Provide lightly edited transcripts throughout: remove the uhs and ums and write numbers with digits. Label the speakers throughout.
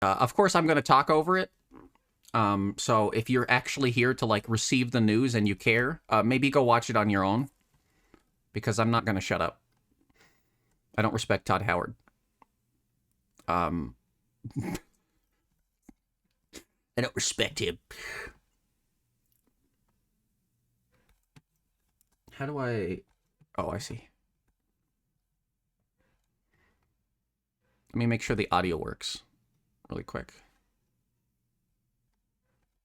Speaker 1: Of course, I'm going to talk over it. So if you're actually here to, like, receive the news and you care, maybe go watch it on your own. Because I'm not going to shut up. I don't respect Todd Howard. I don't respect him. How do I... Oh, I see. Let me make sure the audio works really quick.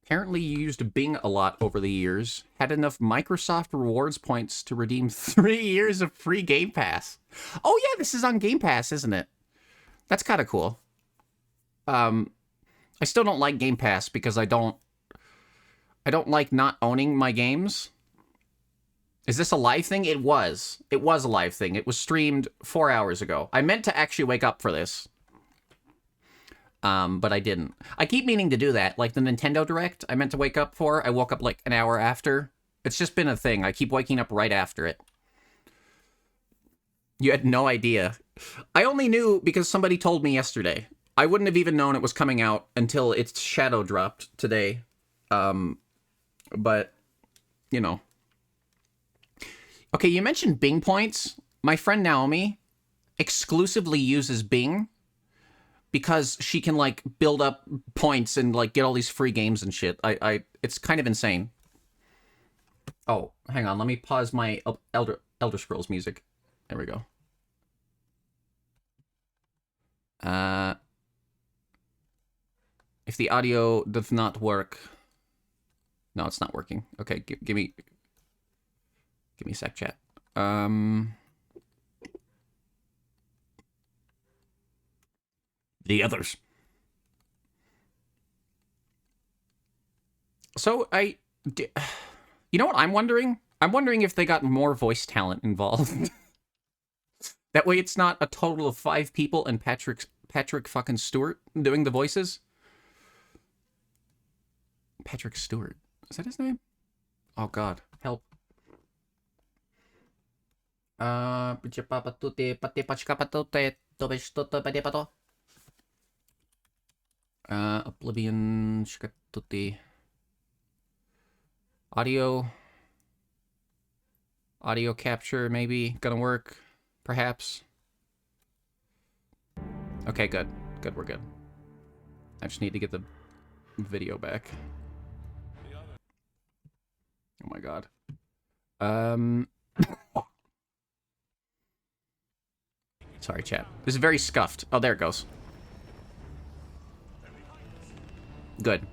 Speaker 1: Apparently you used Bing a lot over the years. Had enough Microsoft rewards points to redeem 3 years of free Game Pass. Oh yeah, this is on Game Pass, isn't it? That's kind of cool. I still don't like Game Pass because I don't like not owning my games. Is this a live thing? It was. It was a live thing. It was streamed 4 hours ago. I meant to actually wake up for this. But I didn't. I keep meaning to do that. Like the Nintendo Direct I meant to wake up for. I woke up like an hour after. It's just been a thing. I keep waking up right after it. You had no idea. I only knew because somebody told me yesterday. I wouldn't have even known it was coming out until its shadow dropped today. But, you know. Okay, you mentioned Bing points. My friend Naomi exclusively uses Bing because she can, like, build up points and, like, get all these free games and shit. It's kind of insane. Oh, hang on. Let me pause my Elder Scrolls music. There we go. If the audio does not work... No, it's not working. Okay, give me a sec, chat. The others. So, you know what I'm wondering? I'm wondering if they got more voice talent involved. That way it's not a total of 5 people and Patrick fucking Stewart doing the voices. Patrick Stewart. Is that his name? Oh god, help. Oblivion Shkatuti. Audio capture, maybe gonna work, perhaps. Okay, good. Good, we're good. I just need to get the video back. Oh my god. Sorry, chat. This is very scuffed. Oh, there it goes. Good.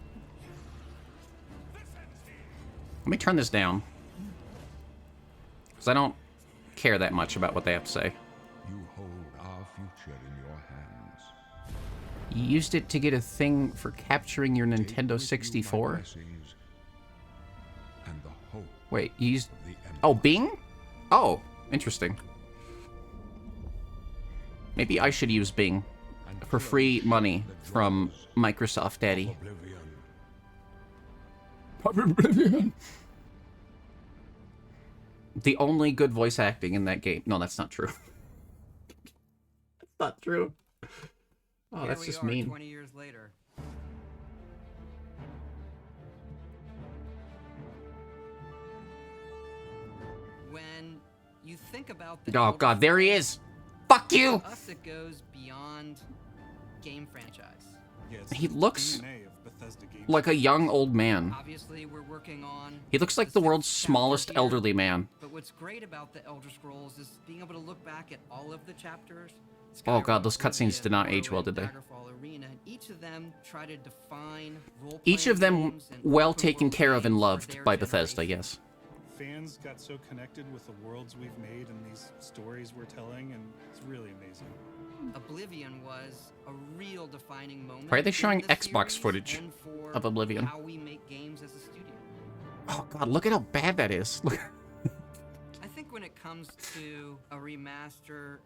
Speaker 1: Let me turn this down. Because I don't care that much about what they have to say.
Speaker 2: You hold our future in your hands.
Speaker 1: You used it to get a thing for capturing your Nintendo 64? Wait, you used... Oh, Bing? Oh, interesting. Maybe I should use Bing for free money from Microsoft Daddy. Oblivion. The only good voice acting in that game. No, that's not true. That's not true. Oh, that's just mean.
Speaker 3: 20 years later. When you think about the
Speaker 1: Oh god, there he is. Fuck you.
Speaker 3: For us, it goes beyond game franchise.
Speaker 1: He looks like a young old man.
Speaker 3: Obviously, we're working on.
Speaker 1: He looks like the world's smallest elderly man.
Speaker 3: But what's great about the Elder Scrolls is being able to look back at all of the chapters.
Speaker 1: Oh god, those cutscenes did not age well, did they?
Speaker 3: Each of them try to define
Speaker 1: each of them well taken care of and loved by Bethesda, yes.
Speaker 4: Fans got so connected with the worlds we've made and these stories we're telling, and it's really amazing.
Speaker 3: Oblivion was a real defining moment.
Speaker 1: Why are they showing Xbox footage of Oblivion?
Speaker 3: How we make games as a studio.
Speaker 1: Oh god, look at how bad that is.
Speaker 3: I think when it comes to a remaster,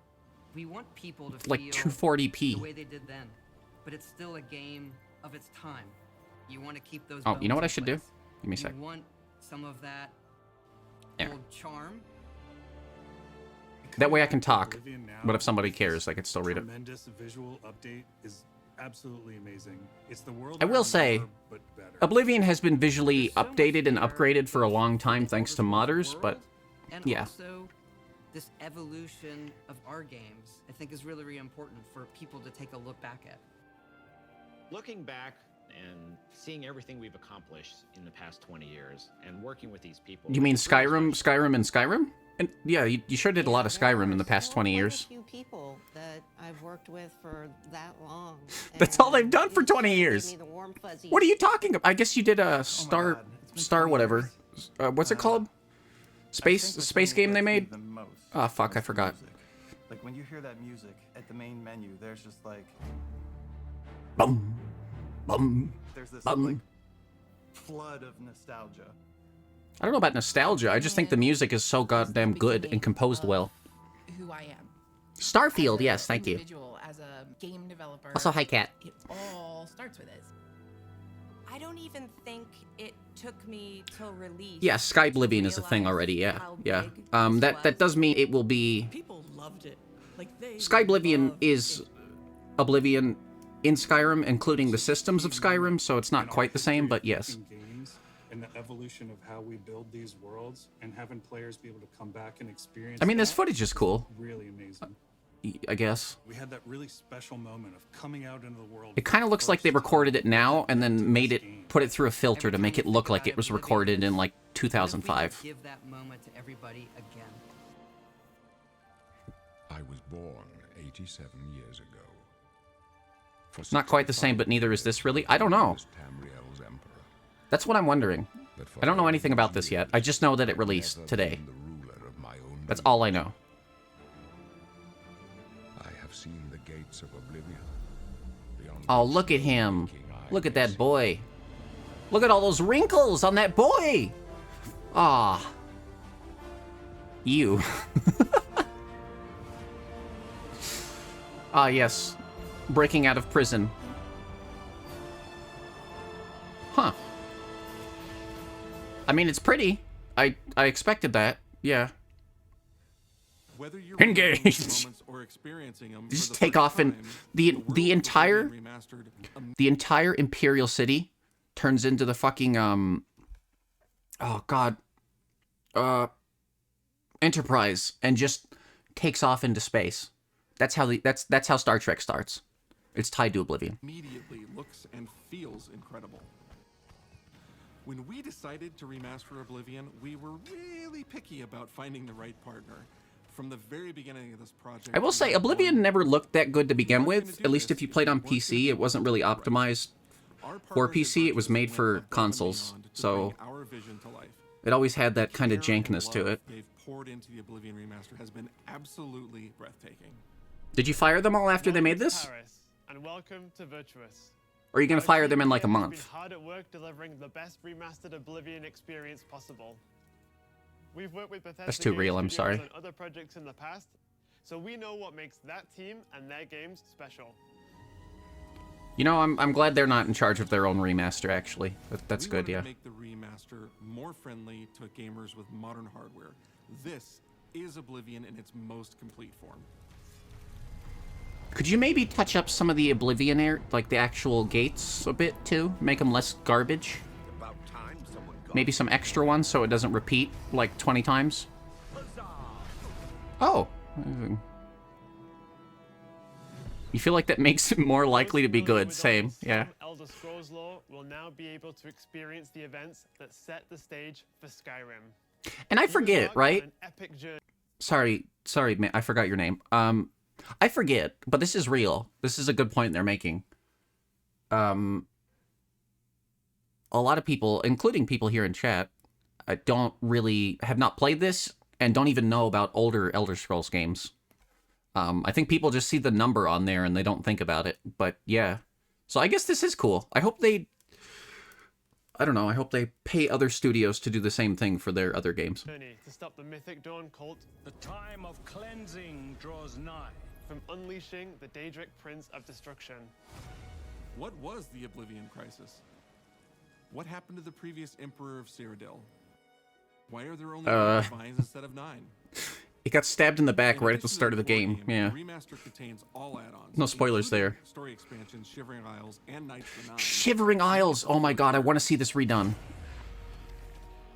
Speaker 3: we want people to
Speaker 1: like
Speaker 3: feel
Speaker 1: 240p.
Speaker 3: the way they did then, but it's still a game of its time. You want to keep those.
Speaker 1: Oh, you know what I should do?
Speaker 3: place.
Speaker 1: Give me a sec.
Speaker 3: You want some of that
Speaker 1: There.
Speaker 3: old charm.
Speaker 1: That way I can talk, but if somebody cares, I can still read it.
Speaker 4: Tremendous visual update is absolutely amazing. It's the world
Speaker 1: I will
Speaker 4: remember,
Speaker 1: say,
Speaker 4: but better.
Speaker 1: Oblivion has been visually
Speaker 3: There's so much
Speaker 1: updated and
Speaker 3: there
Speaker 1: upgraded for a
Speaker 3: both
Speaker 1: long
Speaker 3: for
Speaker 1: time
Speaker 3: the
Speaker 1: thanks to
Speaker 3: Elder Scrolls
Speaker 1: modders, but
Speaker 3: world, and
Speaker 1: yeah.
Speaker 3: also this evolution of our games, I think, is really, really important for people to take a look back at.
Speaker 5: Looking back and seeing everything we've accomplished in the past 20 years and working with these people.
Speaker 1: You mean
Speaker 5: it's really
Speaker 1: Skyrim,
Speaker 5: special.
Speaker 1: Skyrim, and Skyrim? And yeah, you sure did a lot of
Speaker 6: There
Speaker 1: Skyrim in the
Speaker 6: are
Speaker 1: past
Speaker 6: still
Speaker 1: 20
Speaker 6: quite
Speaker 1: years.
Speaker 6: A few people that I've worked with for that long.
Speaker 1: That's all they've
Speaker 6: and
Speaker 1: done for
Speaker 6: it
Speaker 1: 20
Speaker 6: gave
Speaker 1: years.
Speaker 6: me the warm fuzzies.
Speaker 1: What are you talking about? I guess you did a
Speaker 7: Oh
Speaker 1: Star,
Speaker 7: my God, it's been
Speaker 1: Star
Speaker 7: 20
Speaker 1: whatever.
Speaker 7: years.
Speaker 1: What's it called?
Speaker 7: I
Speaker 1: Space,
Speaker 7: think the
Speaker 1: space
Speaker 7: thing
Speaker 1: game
Speaker 7: that
Speaker 1: they
Speaker 7: gets me
Speaker 1: made?
Speaker 7: the most
Speaker 1: Ah, fuck,
Speaker 7: is
Speaker 1: I
Speaker 7: the
Speaker 1: forgot.
Speaker 7: music. Like when you hear that music at the main menu, there's just like
Speaker 1: Bum, bum.
Speaker 7: there's this
Speaker 1: Bum.
Speaker 7: like flood of nostalgia.
Speaker 1: I don't know about nostalgia. I just think the music is so goddamn good and composed well.
Speaker 8: Who I am.
Speaker 1: Starfield,
Speaker 8: As a
Speaker 1: yes, thank you.
Speaker 8: Individual, as a game developer.
Speaker 1: Also, hi, Cat.
Speaker 8: It all starts with it.
Speaker 9: I don't even think it took me till release.
Speaker 1: Yeah, Sky Oblivion is a thing
Speaker 9: realize
Speaker 1: already, yeah.
Speaker 9: how
Speaker 1: Yeah.
Speaker 9: big this
Speaker 1: That
Speaker 9: was.
Speaker 1: does mean it will be...
Speaker 10: People loved it. Like they
Speaker 1: Sky Oblivion
Speaker 10: loved
Speaker 1: is
Speaker 10: it.
Speaker 1: Oblivion in Skyrim, including the systems of Skyrim, so it's not
Speaker 4: And our
Speaker 1: quite the same,
Speaker 4: history
Speaker 1: but
Speaker 4: of
Speaker 1: yes.
Speaker 4: making games and the evolution of how we build these worlds and having players be able to come back and experience.
Speaker 1: I mean, this
Speaker 4: that
Speaker 1: footage is cool,
Speaker 4: really amazing.
Speaker 1: I guess.
Speaker 4: We had that really special moment of coming out into the world.
Speaker 1: It kind of looks like they recorded it now and then made it, put it through a filter to make it look like it was recorded in like
Speaker 3: What if we could
Speaker 1: 2005.
Speaker 3: give that moment to everybody again.
Speaker 2: I was born 87 years ago. For
Speaker 1: Not quite the same, but neither is this really. I don't know.
Speaker 2: was Tamriel's emperor.
Speaker 1: That's what I'm wondering.
Speaker 2: But for
Speaker 1: I don't know
Speaker 2: all
Speaker 1: anything
Speaker 2: these
Speaker 1: about this yet. I just know that it
Speaker 2: I've
Speaker 1: released
Speaker 2: never
Speaker 1: today.
Speaker 2: been the ruler of my own
Speaker 1: That's
Speaker 2: domain.
Speaker 1: all I know.
Speaker 2: I have seen the gates of oblivion. Beyond
Speaker 1: Oh,
Speaker 2: which
Speaker 1: look at
Speaker 2: no
Speaker 1: him.
Speaker 2: waking eye
Speaker 1: Look at
Speaker 2: may
Speaker 1: that
Speaker 2: see.
Speaker 1: boy. Look at all those wrinkles on that boy. Ah. You. Ah, yes. Breaking out of prison. Huh. I mean, it's pretty. I expected that. Yeah.
Speaker 11: Whether you're
Speaker 1: Engage.
Speaker 11: reliving these moments or experiencing them for
Speaker 1: Just
Speaker 11: the
Speaker 1: take
Speaker 11: first
Speaker 1: off and
Speaker 11: time,
Speaker 1: the
Speaker 11: world
Speaker 1: entire
Speaker 11: Oblivion Remastered
Speaker 1: the entire Imperial City turns into the fucking oh god Enterprise and just takes off into space. That's how that's how Star Trek starts. It's tied to Oblivion.
Speaker 11: immediately looks and feels incredible. When we decided to remaster Oblivion, we were really picky about finding the right partner. From the very beginning of this project,
Speaker 1: I will
Speaker 11: we
Speaker 1: say
Speaker 11: had
Speaker 1: Oblivion
Speaker 11: one-
Speaker 1: never looked that good to begin
Speaker 11: We're
Speaker 1: with.
Speaker 11: gonna do
Speaker 1: At least
Speaker 11: this
Speaker 1: if you played on
Speaker 11: we're gonna
Speaker 1: PC,
Speaker 11: do
Speaker 1: it wasn't really
Speaker 11: right.
Speaker 1: optimized
Speaker 11: Our
Speaker 1: for
Speaker 11: partners
Speaker 1: PC. It
Speaker 11: at
Speaker 1: was
Speaker 11: Versus
Speaker 1: made
Speaker 11: went
Speaker 1: for
Speaker 11: above and
Speaker 1: consoles,
Speaker 11: beyond to
Speaker 1: so
Speaker 11: bring our vision to life.
Speaker 1: it always had that kind of
Speaker 11: Care and
Speaker 1: jankness to
Speaker 11: love
Speaker 1: it.
Speaker 11: They've poured into the Oblivion remaster has been absolutely breathtaking.
Speaker 1: Did you fire them all after they made this?
Speaker 12: And welcome to Virtuous.
Speaker 1: Or are you gonna
Speaker 12: Our
Speaker 1: fire
Speaker 12: team
Speaker 1: them in
Speaker 12: here
Speaker 1: like a
Speaker 12: has
Speaker 1: month?
Speaker 12: been hard at work delivering the best remastered Oblivion experience possible. We've worked with Bethesda
Speaker 1: That's too
Speaker 12: Game
Speaker 1: real, I'm
Speaker 12: Studios
Speaker 1: sorry.
Speaker 12: on other projects in the past, so we know what makes that team and their games special.
Speaker 1: You know, I'm glad they're not in charge of their own remaster. Actually, that's
Speaker 11: We
Speaker 1: good.
Speaker 11: wanted
Speaker 1: Yeah.
Speaker 11: to make the remaster more friendly to gamers with modern hardware. This is Oblivion in its most complete form.
Speaker 1: Could you maybe touch up some of the Oblivion air, like the actual gates, a bit too? Make them less garbage.
Speaker 2: About time someone got
Speaker 1: Maybe some extra ones so it doesn't repeat like 20 times. Oh. You feel like that makes it more likely to be
Speaker 12: Those familiar
Speaker 1: good.
Speaker 12: with
Speaker 1: Same.
Speaker 12: some
Speaker 1: Yeah.
Speaker 12: Elder Scrolls lore will now be able to experience the events that set the stage for Skyrim.
Speaker 1: And I
Speaker 12: You
Speaker 1: forget,
Speaker 12: embark on
Speaker 1: right?
Speaker 12: an epic journey.
Speaker 1: Sorry, man. I forgot your name. I forget, but this is real. This is a good point they're making. A lot of people, including people here in chat, have not played this and don't even know about older Elder Scrolls games. I think people just see the number on there and they don't think about it. But yeah, so I guess this is cool. I hope they pay other studios to do the same thing for their other games.
Speaker 12: Journey to stop the Mythic Dawn cult
Speaker 10: The time of cleansing draws nigh.
Speaker 12: from unleashing the Daedric Prince of Destruction.
Speaker 11: What was the Oblivion Crisis? What happened to the previous Emperor of Cyrodiil? Why are there only 8 divines instead of 9?
Speaker 1: It got stabbed in the back
Speaker 11: In
Speaker 1: right at the
Speaker 11: addition to
Speaker 1: start of the
Speaker 11: core
Speaker 1: game. Yeah.
Speaker 11: The remaster contains all add-ons.
Speaker 1: No spoilers
Speaker 11: including
Speaker 1: there.
Speaker 11: Story expansions, Shivering Isles, and Knights Renown.
Speaker 1: Shivering Isles. Oh my god, I want to see this redone.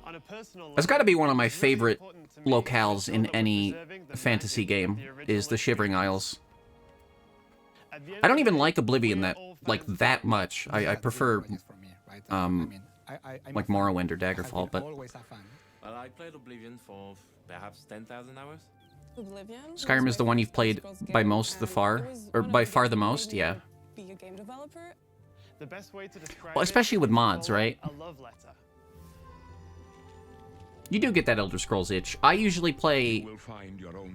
Speaker 12: On a personal
Speaker 1: That's got to be one of my
Speaker 12: level, it's really
Speaker 1: favorite
Speaker 12: important to me to
Speaker 1: locales
Speaker 12: ensure
Speaker 1: in
Speaker 12: that we're
Speaker 1: any
Speaker 12: preserving the
Speaker 1: fantasy
Speaker 12: magic of
Speaker 1: game,
Speaker 12: the original
Speaker 1: is the Shivering
Speaker 12: experience.
Speaker 1: Isles.
Speaker 12: At the end
Speaker 1: I don't
Speaker 12: of the
Speaker 1: even
Speaker 12: day,
Speaker 1: like Oblivion
Speaker 12: we're
Speaker 1: that
Speaker 12: all
Speaker 1: like
Speaker 12: fans
Speaker 1: that
Speaker 12: of
Speaker 1: much. I prefer like Morrowind or Daggerfall, but
Speaker 13: Well, I played Oblivion for perhaps 10,000 hours.
Speaker 14: Oblivion
Speaker 1: Skyrim is the one you've played by most the far, or by far the most. Yeah.
Speaker 14: Be a game developer.
Speaker 12: The best way to describe
Speaker 1: Well,
Speaker 12: it
Speaker 1: especially
Speaker 12: is
Speaker 1: with
Speaker 12: to
Speaker 1: mods,
Speaker 12: call it
Speaker 1: right?
Speaker 12: A love letter.
Speaker 1: You do get that Elder Scrolls itch. I usually play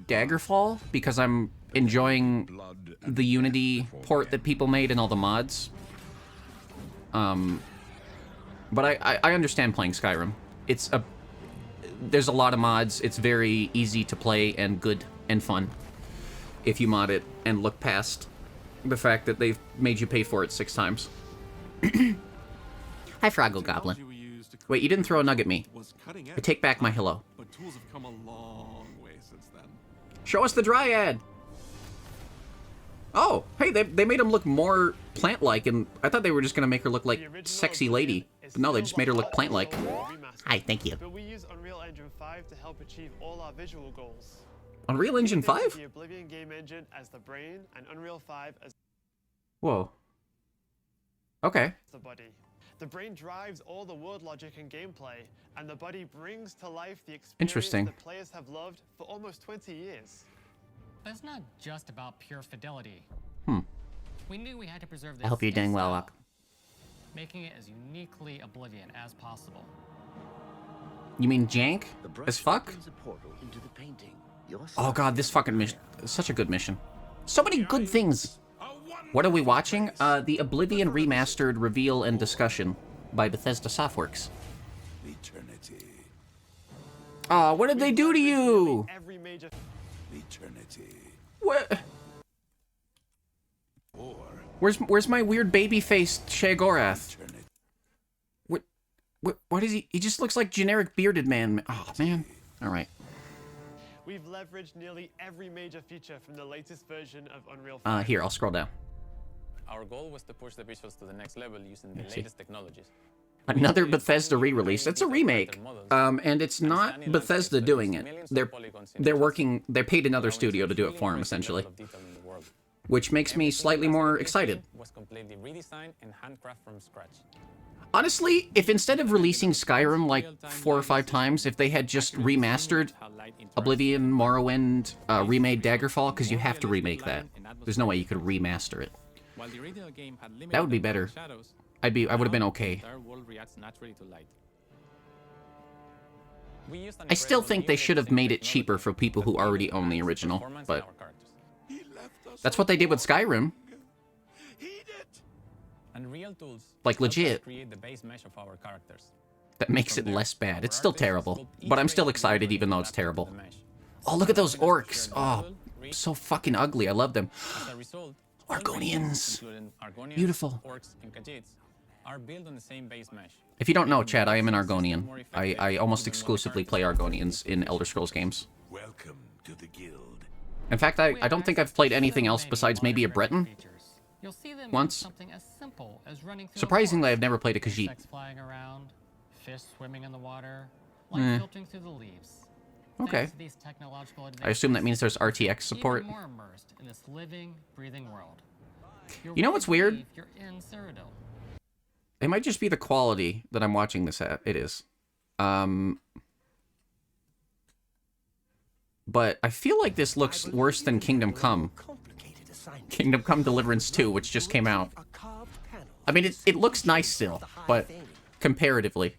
Speaker 1: Daggerfall because I'm enjoying the Unity port that people made and all the mods. But I understand playing Skyrim. There's a lot of mods. It's very easy to play and good and fun if you mod it and look past the fact that they've made you pay for it 6 times. Hi, Froggle Goblin. Wait, you didn't throw a nug at me. I take back my hello.
Speaker 11: But tools have come a long way since then.
Speaker 1: Show us the Dryad! Oh, hey, they made him look more plant-like, and I thought they were just gonna make her look like sexy lady. But no, they just made her look plant-like. Hi, thank you.
Speaker 12: But we use Unreal Engine 5 to help achieve all our visual goals.
Speaker 1: Unreal Engine
Speaker 12: Think of
Speaker 1: 5?
Speaker 12: The Oblivion game engine as the brain and Unreal 5 as
Speaker 1: Whoa. Okay.
Speaker 12: the body. The brain drives all the world logic and gameplay, and the body brings to life the experience
Speaker 1: Interesting.
Speaker 12: that players have loved for almost 20 years.
Speaker 15: But it's not just about pure fidelity.
Speaker 1: Hmm.
Speaker 15: We knew we had to preserve this
Speaker 1: I hope you're doing well,
Speaker 15: style,
Speaker 1: Locke.
Speaker 15: making it as uniquely Oblivion as possible.
Speaker 1: You mean jank as fuck? Oh god, this fucking mission. Such a good mission. So many good things. What are we watching? The Oblivion Remastered Reveal and Discussion by Bethesda Softworks.
Speaker 2: Eternity.
Speaker 1: Oh, what did they do to you?
Speaker 12: Every major
Speaker 2: Eternity.
Speaker 1: What?
Speaker 2: Or
Speaker 1: Where's my weird baby-faced Shagorath? What is he? He just looks like generic bearded man. Oh man. All right.
Speaker 12: We've leveraged nearly every major feature from the latest version of Unreal 5.
Speaker 1: Here, I'll scroll down.
Speaker 16: Our goal was to push the visuals to the next level using the latest technologies.
Speaker 1: Another Bethesda re-release. It's a remake, and it's not Bethesda doing it. They're working. They paid another studio to do it for them, essentially, which makes me slightly more excited.
Speaker 16: Was completely redesigned and handcrafted from scratch.
Speaker 1: Honestly, if instead of releasing Skyrim like 4 or 5 times, if they had just remastered Oblivion, Morrowind, remade Daggerfall, because you have to remake that. There's no way you could remaster it. That would be better. I would have been okay. I still think they should have made it cheaper for people who already own the original, but that's what they did with Skyrim.
Speaker 16: Unreal tools
Speaker 1: Like legit.
Speaker 16: create the base mesh of our characters.
Speaker 1: That makes it less bad. It's still terrible, but I'm still excited even though it's terrible. Oh, look at those orcs. Oh, so fucking ugly. I love them.
Speaker 16: As a result,
Speaker 1: Argonians.
Speaker 16: including Argonians,
Speaker 1: Beautiful.
Speaker 16: orcs, and Khajiits, are built on the same base mesh.
Speaker 1: If you don't know, Chad, I am an Argonian. I almost exclusively play Argonians in Elder Scrolls games.
Speaker 2: welcome to the guild.
Speaker 1: In fact, I don't think I've played anything else besides maybe a Breton.
Speaker 15: You'll see them
Speaker 1: Once.
Speaker 15: something as simple as running through
Speaker 1: Surprisingly, I've never played a Khajiit.
Speaker 15: insects flying around, fish swimming in the water, light filtering through the leaves.
Speaker 1: Okay.
Speaker 15: Thanks to these technological
Speaker 1: I assume that means there's RTX
Speaker 15: advances,
Speaker 1: support.
Speaker 15: Even more immersed in this living, breathing world.
Speaker 1: You know what's weird?
Speaker 15: You're in Cyrodiil.
Speaker 1: It might just be the quality that I'm watching this at. It is. But I feel like this looks worse than Kingdom Come. Kingdom Come Deliverance 2, which just came out. I mean, it looks nice still, but comparatively.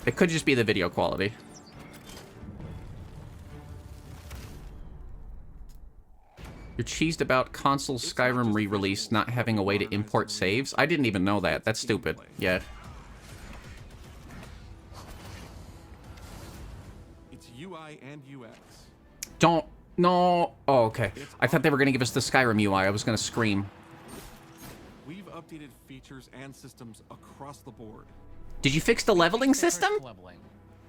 Speaker 1: It could just be the video quality. You're cheesed about console Skyrim re-release not having a way to import saves? I didn't even know that. That's stupid. Yeah.
Speaker 11: It's UI and UX.
Speaker 1: Don't... No... Oh, okay. I thought they were going to give us the Skyrim UI. I was going to scream.
Speaker 11: We've updated features and systems across the board.
Speaker 1: Did you fix the leveling system?
Speaker 15: Leveling,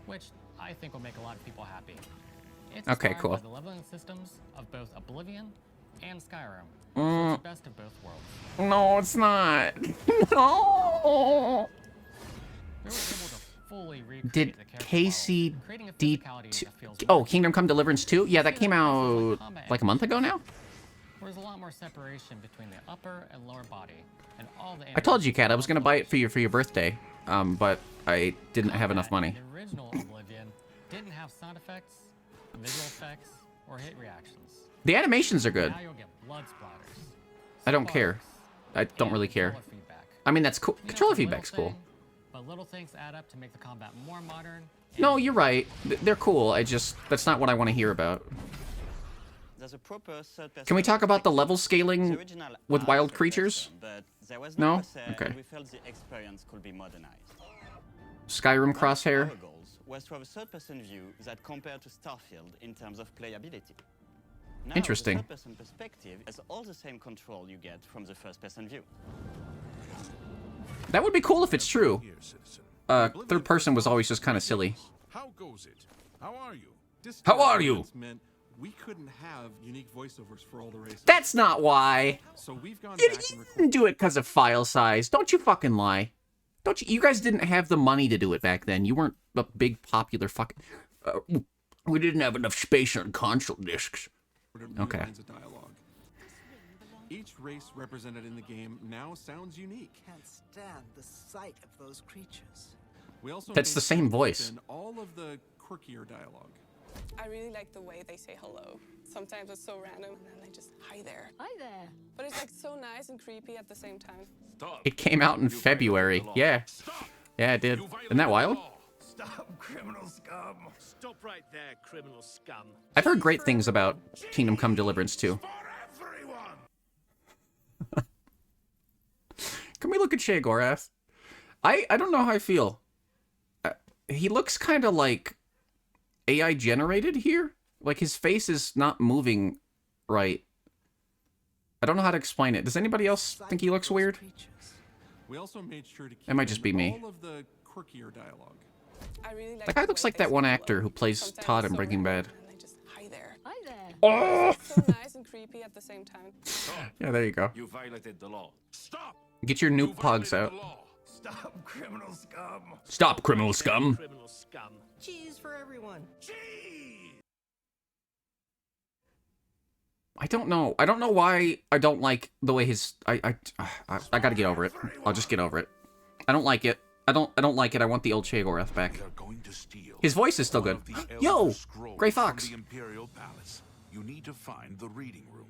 Speaker 15: which I think will make a lot of people happy. It's
Speaker 1: Okay,
Speaker 15: inspired
Speaker 1: cool.
Speaker 15: by the leveling systems of both Oblivion and Skyrim.
Speaker 1: Mm.
Speaker 15: So it's the best of both worlds.
Speaker 1: No, it's not. No.
Speaker 15: We were able to fully recreate
Speaker 1: Did
Speaker 15: the character
Speaker 1: KCD...
Speaker 15: model, creating a physicality that feels
Speaker 1: Oh, Kingdom Come Deliverance 2? Yeah, that came out like a month ago now?
Speaker 15: There's a lot more separation between the upper and lower body, and all the.
Speaker 1: I told you, Kat, I was gonna buy it for your birthday, but I didn't have enough money.
Speaker 15: The original Oblivion didn't have sound effects, visual effects, or hit reactions.
Speaker 1: The animations are good.
Speaker 15: Now you'll get blood splatters.
Speaker 1: I don't care. I don't really care. I mean, that's cool. Controller feedback's cool.
Speaker 15: But little things add up to make the combat more modern.
Speaker 1: No, you're right. They're cool. That's not what I want to hear about. Can we talk about the level scaling with wild creatures? No? Okay. Skyrim crosshair.
Speaker 17: Our goals was to have a third-person view that compared to Starfield in terms of playability. Now,
Speaker 1: Interesting.
Speaker 17: The third-person perspective has all the same control you get from the first-person view.
Speaker 1: That would be cool if it's true. Third person was always just kind of silly.
Speaker 11: How goes it? How are you?
Speaker 1: How are you?
Speaker 11: Meant we couldn't have unique voiceovers for all the races.
Speaker 1: That's not why.
Speaker 11: So we've gone
Speaker 1: You
Speaker 11: back and
Speaker 1: didn't do it because of file size. Don't you fucking lie. Don't you? You guys didn't have the money to do it back then. You weren't a big popular fucking. We didn't have enough space on console discs. Okay.
Speaker 11: lines of dialogue. Each race represented in the game now sounds unique.
Speaker 18: Can't stand the sight of those creatures.
Speaker 11: We also
Speaker 1: That's
Speaker 11: made
Speaker 1: the same
Speaker 11: sure to
Speaker 1: voice.
Speaker 11: send all of the quirkier dialogue.
Speaker 14: I really like the way they say hello. Sometimes it's so random, and then they just, hi there. Hi there. But it's like so nice and creepy at the same time.
Speaker 1: It came out in February. Yeah. Yeah, it did. Isn't that wild?
Speaker 10: Stop, criminal scum. Stop right there, criminal scum.
Speaker 1: I've heard great things about Kingdom Come Deliverance 2. Can we look at Shea Gorath? I don't know how I feel. He looks kind of like AI generated here. Like his face is not moving right. I don't know how to explain it. Does anybody else think he looks weird?
Speaker 11: We also made sure to keep
Speaker 1: It might just be
Speaker 11: in
Speaker 1: me.
Speaker 11: all of the quirkier dialogue.
Speaker 14: I really like
Speaker 1: That guy
Speaker 14: the
Speaker 1: looks
Speaker 14: way
Speaker 1: like
Speaker 14: they
Speaker 1: that
Speaker 14: say
Speaker 1: one
Speaker 14: hello.
Speaker 1: actor who plays
Speaker 14: Sometimes
Speaker 1: Todd
Speaker 14: it's
Speaker 1: in
Speaker 14: so
Speaker 1: Breaking
Speaker 14: random,
Speaker 1: Bad.
Speaker 14: and they just, hi there. Hi there.
Speaker 1: Oh!
Speaker 14: It's so nice and creepy at the same time.
Speaker 1: Yeah, there you go.
Speaker 10: You violated the law. Stop!
Speaker 1: Get your Nuke Pogs out.
Speaker 10: Stop, criminal scum.
Speaker 1: Stop, criminal scum.
Speaker 10: Criminal scum.
Speaker 18: Cheese for everyone.
Speaker 1: I don't know. I don't know why I don't like the way his. I gotta get over it. I'll just get over it. I don't like it. I don't like it. I want the old Shea Gorath back. His voice is still good. Yo, Gray Fox.
Speaker 2: From the Imperial Palace. You need to find the reading room.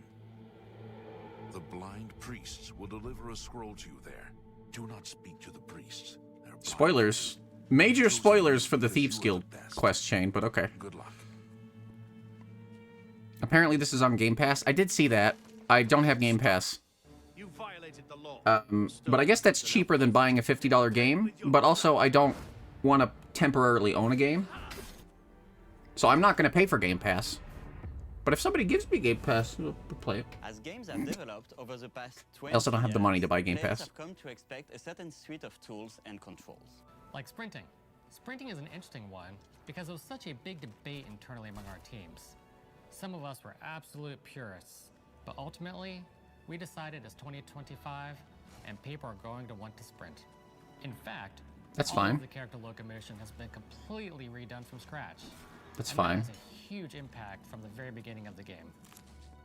Speaker 2: The blind priests will deliver a scroll to you there. Do not speak to the priests.
Speaker 1: Spoilers. Major spoilers for the Thieves Guild quest chain, but okay.
Speaker 2: Good luck.
Speaker 1: Apparently this is on Game Pass. I did see that. I don't have Game Pass.
Speaker 10: You violated the law.
Speaker 1: But I guess that's cheaper than buying a $50 game. But also, I don't want to temporarily own a game. So I'm not going to pay for Game Pass. But if somebody gives me Game Pass, I'll play it.
Speaker 17: As games have developed over the past 20
Speaker 1: I also don't have the money to buy Game
Speaker 17: players
Speaker 1: Pass.
Speaker 17: have come to expect a certain suite of tools and controls.
Speaker 15: Like sprinting. Sprinting is an interesting one because there was such a big debate internally among our teams. Some of us were absolute purists, but ultimately, we decided it's 2025 and people are going to want to sprint. In fact,
Speaker 1: That's
Speaker 15: all
Speaker 1: fine.
Speaker 15: of the character locomotion has been completely redone from scratch.
Speaker 1: That's
Speaker 15: and
Speaker 1: fine.
Speaker 15: That has a huge impact from the very beginning of the game.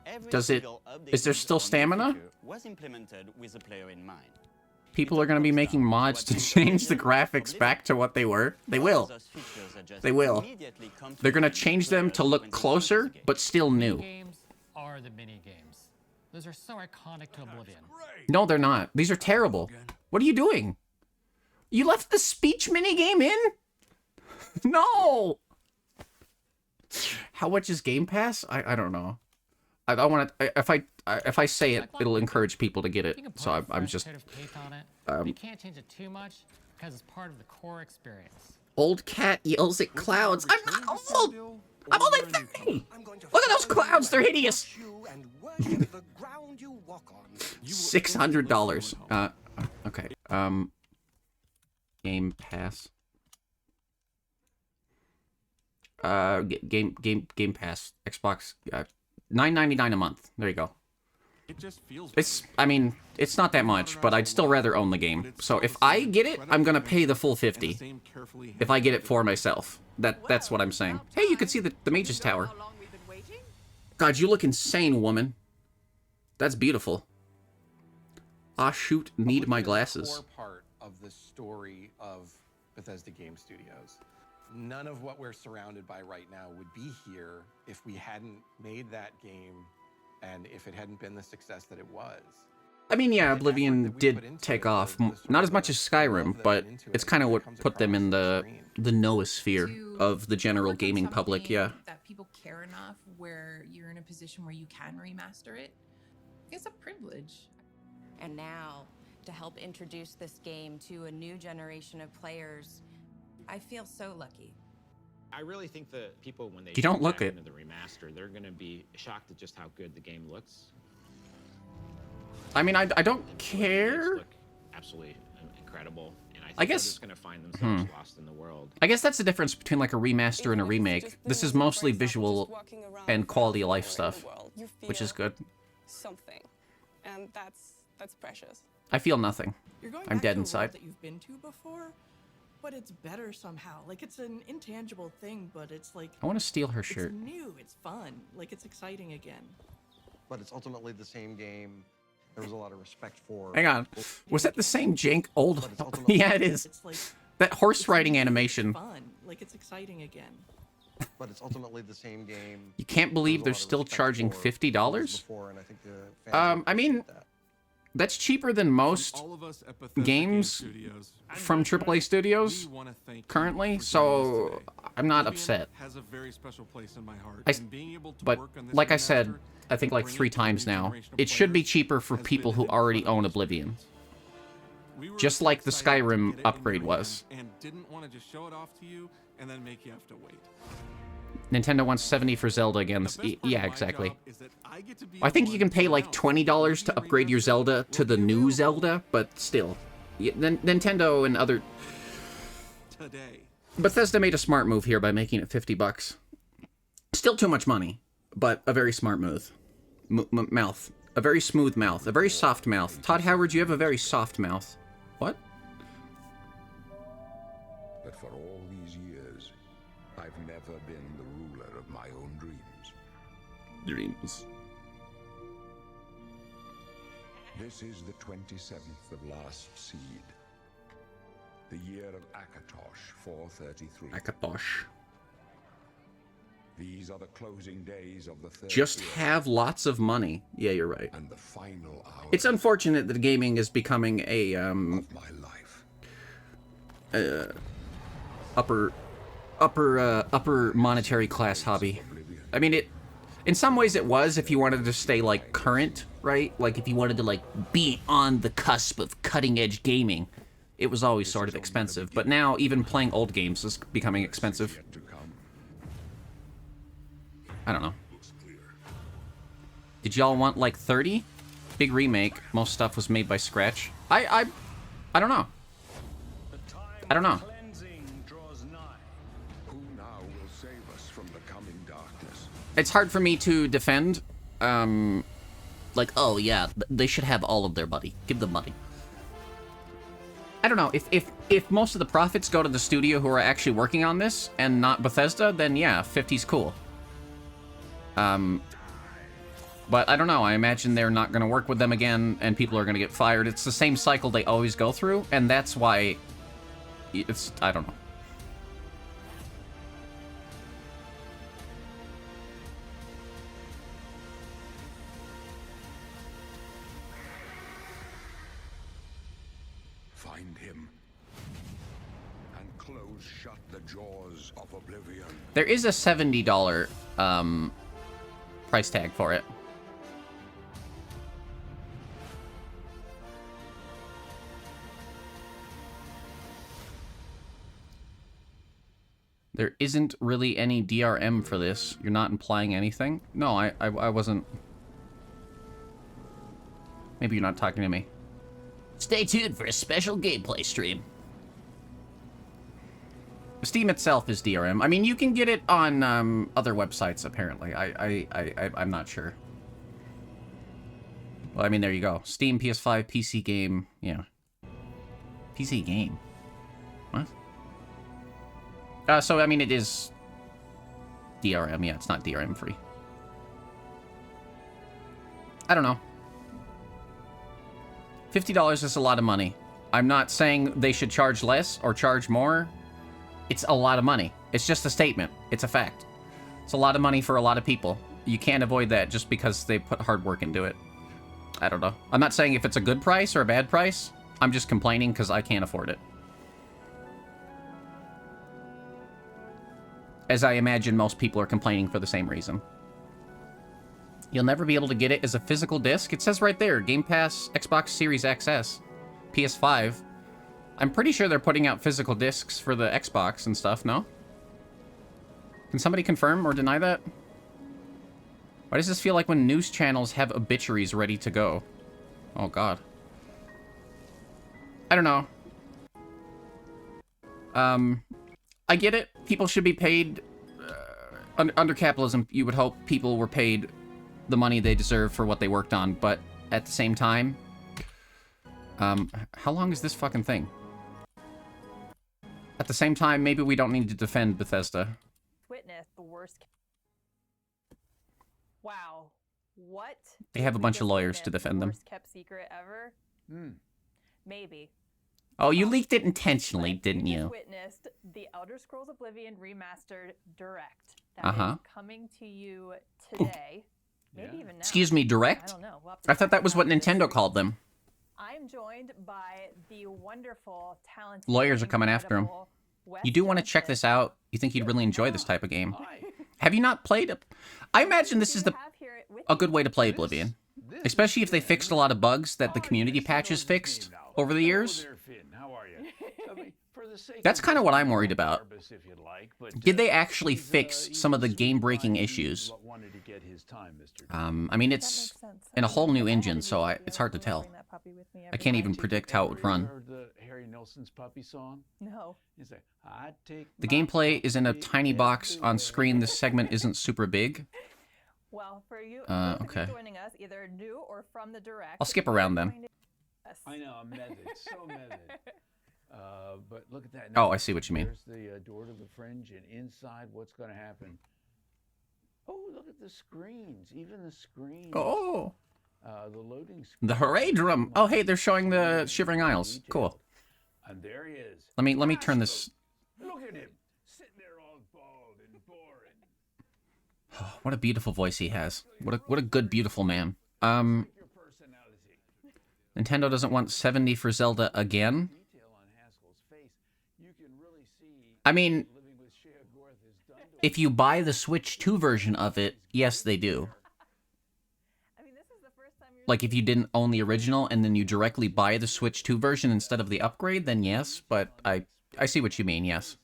Speaker 17: Every
Speaker 1: Does it?
Speaker 17: single update
Speaker 1: Is there still
Speaker 17: on the
Speaker 1: stamina?
Speaker 17: feature was implemented with the player in mind.
Speaker 1: People are going to be making mods to change the graphics back to what they were. They will. They will. They're going to change them to look closer, but still new.
Speaker 15: Games are the mini games. Those are so iconic to Oblivion.
Speaker 1: No, they're not. These are terrible. What are you doing? You left the speech minigame in? No! How much is Game Pass? I don't know. I want to. If I say it, it'll encourage people to get it. So I'm just.
Speaker 15: You can't change it too much because it's part of the core experience.
Speaker 1: Old cat yells at clouds. I'm not old. I'm only 30. Look at those clouds. They're hideous. $600. Okay. Game Pass. Game Pass, Xbox, $9.99 a month. There you go.
Speaker 11: It just feels.
Speaker 1: I mean, it's not that much, but I'd still rather own the game. So if I get it, I'm gonna pay the full $50. If I get it for myself, that's what I'm saying. Hey, you can see the Mage's Tower. God, you look insane, woman. That's beautiful. Ah, shoot, need my glasses.
Speaker 19: Core part of the story of Bethesda Game Studios. None of what we're surrounded by right now would be here if we hadn't made that game and if it hadn't been the success that it was.
Speaker 1: I mean, yeah, Oblivion did take off. Not as much as Skyrim, but it's kind of what put them in the noosphere of the general gaming public, yeah.
Speaker 8: That people care enough where you're in a position where you can remaster it. It's a privilege.
Speaker 9: And now, to help introduce this game to a new generation of players, I feel so lucky.
Speaker 5: I really think that people, when they
Speaker 1: You don't look
Speaker 5: dive
Speaker 1: it.
Speaker 5: into the remaster, they're going to be shocked at just how good the game looks.
Speaker 1: I mean, I don't care.
Speaker 5: Look absolutely incredible, and I think
Speaker 1: I
Speaker 5: they're
Speaker 1: guess-
Speaker 5: just going to find themselves lost in the world.
Speaker 1: I guess that's the difference between like a remaster and a remake. This is mostly visual and quality of life stuff, which is good.
Speaker 14: Something, and that's precious.
Speaker 1: I feel nothing.
Speaker 20: You're going
Speaker 1: I'm
Speaker 20: back
Speaker 1: dead
Speaker 20: to a
Speaker 1: inside.
Speaker 20: world that you've been to before, but it's better somehow. Like, it's an intangible thing, but it's like...
Speaker 1: I want to steal her shirt.
Speaker 20: It's new, it's fun, like it's exciting again.
Speaker 7: But it's ultimately the same game. There was a lot of respect for...
Speaker 1: Hang on. Was that the same jank old?
Speaker 20: But it's ultimately-
Speaker 1: Yeah, it is.
Speaker 20: It's like...
Speaker 1: That horse
Speaker 20: it's
Speaker 1: riding
Speaker 20: new,
Speaker 1: animation.
Speaker 20: It's fun, like it's exciting again.
Speaker 7: But it's ultimately the same game.
Speaker 1: You can't believe they're still charging $50?
Speaker 7: Before, and I think the fans
Speaker 1: I mean, that's cheaper than most
Speaker 11: All of us at Bethesda
Speaker 1: games
Speaker 11: Game Studios,
Speaker 1: from AAA studios
Speaker 11: we wanna thank you
Speaker 1: currently,
Speaker 11: for
Speaker 1: so
Speaker 11: joining us
Speaker 1: I'm not
Speaker 11: Oblivion
Speaker 1: upset.
Speaker 11: Has a very special place in my heart,
Speaker 1: I,
Speaker 11: and being able to
Speaker 1: but
Speaker 11: work on this
Speaker 1: like I
Speaker 11: remaster
Speaker 1: said, I think like 3 times now, it should be cheaper for people who already own Oblivion. Just like the Skyrim upgrade was.
Speaker 11: and didn't want to just show it off to you and then make you have to wait.
Speaker 1: Nintendo wants 70 for Zelda again. Yeah, exactly. I think you can pay like $20 to upgrade your Zelda to the new Zelda, but still. Nintendo and other...
Speaker 11: Today.
Speaker 1: Bethesda made a smart move here by making it $50. Still too much money, but a very smart move. Mouth. A very smooth mouth. A very soft mouth. Todd Howard, you have a very soft mouth. What?
Speaker 21: But for all these years, I've never been the ruler of my own dreams.
Speaker 1: Dreams.
Speaker 21: This is the 27th of Last Seed. The year of Akatosh 433.
Speaker 1: Akatosh.
Speaker 21: These are the closing days of the third
Speaker 1: Just
Speaker 21: year.
Speaker 1: have lots of money. Yeah, you're right.
Speaker 21: And the final hour
Speaker 1: It's unfortunate that gaming is becoming a,
Speaker 21: of my life.
Speaker 1: upper monetary class hobby. I mean, in some ways it was if you wanted to stay, like, current, right? Like, if you wanted to, like, be on the cusp of cutting-edge gaming, it was always sort of expensive. But now, even playing old games is becoming expensive. I don't know. Did y'all want, like, 30? Big remake. Most stuff was made by scratch. I don't know. I don't know.
Speaker 21: Who now will save us from the coming darkness?
Speaker 1: It's hard for me to defend. Like, oh yeah, they should have all of their money. Give them money. I don't know. If most of the profits go to the studio who are actually working on this and not Bethesda, then yeah, 50's cool. But I don't know. I imagine they're not going to work with them again, and people are going to get fired. It's the same cycle they always go through, and that's why it's... I don't know.
Speaker 21: Find him and close shut the jaws of oblivion.
Speaker 1: There is a $70 price tag for it. There isn't really any DRM for this. You're not implying anything? No, I wasn't. Maybe you're not talking to me. Stay tuned for a special gameplay stream. Steam itself is DRM. I mean, you can get it on other websites, apparently. I'm not sure. Well, I mean, there you go. Steam, PS5, PC game. Yeah. PC game. What? So, I mean, it is DRM. Yeah, it's not DRM free. I don't know. $50 is a lot of money. I'm not saying they should charge less or charge more. It's a lot of money. It's just a statement. It's a fact. It's a lot of money for a lot of people. You can't avoid that just because they put hard work into it. I don't know. I'm not saying if it's a good price or a bad price. I'm just complaining because I can't afford it. As I imagine most people are complaining for the same reason. You'll never be able to get it as a physical disc. It says right there, Game Pass, Xbox Series XS, PS5. I'm pretty sure they're putting out physical discs for the Xbox and stuff, no? Can somebody confirm or deny that? Why does this feel like when news channels have obituaries ready to go? Oh, God. I don't know. I get it. People should be paid. Under capitalism, you would hope people were paid the money they deserve for what they worked on, but at the same time, how long is this fucking thing? At the same time, maybe we don't need to defend Bethesda.
Speaker 6: Witness the worst. Wow. What?
Speaker 1: They have a bunch of lawyers to defend them.
Speaker 6: Worst kept secret ever? Maybe.
Speaker 1: Oh, you leaked it intentionally, didn't
Speaker 6: You
Speaker 1: you?
Speaker 6: just witnessed the Elder Scrolls Oblivion Remastered Direct. That is coming to you today. Maybe even now.
Speaker 1: Excuse me, Direct?
Speaker 6: I don't know. We'll have to
Speaker 1: I thought
Speaker 6: check
Speaker 1: that was what Nintendo called them.
Speaker 6: I'm joined by the wonderful, talented,
Speaker 1: Lawyers are coming after him.
Speaker 6: incredible Wes
Speaker 1: You do want to check this out. You think you'd really enjoy this type of game. Have you not played it? I imagine this is a good way to play Oblivion. Especially if they fixed a lot of bugs that the community patches fixed over the years. That's kind of what I'm worried about. Did they actually fix some of the game-breaking issues? I mean, it's in a whole new engine, so it's hard to tell. I can't even predict how it would run.
Speaker 22: Harry Nilsson's puppy song?
Speaker 6: No.
Speaker 22: He's like, I take
Speaker 1: The gameplay is in a tiny box on screen. This segment isn't super big.
Speaker 6: Well, for you,
Speaker 1: okay.
Speaker 6: joining us, either new or from the Direct.
Speaker 1: I'll skip around then.
Speaker 22: I know, I'm method, so method. But look at that.
Speaker 1: Oh, I see what you mean.
Speaker 22: There's the door to the fringe, and inside, what's going to happen? Oh, look at the screens. Even the screens.
Speaker 1: Oh.
Speaker 22: The loading screen.
Speaker 1: The hooray drum. Oh, hey, they're showing the Shivering Isles. Cool.
Speaker 22: And there he is.
Speaker 1: Let me turn this.
Speaker 22: Look at him, sitting there all bald and boring.
Speaker 1: Oh, what a beautiful voice he has. What a good, beautiful man. Nintendo doesn't want 70 for Zelda again. I mean, if you buy the Switch 2 version of it, yes, they do. Like, if you didn't own the original and then you directly buy the Switch 2 version instead of the upgrade, then yes, but I see what you mean, yes.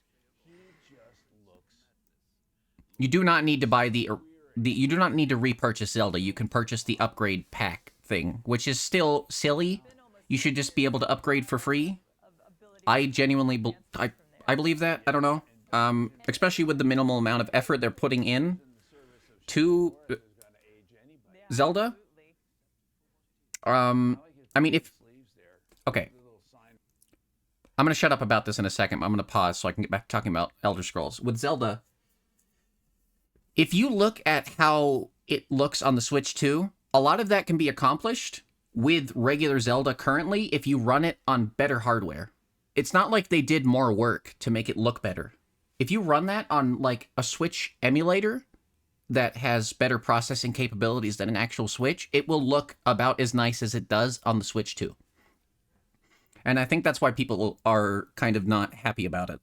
Speaker 1: You do not need to buy you do not need to repurchase Zelda. You can purchase the upgrade pack thing, which is still silly. You should just be able to upgrade for free. I genuinely I believe that. I don't know. Especially with the minimal amount of effort they're putting in to Zelda. I mean, okay. I'm going to shut up about this in a second. I'm going to pause so I can get back to talking about Elder Scrolls. With Zelda, if you look at how it looks on the Switch 2, a lot of that can be accomplished with regular Zelda currently if you run it on better hardware. It's not like they did more work to make it look better. If you run that on, like, a Switch emulator that has better processing capabilities than an actual Switch, it will look about as nice as it does on the Switch 2. And I think that's why people are kind of not happy about it.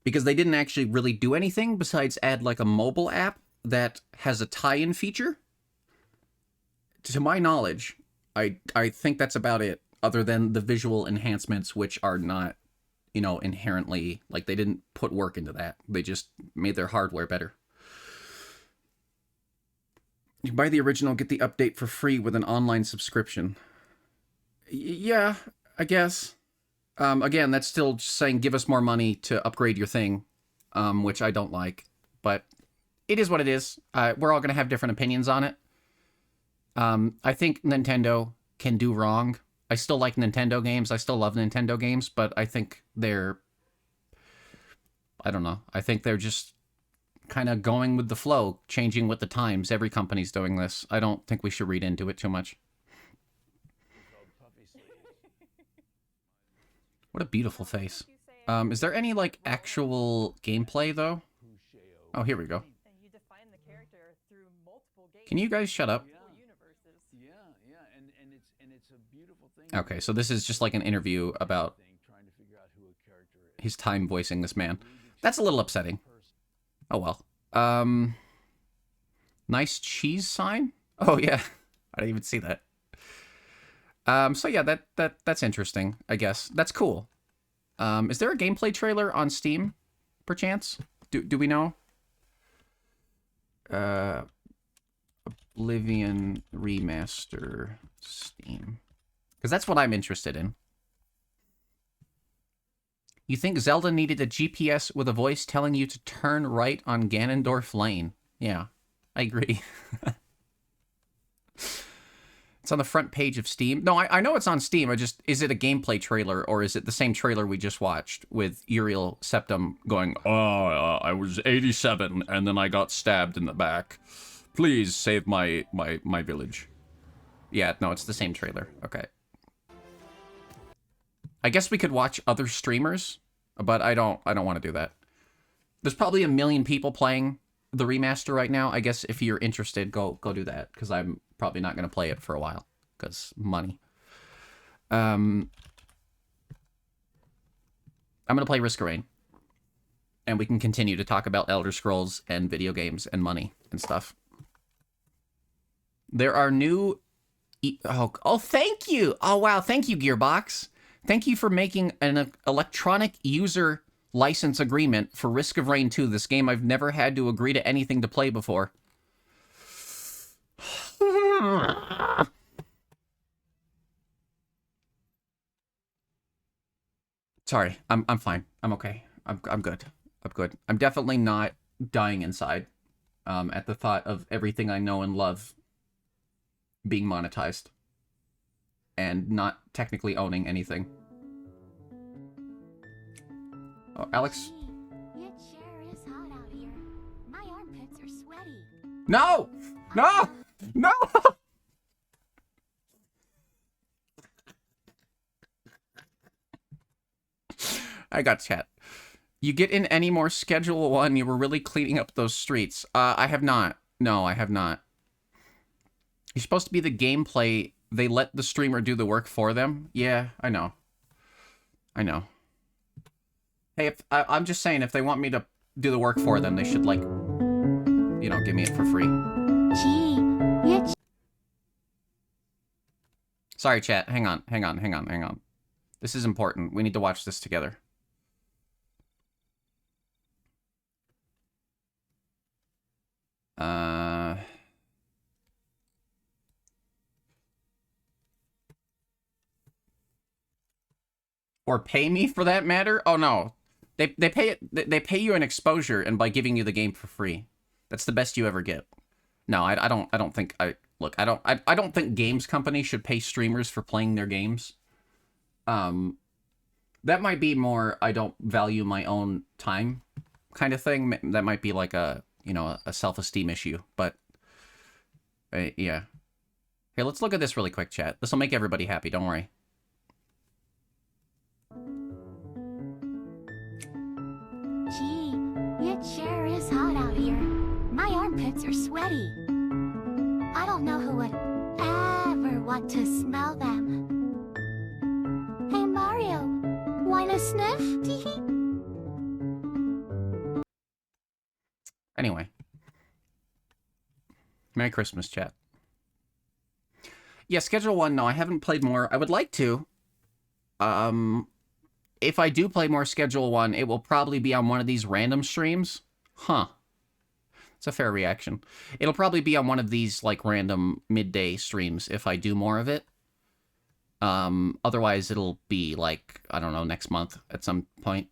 Speaker 1: Because they didn't actually really do anything besides add, like, a mobile app that has a tie-in feature. To my knowledge, I think that's about it, other than the visual enhancements, which are not, inherently, like, they didn't put work into that. They just made their hardware better. You buy the original, get the update for free with an online subscription. Yeah, I guess. Again, that's still just saying give us more money to upgrade your thing, which I don't like. But it is what it is. We're all going to have different opinions on it. I think Nintendo can do wrong. I still like Nintendo games. I still love Nintendo games, but I think they're... I don't know. I think they're just kind of going with the flow, changing with the times. Every company's doing this. I don't think we should read into it too much. What a beautiful face. Is there any, like, actual gameplay, though? Oh, here we go. Can you guys shut up? Okay, so this is just like an interview about his time voicing this man. That's a little upsetting. Oh, well. Nice cheese sign? Oh, yeah. I didn't even see that. So yeah, that's interesting, I guess. That's cool. Is there a gameplay trailer on Steam, perchance? Do we know? Oblivion Remaster Steam. Because that's what I'm interested in. You think Zelda needed a GPS with a voice telling you to turn right on Ganondorf Lane? Yeah, I agree. It's on the front page of Steam. No, I know it's on Steam. Is it a gameplay trailer, or is it the same trailer we just watched with Uriel Septum going, I was 87 and then I got stabbed in the back. Please save my village. Yeah, no, it's the same trailer. Okay. I guess we could watch other streamers, but I don't want to do that. There's probably 1 million people playing the remaster right now. I guess if you're interested, go do that, because I'm probably not going to play it for a while, because money. I'm going to play Risk of Rain, and we can continue to talk about Elder Scrolls and video games and money and stuff. There are new... Oh, thank you! Oh, wow, thank you, Gearbox. Thank you for making an electronic user license agreement for Risk of Rain 2, this game I've never had to agree to anything to play before. Sorry, I'm fine. I'm okay. I'm good. I'm good. I'm definitely not dying inside at the thought of everything I know and love being monetized and not technically owning anything. Oh, Alex.
Speaker 3: It sure is hot out here. My armpits are sweaty.
Speaker 1: No! No! No! I got chat. You get in any more Schedule 1, you were really cleaning up those streets. I have not. No, I have not. You're supposed to be the gameplay. They let the streamer do the work for them. Yeah, I know. I know. Hey, I'm just saying, if they want me to do the work for them, they should, like, you know, give me it for free.
Speaker 3: Gee,
Speaker 1: Sorry, chat. Hang on. This is important. We need to watch this together. Or pay me for that matter? Oh no. They pay you an exposure, and by giving you the game for free. That's the best you ever get. No, I don't think I don't think games companies should pay streamers for playing their games. That might be more I don't value my own time kind of thing. That might be like a, you know, a self-esteem issue, but yeah. Hey, let's look at this really quick, chat. This will make everybody happy, don't worry.
Speaker 3: Gee, it sure is hot out here. My armpits are sweaty. I don't know who would ever want to smell them. Hey Mario, wanna sniff?
Speaker 1: Anyway. Merry Christmas, chat. Yeah, Schedule 1, no, I haven't played more. I would like to. If I do play more Schedule 1, it will probably be on one of these random streams. Huh. It's a fair reaction. It'll probably be on one of these, like, random midday streams if I do more of it. Otherwise, it'll be like, I don't know, next month at some point.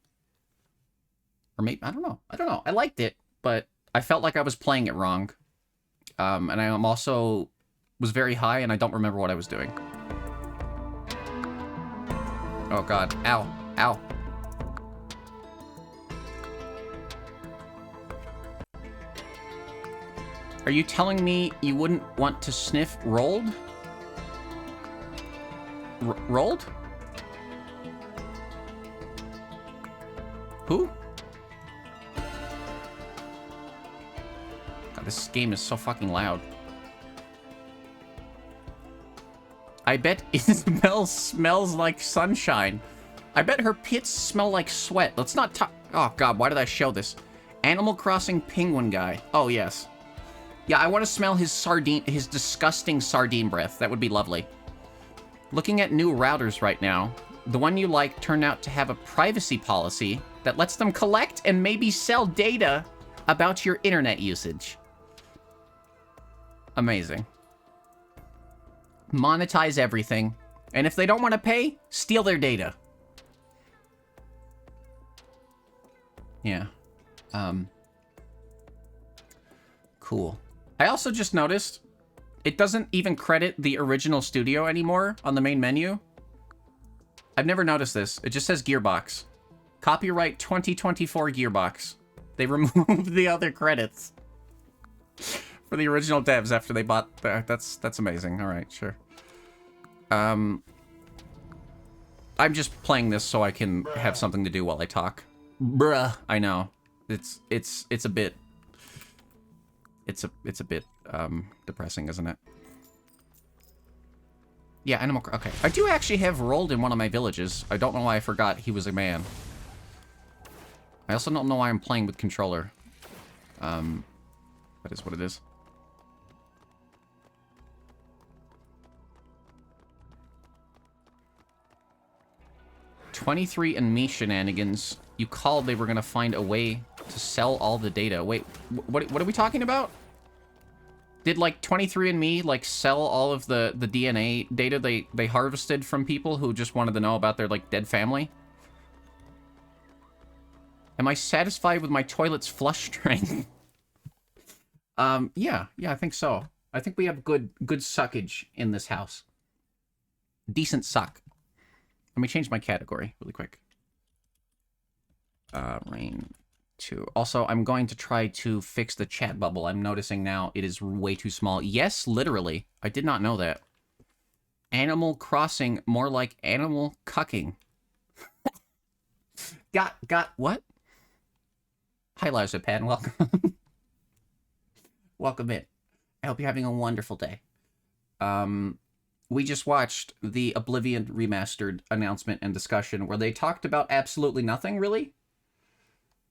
Speaker 1: Or maybe, I don't know. I liked it, but I felt like I was playing it wrong. And I also was very high, and I don't remember what I was doing. Oh god. Ow. Ow. Are you telling me you wouldn't want to sniff rolled? Rolled? Who? God, this game is so fucking loud. I bet Isabel smells like sunshine. I bet her pits smell like sweat. Let's not talk. Oh god, why did I show this? Animal Crossing penguin guy. Oh yes. Yeah, I want to smell his disgusting sardine breath. That would be lovely. Looking at new routers right now. The one you like turned out to have a privacy policy that lets them collect and maybe sell data about your internet usage. Amazing. Monetize everything. And if they don't want to pay, steal their data. Yeah. Cool. I also just noticed it doesn't even credit the original studio anymore on the main menu. I've never noticed this. It just says Gearbox. Copyright 2024 Gearbox. They removed the other credits for the original devs after they bought... That's amazing. All right, sure. I'm just playing this so I can have something to do while I talk. Bruh. I know. It's a bit... It's a bit depressing, isn't it? Yeah, Animal... Okay. I do actually have Rolled in one of my villages. I don't know why I forgot he was a man. I also don't know why I'm playing with controller. That is what it is. "23andMe shenanigans. You called they were gonna find a way to sell all the data." Wait, what are we talking about? Did, like, 23andMe, like, sell all of the DNA data they harvested from people who just wanted to know about their, like, dead family? Am I satisfied with my toilet's flush strength? Yeah, I think so. I think we have good suckage in this house. Decent suck. Let me change my category really quick. Rain 2. Also, I'm going to try to fix the chat bubble. I'm noticing now it is way too small. Yes, literally. I did not know that. Animal Crossing, more like animal cucking. Got what? Hi, Lazapan. Welcome. Welcome in. I hope you're having a wonderful day. We just watched the Oblivion Remastered announcement and discussion where they talked about absolutely nothing, really.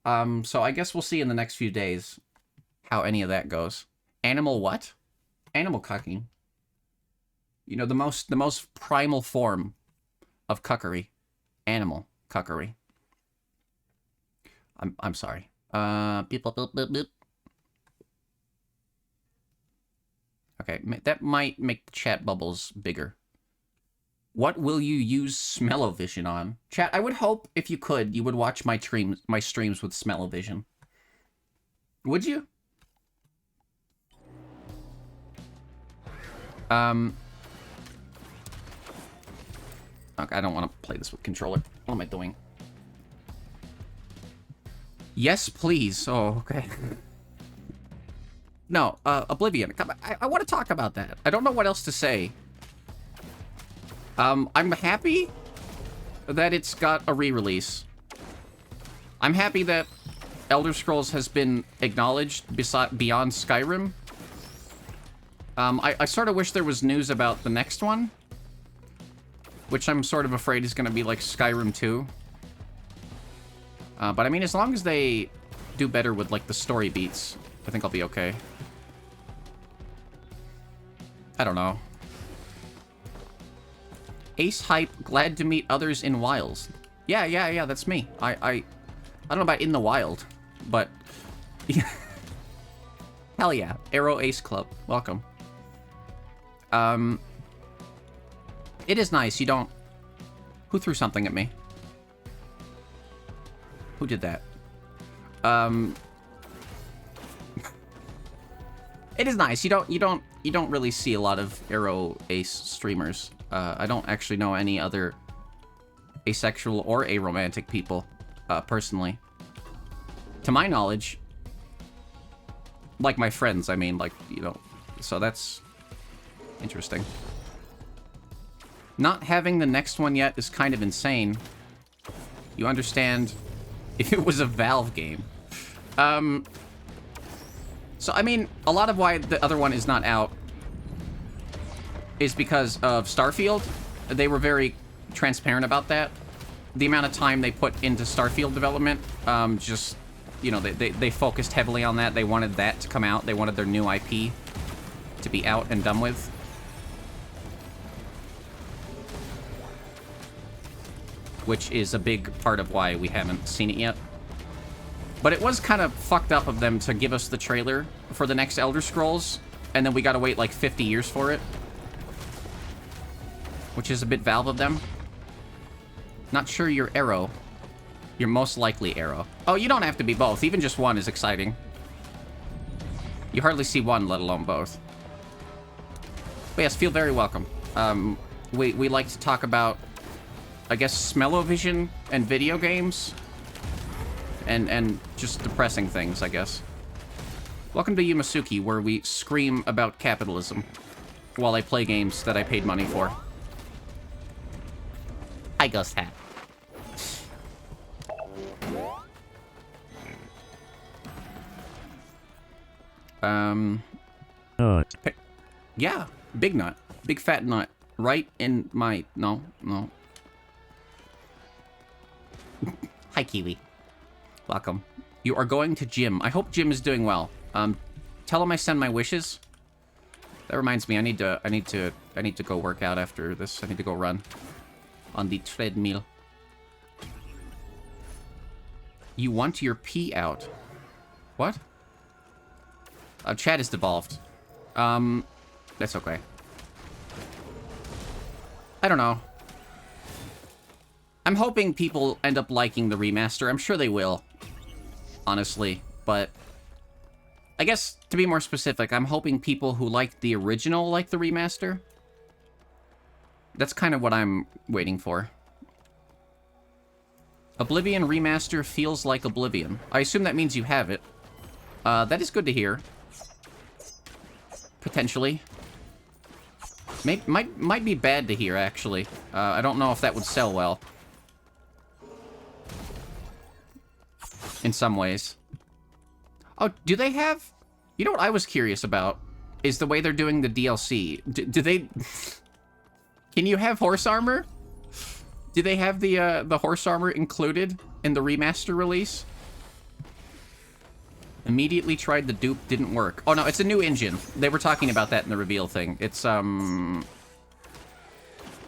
Speaker 1: So I guess we'll see in the next few days how any of that goes. Animal what? Animal cucking. You know, the most primal form of cuckery. Animal cuckery. I'm sorry. Beep, beep, beep, beep, beep. Okay, that might make the chat bubbles bigger. What will you use Smell-O-Vision on? Chat, I would hope, if you could, you would watch my streams with Smell-O-Vision. Would you? Okay, I don't want to play this with controller. What am I doing? Yes, please. Oh, okay. No, Oblivion. I want to talk about that. I don't know what else to say. I'm happy that it's got a re-release. I'm happy that Elder Scrolls has been acknowledged beyond Skyrim. I sort of wish there was news about the next one, which I'm sort of afraid is going to be like Skyrim 2. But I mean, as long as they do better with, like, the story beats, I think I'll be okay. I don't know. Ace Hype, glad to meet others in wilds. Yeah, that's me. I don't know about in the wild, but... Hell yeah. Arrow Ace Club. Welcome. It is nice. You don't... Who threw something at me? Who did that? It is nice. You don't really see a lot of Aero Ace streamers. I don't actually know any other asexual or aromantic people, personally. To my knowledge, like my friends, I mean, like, you know, so that's interesting. Not having the next one yet is kind of insane. You understand if it was a Valve game. So, I mean, a lot of why the other one is not out is because of Starfield. They were very transparent about that. The amount of time they put into Starfield development, just, you know, they focused heavily on that. They wanted that to come out. They wanted their new IP to be out and done with. Which is a big part of why we haven't seen it yet. But it was kind of fucked up of them to give us the trailer for the next Elder Scrolls, and then we gotta wait like 50 years for it. Which is a bit Valve of them. Not sure you're Arrow. You're most likely Arrow. Oh, you don't have to be both. Even just one is exciting. You hardly see one, let alone both. But yes, feel very welcome. We like to talk about, I guess, smell-o-vision and video games. And just depressing things, I guess. Welcome to Yumesuki, where we scream about capitalism while I play games that I paid money for. Hi, Ghost Hat. Yeah, big nut. Big fat nut. Right in my... No. Hi, Kiwi. Welcome. You are going to Jim. I hope Jim is doing well. Tell him I send my wishes. That reminds me, I need to go work out after this. I need to go run on the treadmill. You want your pee out. What? Chat is devolved. That's okay. I don't know. I'm hoping people end up liking the remaster. I'm sure they will. Honestly, but I guess to be more specific, I'm hoping people who liked the original like the remaster. That's kind of what I'm waiting for. Oblivion remaster feels like Oblivion. I assume that means you have it. That is good to hear. Potentially. Might be bad to hear, actually. I don't know if that would sell well. In some ways. Oh, do they have... You know what I was curious about? Is the way they're doing the DLC. Do they... Can you have horse armor? Do they have the horse armor included in the remaster release? Immediately tried the dupe, didn't work. Oh no, it's a new engine. They were talking about that in the reveal thing. It's, I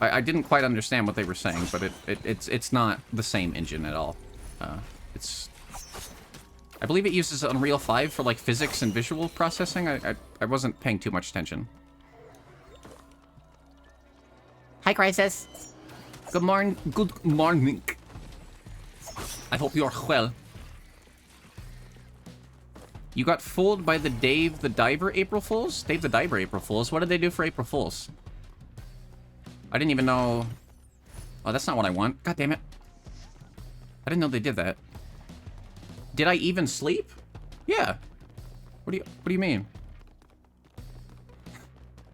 Speaker 1: didn't quite understand what they were saying, but it's not the same engine at all. It's... I believe it uses Unreal 5 for, like, physics and visual processing. I wasn't paying too much attention. Hi, Crisis. Good morning. Good morning. I hope you're well. You got fooled by the Dave the Diver April Fools? Dave the Diver April Fools? What did they do for April Fools? I didn't even know... Oh, that's not what I want. God damn it. I didn't know they did that. Did I even sleep? Yeah. What do you mean?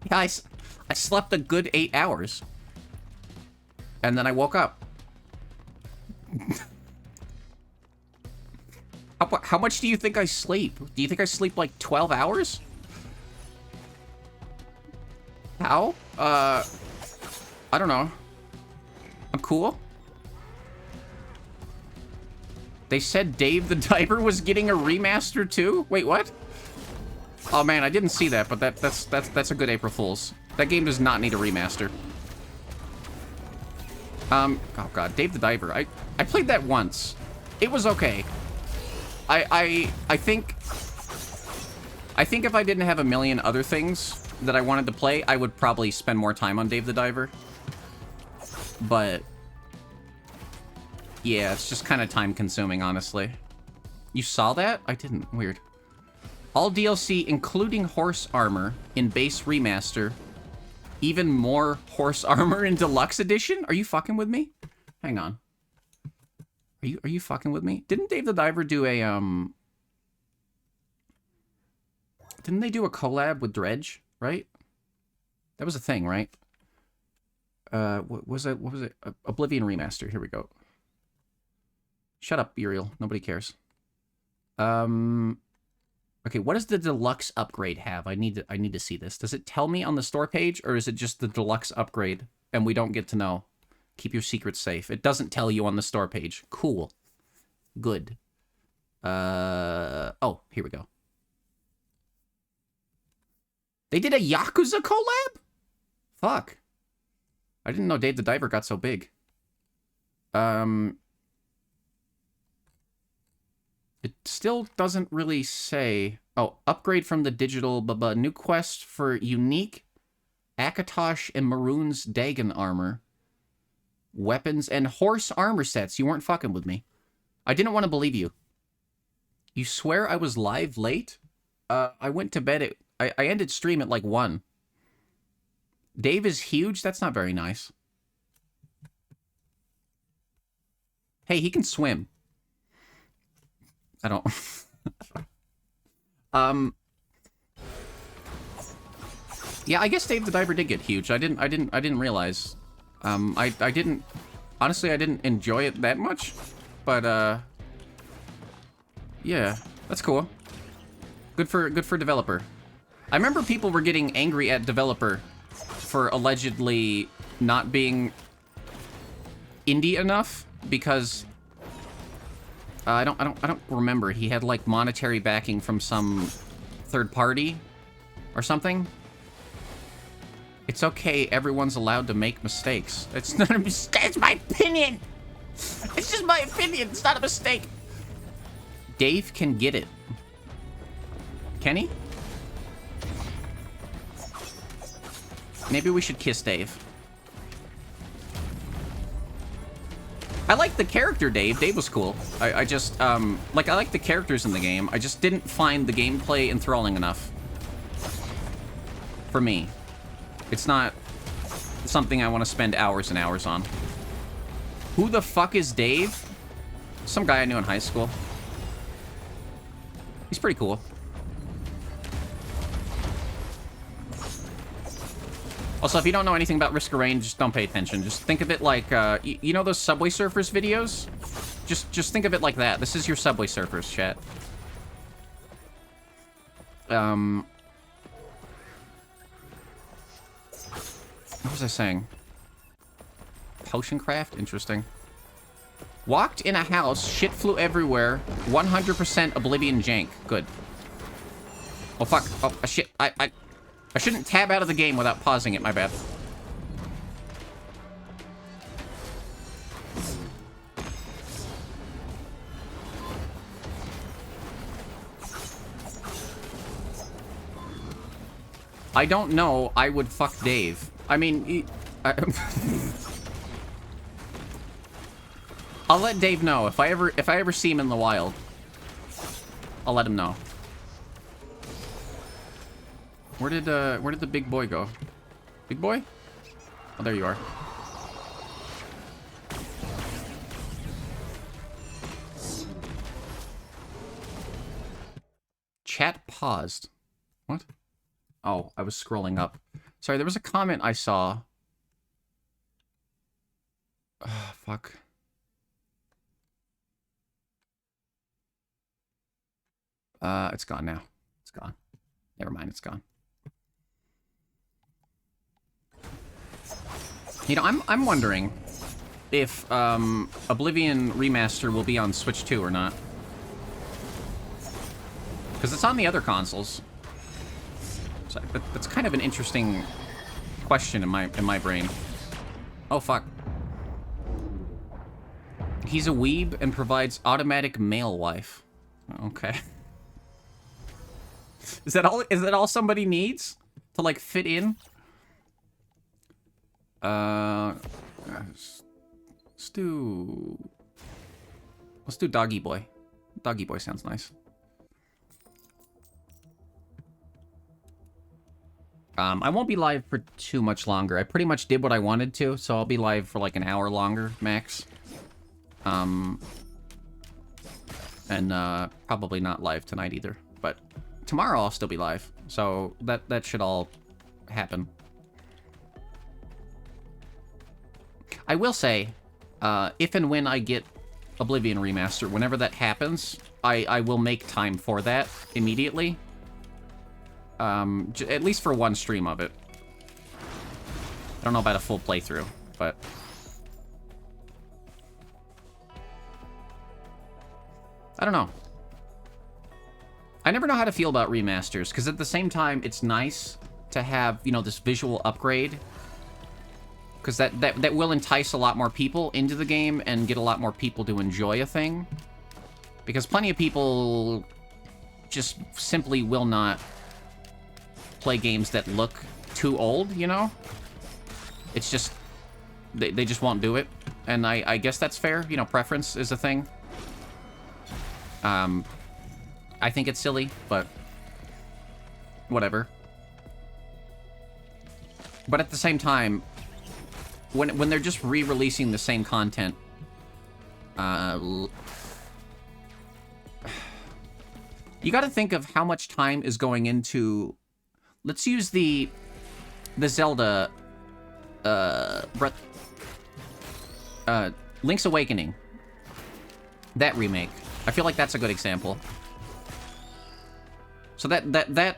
Speaker 1: Yeah, I slept a good 8 hours. And then I woke up. How much do you think I sleep? Do you think I sleep like 12 hours? How? I don't know. I'm cool. They said Dave the Diver was getting a remaster too? Wait, what? Oh man, I didn't see that, but that's a good April Fool's. That game does not need a remaster. Oh god, Dave the Diver. I played that once. It was okay. I think if I didn't have a million other things that I wanted to play, I would probably spend more time on Dave the Diver. But yeah, it's just kind of time consuming, honestly. You saw that? I didn't. Weird. All DLC, including horse armor in base remaster. Even more horse armor in deluxe edition? Are you fucking with me? Hang on. Are you fucking with me? Didn't Dave the Diver do a Didn't they do a collab with Dredge, right? That was a thing, right? What was it? Oblivion Remaster. Here we go. Shut up, Uriel. Nobody cares. Okay, what does the deluxe upgrade have? I need to see this. Does it tell me on the store page, or is it just the deluxe upgrade and we don't get to know? Keep your secrets safe. It doesn't tell you on the store page. Cool. Good. Oh, here we go. They did a Yakuza collab? Fuck. I didn't know Dave the Diver got so big. It still doesn't really say... Oh, upgrade from the digital... New quest for unique Akatosh and Maroon's Dagon armor. Weapons and horse armor sets. You weren't fucking with me. I didn't want to believe you. You swear I was live late? I went to bed at... I ended stream at like 1. Dave is huge? That's not very nice. Hey, he can swim. I don't... Yeah, I guess Dave the Diver did get huge. I didn't realize. I didn't... Honestly, I didn't enjoy it that much. But, yeah, that's cool. Good for developer. I remember people were getting angry at developer for allegedly not being indie enough because I don't remember. He had like monetary backing from some third party or something. It's okay. Everyone's allowed to make mistakes. It's not a mistake. It's my opinion. It's just my opinion. It's not a mistake. Dave can get it. Can he? Maybe we should kiss Dave. I like the character Dave. Dave was cool. I just, I like the characters in the game. I just didn't find the gameplay enthralling enough. For me. It's not something I want to spend hours and hours on. Who the fuck is Dave? Some guy I knew in high school. He's pretty cool. Also, if you don't know anything about Risk of Rain, just don't pay attention. Just think of it like, you know those Subway Surfers videos? Just think of it like that. This is your Subway Surfers, chat. What was I saying? Potion craft? Interesting. Walked in a house, shit flew everywhere, 100% Oblivion jank. Good. Oh, fuck. Oh, shit. I shouldn't tab out of the game without pausing it, my bad. I don't know. I would fuck Dave. I mean, I'll let Dave know if I ever see him in the wild. I'll let him know. Where did the big boy go? Big boy? Oh, there you are. Chat paused. What? Oh, I was scrolling up. Sorry, there was a comment I saw. Fuck. It's gone now. It's gone. Never mind, it's gone. You know, I'm wondering if Oblivion Remaster will be on Switch 2 or not. Because it's on the other consoles. So that's kind of an interesting question in my brain. Oh, fuck. He's a weeb and provides automatic mail wife. Okay. Is that all somebody needs to like fit in? Let's do Doggy Boy. Doggy Boy sounds nice. I won't be live for too much longer. I pretty much did what I wanted to, so I'll be live for like an hour longer, max. And probably not live tonight either. But tomorrow I'll still be live, so that should all happen. I will say, if and when I get Oblivion Remaster, whenever that happens, I will make time for that immediately. At least for one stream of it. I don't know about a full playthrough, but... I don't know. I never know how to feel about remasters, because at the same time, it's nice to have, you know, this visual upgrade. Because that will entice a lot more people into the game and get a lot more people to enjoy a thing. Because plenty of people just simply will not play games that look too old, you know? It's just... They just won't do it. And I guess that's fair. You know, preference is a thing. I think it's silly, but... whatever. But at the same time, when they're just re-releasing the same content... you gotta think of how much time is going into... Let's use the Zelda... Link's Awakening. That remake. I feel like that's a good example. So that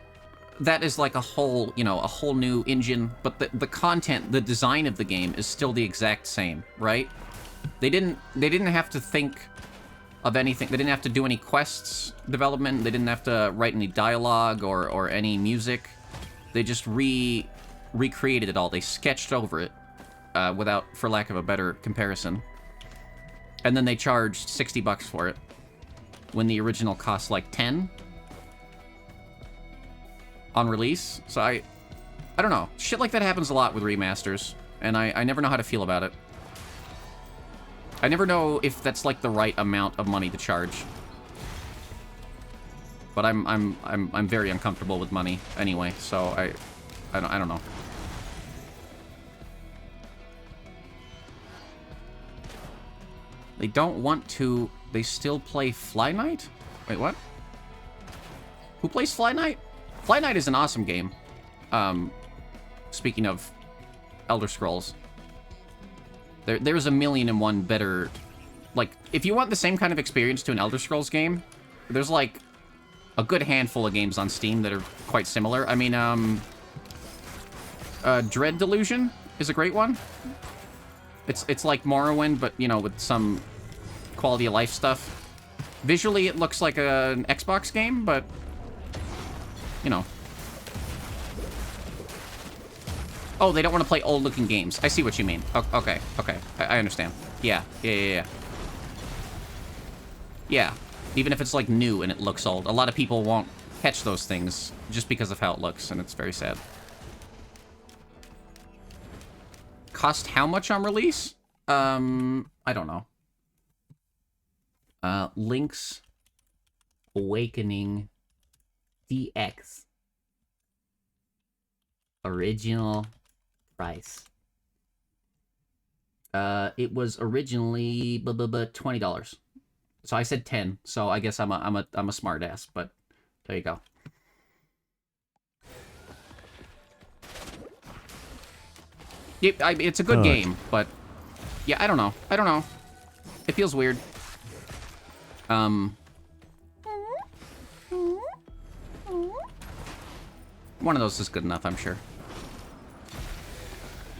Speaker 1: is like a whole, you know, a whole new engine, but the content, the design of the game is still the exact same, right? They didn't have to think of anything. They didn't have to do any quests development. They didn't have to write any dialogue or any music. They just recreated it all. They sketched over it, for lack of a better comparison. And then they charged $60 for it, when the original cost like 10 on release. So I don't know. Shit like that happens a lot with remasters, and I never know how to feel about it. I never know if that's like the right amount of money to charge. But I'm very uncomfortable with money anyway, so I don't know. They don't want to... They still play Fly Night? Wait, what? Who plays Fly Night? Fly Night is an awesome game. Speaking of Elder Scrolls. There's a million and one better... Like, if you want the same kind of experience to an Elder Scrolls game, there's like a good handful of games on Steam that are quite similar. I mean, Dread Delusion is a great one. It's like Morrowind, but, you know, with some quality of life stuff. Visually, it looks like an Xbox game, but, you know. Oh, they don't want to play old-looking games. I see what you mean. Okay. I understand. Yeah. Yeah, even if it's, like, new and it looks old. A lot of people won't catch those things just because of how it looks, and it's very sad. Cost how much on release? I don't know. Link's Awakening DX. Original price. It was originally $20. So I said 10. So I guess I'm a smart ass, but there you go. Yep, it's a good game, but yeah, I don't know. It feels weird. One of those is good enough, I'm sure.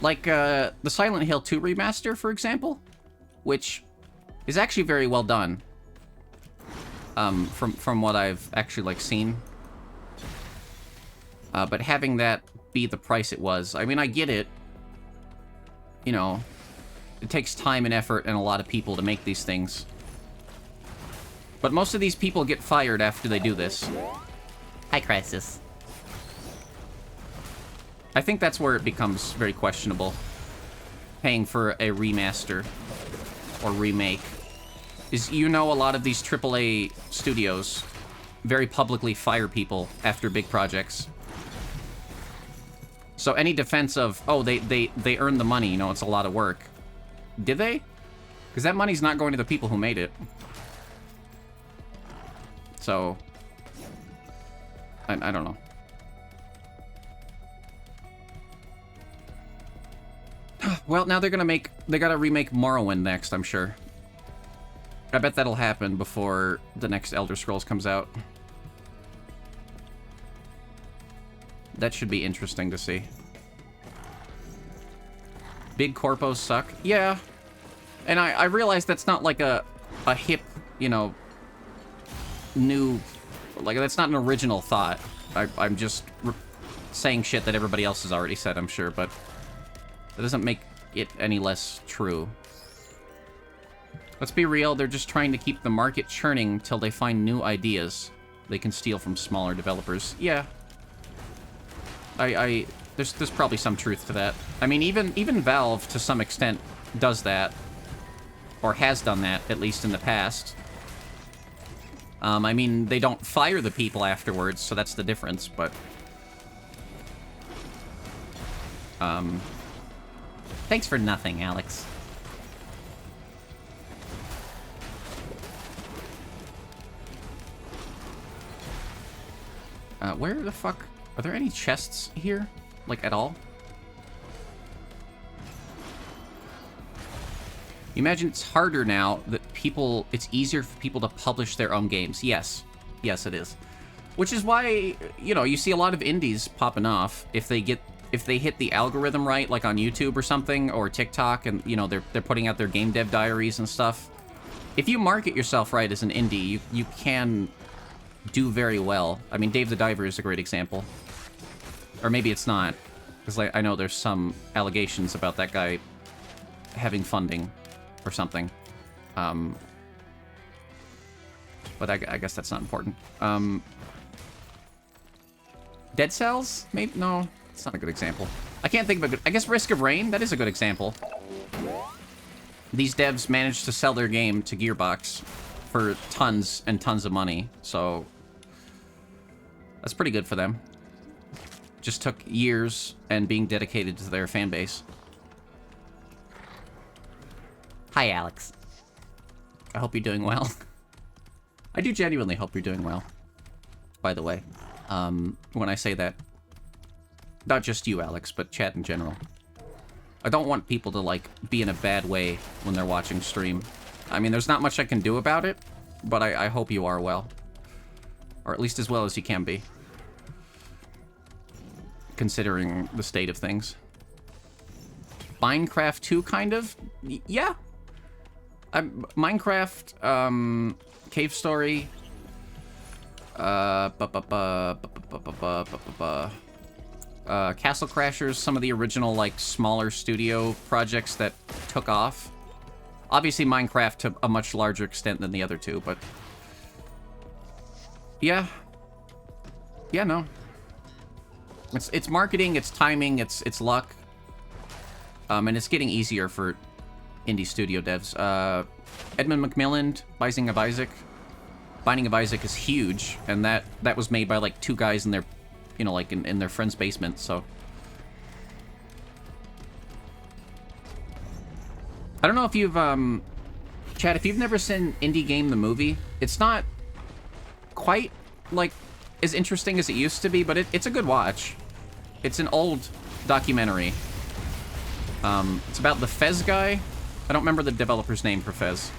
Speaker 1: Like the Silent Hill 2 remaster, for example, which is actually very well done. From what I've actually like seen. But having that be the price it was, I mean, I get it. You know, it takes time and effort and a lot of people to make these things. But most of these people get fired after they do this. Hi, Crisis. I think that's where it becomes very questionable. paying for a remaster or remake is, you know, a lot of these AAA studios very publicly fire people after big projects. So any defense of, oh, they earned the money, you know, it's a lot of work. Did they? Because that money's not going to the people who made it. So, I don't know. Well, now they gotta remake Morrowind next, I'm sure. I bet that'll happen before the next Elder Scrolls comes out. That should be interesting to see. Big corpos suck. Yeah. And I realize that's not like a hip, you know, new... Like, that's not an original thought. I'm just saying shit that everybody else has already said, I'm sure, but that doesn't make it any less true. Let's be real, they're just trying to keep the market churning till they find new ideas they can steal from smaller developers. Yeah. There's probably some truth to that. I mean, even Valve, to some extent, does that. Or has done that, at least in the past. I mean, they don't fire the people afterwards, so that's the difference, but... Thanks for nothing, Alex. Where the fuck... Are there any chests here? Like, at all? You imagine it's harder now that people... It's easier for people to publish their own games. Yes. Yes, it is. Which is why, you know, you see a lot of indies popping off if they hit the algorithm right, like on YouTube or something, or TikTok, and, you know, they're putting out their game dev diaries and stuff. If you market yourself right as an indie, you can do very well. I mean, Dave the Diver is a great example. Or maybe it's not, because I know there's some allegations about that guy having funding or something. But I guess that's not important. Dead Cells? Maybe? No, it's not a good example. I can't think of a good... I guess Risk of Rain? That is a good example. These devs managed to sell their game to Gearbox for tons and tons of money, so... That's pretty good for them. Just took years and being dedicated to their fan base. Hi, Alex. I hope you're doing well. I do genuinely hope you're doing well, by the way. When I say that, not just you, Alex, but chat in general. I don't want people to, like, be in a bad way when they're watching stream. I mean, there's not much I can do about it, but I hope you are well. Or at least as well as you can be. Considering the state of things. Minecraft 2, kind of? Yeah. Minecraft, Cave Story... Castle Crashers, some of the original, like, smaller studio projects that took off. Obviously, Minecraft to a much larger extent than the other two, but... Yeah. Yeah, no. It's marketing, it's timing, it's luck. And it's getting easier for indie studio devs. Edmund McMillan, Binding of Isaac. Binding of Isaac is huge, and that was made by, like, two guys in their, you know, like, in their friend's basement, so... I don't know if you've, Chad, if you've never seen Indie Game the movie, it's not quite, like, as interesting as it used to be, but it's a good watch. It's an old documentary. It's about the Fez guy. I don't remember the developer's name for Fez.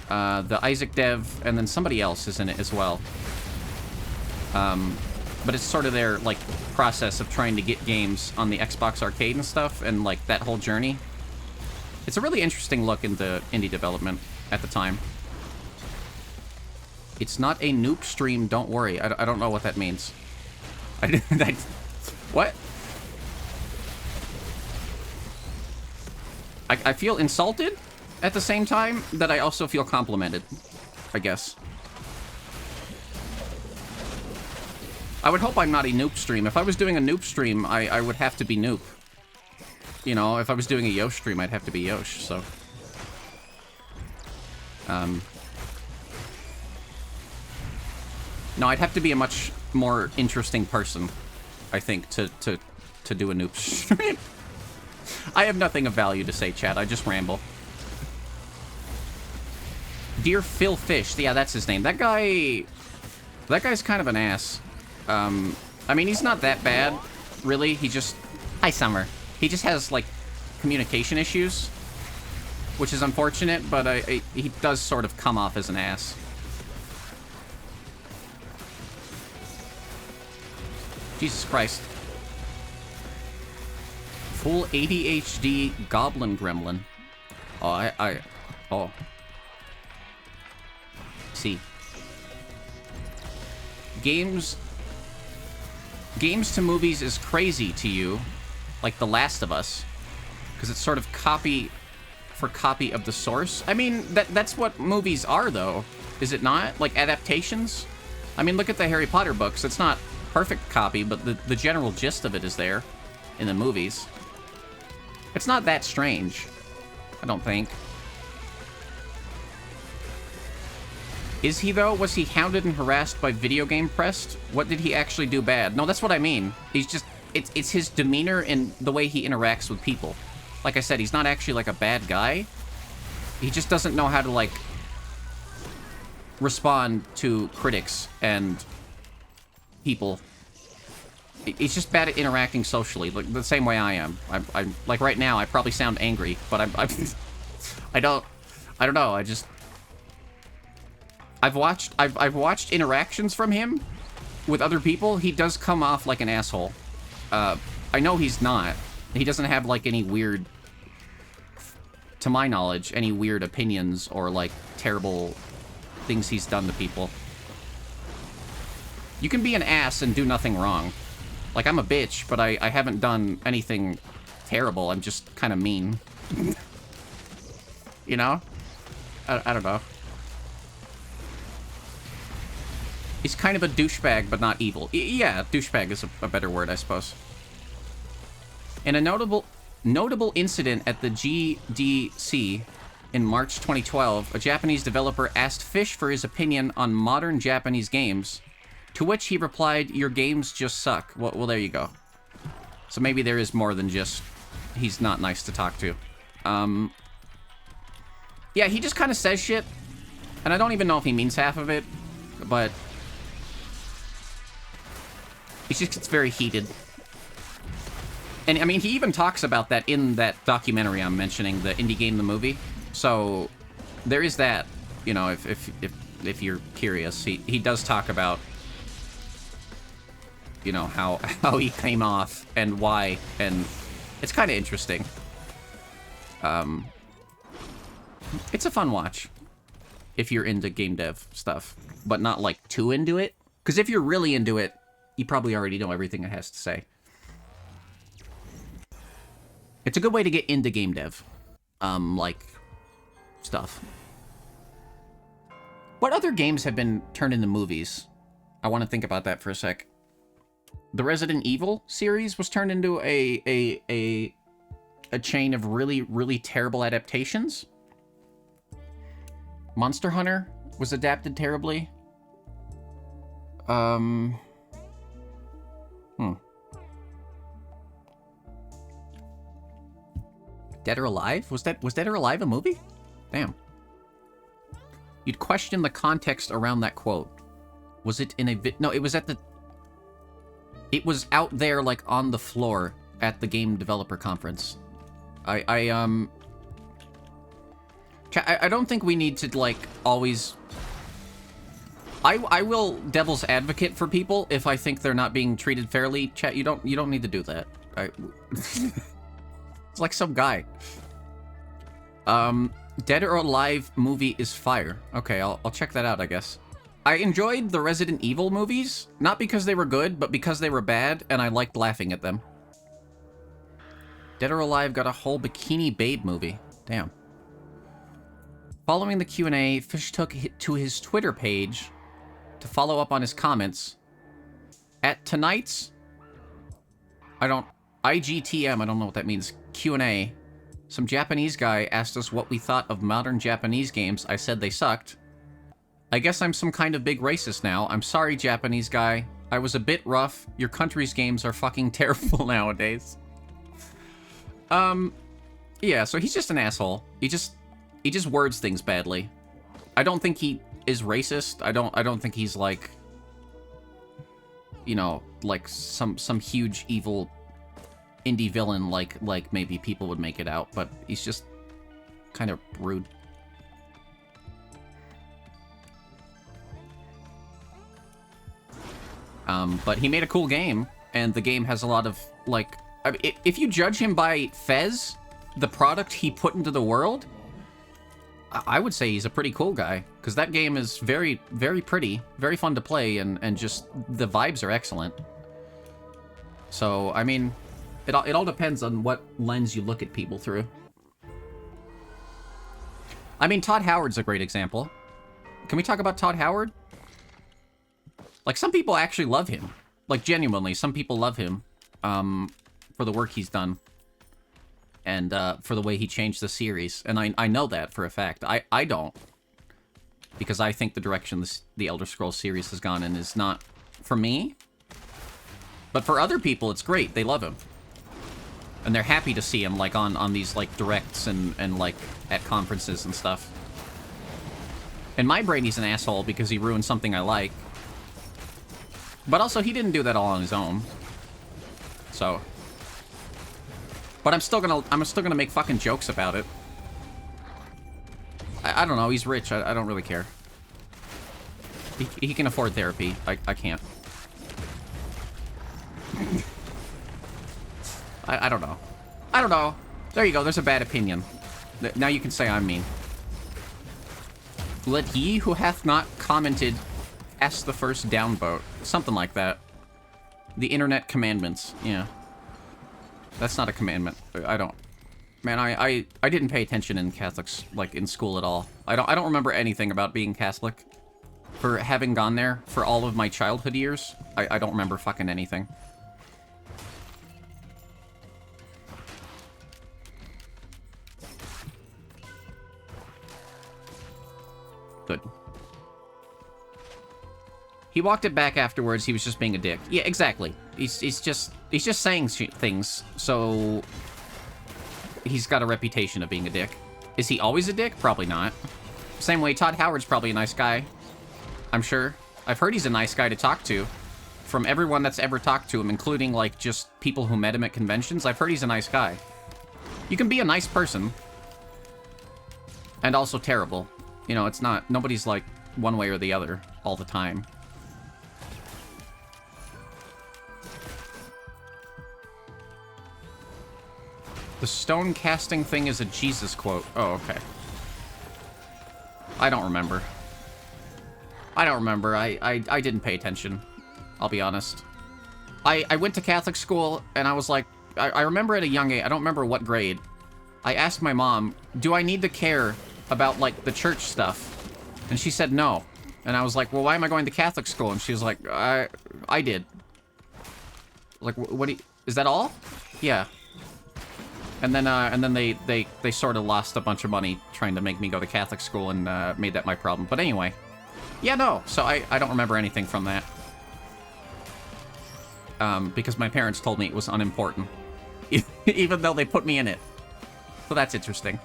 Speaker 1: The Isaac dev, and then somebody else is in it as well. But it's sort of their, like, process of trying to get games on the Xbox Arcade and stuff, and, like, that whole journey. It's a really interesting look into indie development at the time. It's not a noob stream, don't worry. I don't know what that means. What? I feel insulted at the same time that I also feel complimented, I guess. I would hope I'm not a noob stream. If I was doing a noob stream, I would have to be noob. you know, if I was doing a Yosh stream, I'd have to be Yosh, so. No, I'd have to be a much more interesting person, I think, to do a noob stream. I have nothing of value to say, chat. I just ramble. Dear Phil Fish. Yeah, that's his name. That guy's kind of an ass. I mean, he's not that bad, really. He just... Hi, Summer. He just has, like, communication issues, which is unfortunate, but he does sort of come off as an ass. Jesus Christ. Full ADHD goblin gremlin. Oh, oh. See. Games to movies is crazy to you, like The Last of Us, because it's sort of copy for copy of the source. I mean, that's what movies are, though, is it not? Like adaptations? I mean, look at the Harry Potter books. It's not perfect copy, but the general gist of it is there in the movies. It's not that strange, I don't think. Is he, though? Was he hounded and harassed by video game press? What did he actually do bad? No, that's what I mean. He's just... It's his demeanor and the way he interacts with people. Like I said, he's not actually, like, a bad guy. He just doesn't know how to, like, respond to critics and people. He's just bad at interacting socially, like the same way I am. I'm like, right now, I probably sound angry, but I don't know, I just... I've watched interactions from him with other people. He does come off like an asshole. I know he's not. He doesn't have, like, any weird, to my knowledge, any weird opinions or, like, terrible things he's done to people. You can be an ass and do nothing wrong. Like, I'm a bitch, but I haven't done anything terrible. I'm just kind of mean. You know? I don't know. He's kind of a douchebag, but not evil. Yeah, douchebag is a better word, I suppose. In a notable incident at the GDC in March 2012, a Japanese developer asked Fish for his opinion on modern Japanese games, to which he replied, "Your games just suck." Well, there you go. So maybe there is more than just he's not nice to talk to. Yeah, he just kind of says shit, and I don't even know if he means half of it, but he just gets very heated. And, I mean, he even talks about that in that documentary I'm mentioning, the Indie Game, the movie. So, there is that, you know, if you're curious. He does talk about, you know, how he came off and why, and it's kind of interesting. It's a fun watch if you're into game dev stuff, but not, like, too into it. Because if you're really into it, you probably already know everything it has to say. It's a good way to get into game dev. Like, stuff. What other games have been turned into movies? I want to think about that for a sec. The Resident Evil series was turned into a chain of really, really terrible adaptations. Monster Hunter was adapted terribly. Dead or Alive? Was Dead or Alive a movie? Damn. You'd question the context around that quote. Was it in a no, it was at the... It was out there, like, on the floor at the game developer conference. I don't think we need to, like, always... I will devil's advocate for people if I think they're not being treated fairly. Chat, you don't need to do that. It's like some guy. Dead or Alive movie is fire. Okay, I'll check that out, I guess. I enjoyed the Resident Evil movies, not because they were good, but because they were bad, and I liked laughing at them. Dead or Alive got a whole Bikini Babe movie. Damn. Following the Q&A, Fish took to his Twitter page to follow up on his comments. At tonight's... I don't IGTM, I don't know what that means, Q&A. Some Japanese guy asked us what we thought of modern Japanese games. I said they sucked. I guess I'm some kind of big racist now. I'm sorry, Japanese guy. I was a bit rough. Your country's games are fucking terrible nowadays. Yeah, so he's just an asshole. He just words things badly. I don't think he is racist. I don't think he's like, you know, like some huge evil indie villain like maybe people would make it out, but he's just kind of rude. But he made a cool game, and the game has a lot of, like, I mean, if you judge him by Fez, the product he put into the world, I would say he's a pretty cool guy, because that game is very, very pretty, very fun to play, and just the vibes are excellent. So, I mean, it all depends on what lens you look at people through. I mean, Todd Howard's a great example. Can we talk about Todd Howard? Like, some people actually love him. Like, genuinely, some people love him for the work he's done. And for the way he changed the series. And I know that for a fact. I don't. Because I think the direction the Elder Scrolls series has gone in is not for me. But for other people, it's great. They love him. And they're happy to see him, like, on these, like, directs and like, at conferences and stuff. In my brain, he's an asshole because he ruined something I like. But also, he didn't do that all on his own. So. But I'm still gonna make fucking jokes about it. I don't know, he's rich. I don't really care. He can afford therapy. I can't. I don't know. I don't know. There you go, there's a bad opinion. Now you can say I'm mean. Let he who hath not commented ask the first downvote. Something like that. The internet commandments. Yeah. That's not a commandment. I don't. Man, I didn't pay attention in Catholics, like, in school at all. I don't remember anything about being Catholic. For having gone there for all of my childhood years, I don't remember fucking anything. Good. He walked it back afterwards. He was just being a dick. Yeah, exactly. He's just saying things, so he's got a reputation of being a dick. Is he always a dick? Probably not. Same way, Todd Howard's probably a nice guy. I'm sure. I've heard he's a nice guy to talk to. From everyone that's ever talked to him, including, like, just people who met him at conventions, I've heard he's a nice guy. You can be a nice person. And also terrible. You know, it's not... Nobody's, like, one way or the other all the time. The stone casting thing is a Jesus quote. Oh, okay. I don't remember. I don't remember. I didn't pay attention. I'll be honest. I went to Catholic school, and I was like... I remember at a young age, I don't remember what grade, I asked my mom, do I need to care about, like, the church stuff? And she said no. And I was like, well, why am I going to Catholic school? And she was like, I did. Like, what do you... Is that all? Yeah. And then they sort of lost a bunch of money trying to make me go to Catholic school and made that my problem. But anyway. Yeah, no. So I don't remember anything from that. Because my parents told me it was unimportant. Even though they put me in it. So that's interesting.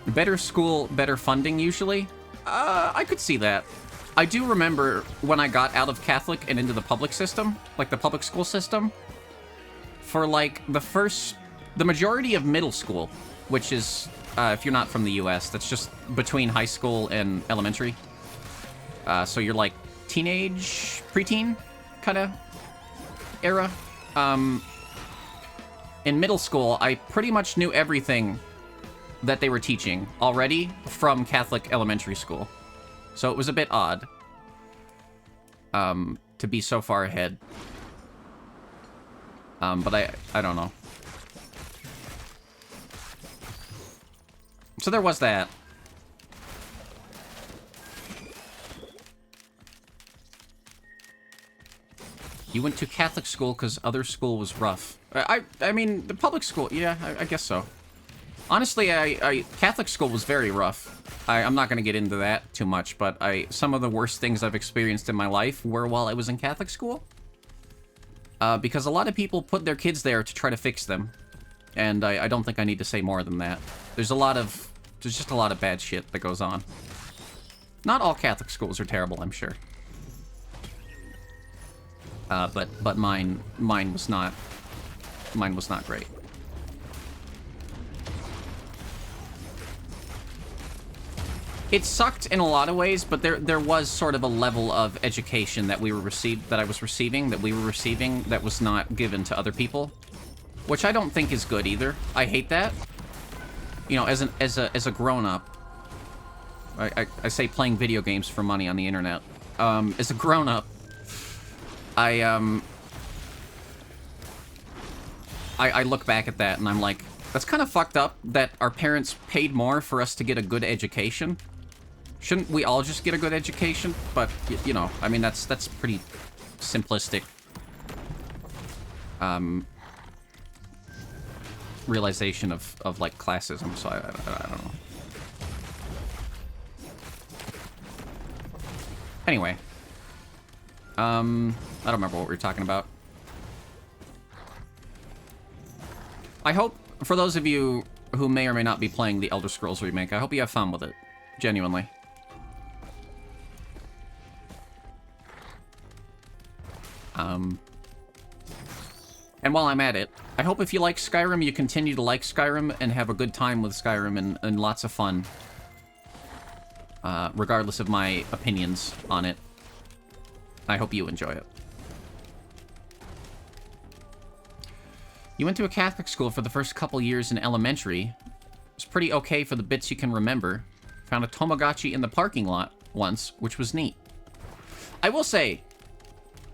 Speaker 1: Better school, better funding, usually? I could see that. I do remember when I got out of Catholic and into the public system, like the public school system, for like the majority of middle school, which is, if you're not from the US, that's just between high school and elementary. So you're like teenage, preteen kind of era. In middle school, I pretty much knew everything that they were teaching already from Catholic elementary school. So it was a bit odd to be so far ahead. But I don't know. So there was that. You went to Catholic school because other school was rough. I mean, the public school, yeah, I guess so. Honestly, Catholic school was very rough. I'm not going to get into that too much, but some of the worst things I've experienced in my life were while I was in Catholic school. Because a lot of people put their kids there to try to fix them. And I don't think I need to say more than that. There's just a lot of bad shit that goes on. Not all Catholic schools are terrible, I'm sure. But mine was not great. It sucked in a lot of ways, but there was sort of a level of education that we were that we were receiving that was not given to other people, which I don't think is good either. I hate that. You know, as a grown up, I say playing video games for money on the internet. As a grown up, I look back at that and I'm like, that's kind of fucked up that our parents paid more for us to get a good education. Shouldn't we all just get a good education? But, you know, I mean, that's pretty simplistic realization of like, classism, so I don't know. Anyway. I don't remember what we were talking about. I hope, for those of you who may or may not be playing the Elder Scrolls remake, I hope you have fun with it. Genuinely. And while I'm at it, I hope if you like Skyrim, you continue to like Skyrim and have a good time with Skyrim and lots of fun. Regardless of my opinions on it. I hope you enjoy it. You went to a Catholic school for the first couple years in elementary. It was pretty okay for the bits you can remember. Found a Tamagotchi in the parking lot once, which was neat. I will say,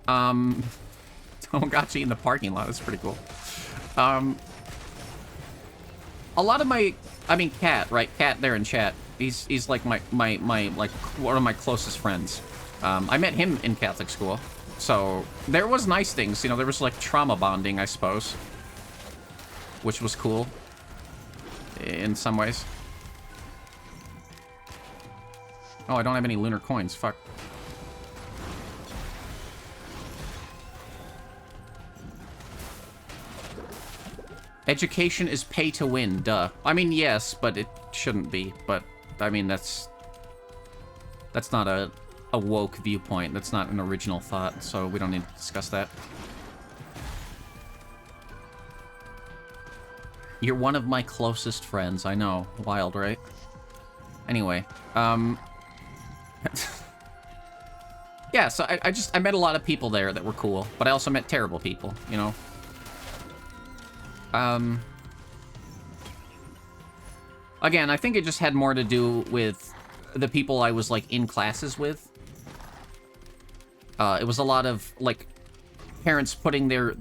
Speaker 1: Tamagotchi in the parking lot, that's pretty cool. A lot of my, I mean, Cat, right? Cat there in chat. He's like my like one of my closest friends. I met him in Catholic school, so there was nice things. You know, there was like trauma bonding, I suppose, which was cool in some ways. Oh, I don't have any lunar coins. Fuck. Education is pay to win, duh. I mean, yes, but it shouldn't be. But, I mean, that's not a woke viewpoint. That's not an original thought, so we don't need to discuss that. You're one of my closest friends, I know. Wild, right? Anyway, yeah, so I met a lot of people there that were cool, but I also met terrible people, you know? Again, I think it just had more to do with the people I was, like, in classes with. It was a lot of, like, parents putting their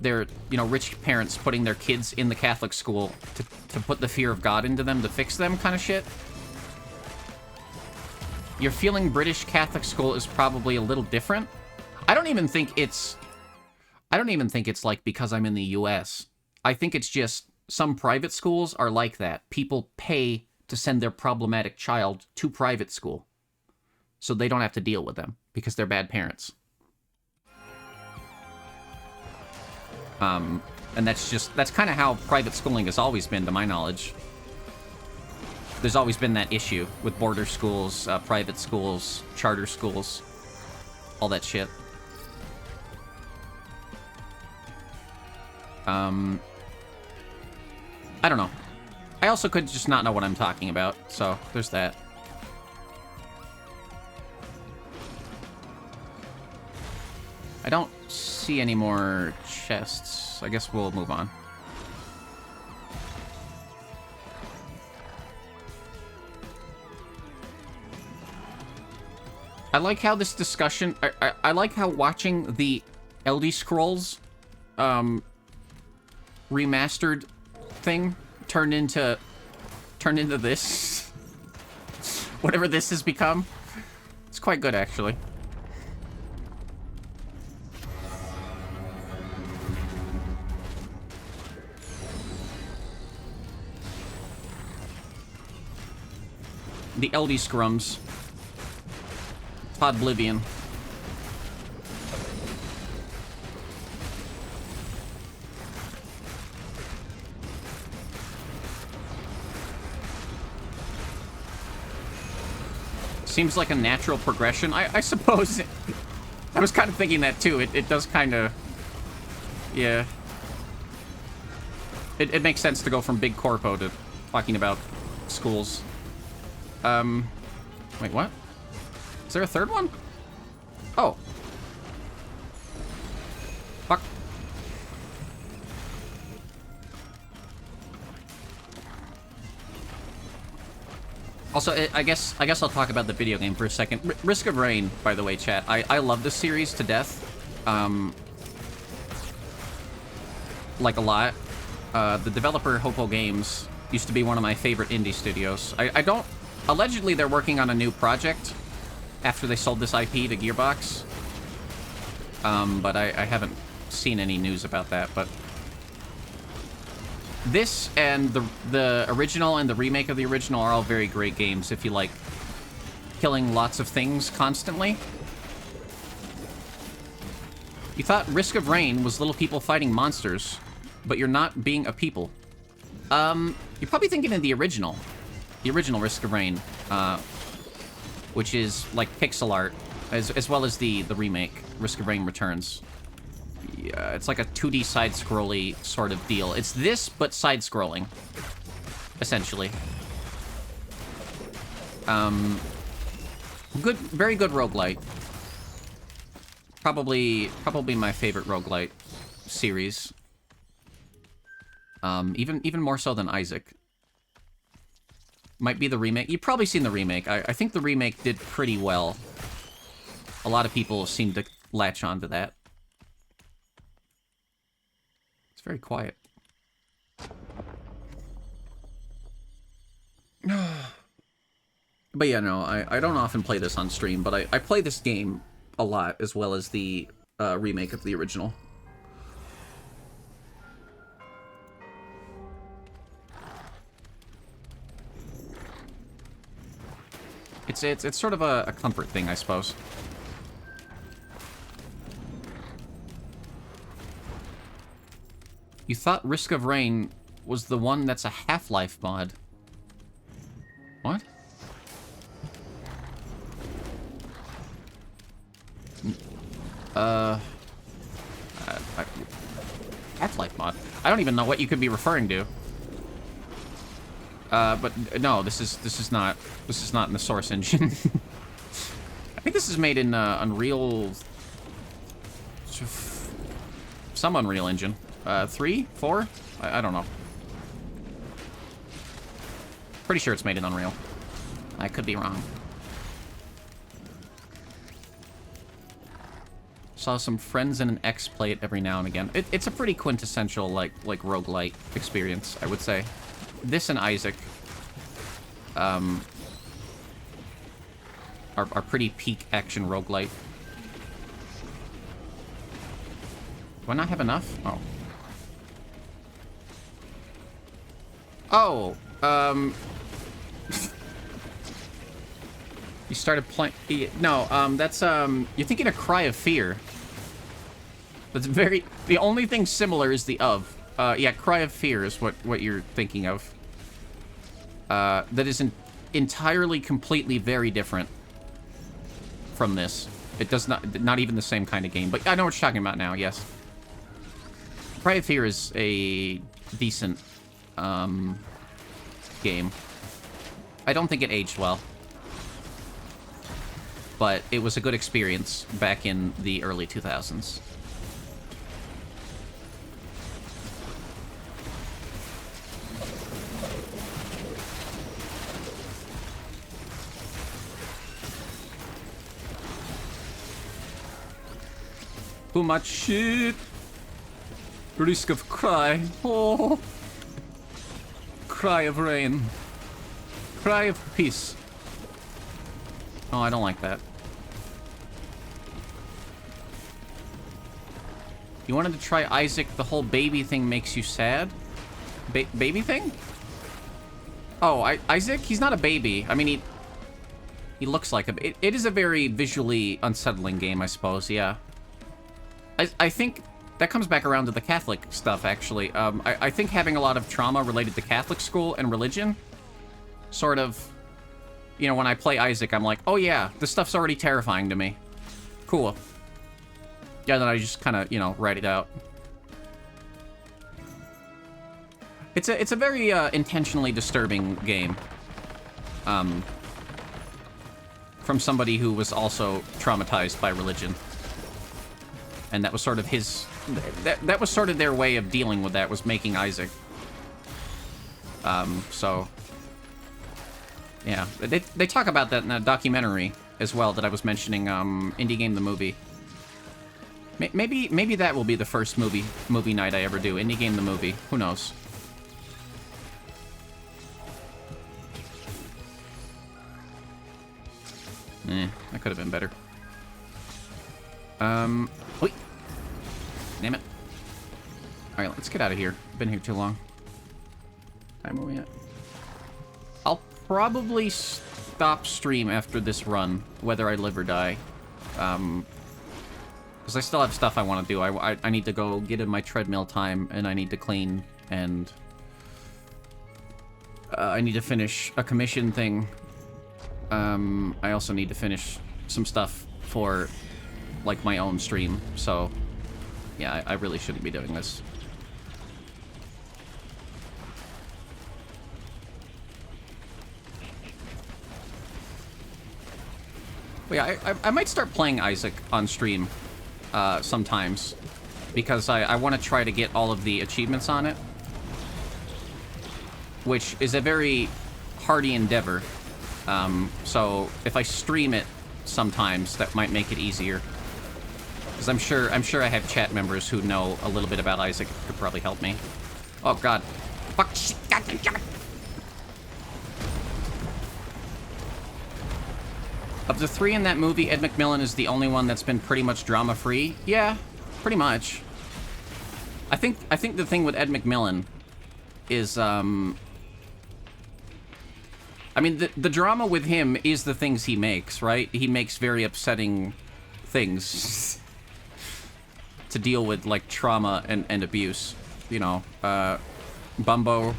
Speaker 1: you know, rich parents putting their kids in the Catholic school to put the fear of God into them to fix them kind of shit. Your feeling British Catholic school is probably a little different. I don't even think it's like because I'm in the US. I think it's just some private schools are like that. People pay to send their problematic child to private school so they don't have to deal with them because they're bad parents. And that's kind of how private schooling has always been, to my knowledge. There's always been that issue with border schools, private schools, charter schools, all that shit. I don't know. I also could just not know what I'm talking about, so there's that. I don't see any more chests. I guess we'll move on. I like how this discussion... I like how watching the Elder Scrolls remastered thing turned into this. Whatever this has become. It's quite good, actually. the eldey scrums. Oblivion. Seems like a natural progression. I suppose. I was kind of thinking that too. It does kind of. Yeah. It makes sense to go from Big Corpo to talking about schools. Wait, what? Is there a third one? Oh. Fuck. Also, I guess I'll talk about the video game for a second. Risk of Rain, by the way, chat. I love this series to death. Like a lot. The developer Hopo Games used to be one of my favorite indie studios. I don't... Allegedly, they're working on a new project after they sold this IP to Gearbox. But I haven't seen any news about that, but... This and the original and the remake of the original are all very great games if you like killing lots of things constantly. You thought Risk of Rain was little people fighting monsters, but you're not being a people. You're probably thinking of the original Risk of Rain, which is like pixel art, as well as the remake, Risk of Rain Returns. Yeah, it's like a 2D side-scrolly sort of deal. It's this, but side-scrolling, essentially. Very good roguelite. Probably my favorite roguelite series. Even more so than Isaac. Might be the remake. You've probably seen the remake. I think the remake did pretty well. A lot of people seem to latch onto that. It's very quiet. But yeah, no, I don't often play this on stream, but I play this game a lot, as well as the remake of the original. It's sort of a comfort thing, I suppose. You thought Risk of Rain was the one that's a Half-Life mod. What? Half-Life mod. I don't even know what you could be referring to. But no, this is not in the Source engine. I think this is made in Unreal, some Unreal engine. 3, 4? I don't know. Pretty sure it's made in Unreal. I could be wrong. Saw some friends and an ex play it every now and again. It's a pretty quintessential like roguelite experience, I would say. This and Isaac are pretty peak action roguelite. Do I not have enough? Oh. Oh, you started playing... No, that's, you're thinking of Cry of Fear. That's very... The only thing similar is the of. Yeah, Cry of Fear is what you're thinking of. That is entirely, completely very different from this. It does not even the same kind of game, but I know what you're talking about now, yes. Cry of Fear is a decent, game. I don't think it aged well. But it was a good experience back in the early 2000s. Too much shit. Risk of Cry. Oh. Cry of Rain. Cry of Peace. Oh, I don't like that. You wanted to try Isaac, the whole baby thing makes you sad? Baby thing? Oh, Isaac? He's not a baby. I mean, He looks like him. It is a very visually unsettling game, I suppose, yeah. I think that comes back around to the Catholic stuff, actually. I think having a lot of trauma related to Catholic school and religion sort of... You know, when I play Isaac, I'm like, oh yeah, this stuff's already terrifying to me. Cool. Yeah, then I just kind of, you know, write it out. It's a very intentionally disturbing game. From somebody who was also traumatized by religion. And that was sort of his... That was sort of their way of dealing with that, was making Isaac. So... Yeah, they talk about that in a documentary as well that I was mentioning, Indie Game the Movie. Maybe that will be the first movie night I ever do. Indie Game the Movie. Who knows? That could have been better. Wait. Damn it. Alright, let's get out of here. Been here too long. Time are we at? I'll probably stop stream after this run, whether I live or die. Because I still have stuff I want to do. I need to go get in my treadmill time, and I need to clean, and... I need to finish a commission thing. I also need to finish some stuff for, like, my own stream, so... Yeah, I really shouldn't be doing this. But yeah, I might start playing Isaac on stream sometimes, because I want to try to get all of the achievements on it, which is a very hardy endeavor. So if I stream it sometimes, that might make it easier. Because I'm sure I have chat members who know a little bit about Isaac who could probably help me. Oh god. Fuck, shit, god damn it. Of the three in that movie, Ed McMillan is the only one that's been pretty much drama-free. Yeah, pretty much. I think the thing with Ed McMillan is, I mean, the drama with him is the things he makes, right? He makes very upsetting things to deal with, like, trauma and abuse. You know, Bumbo,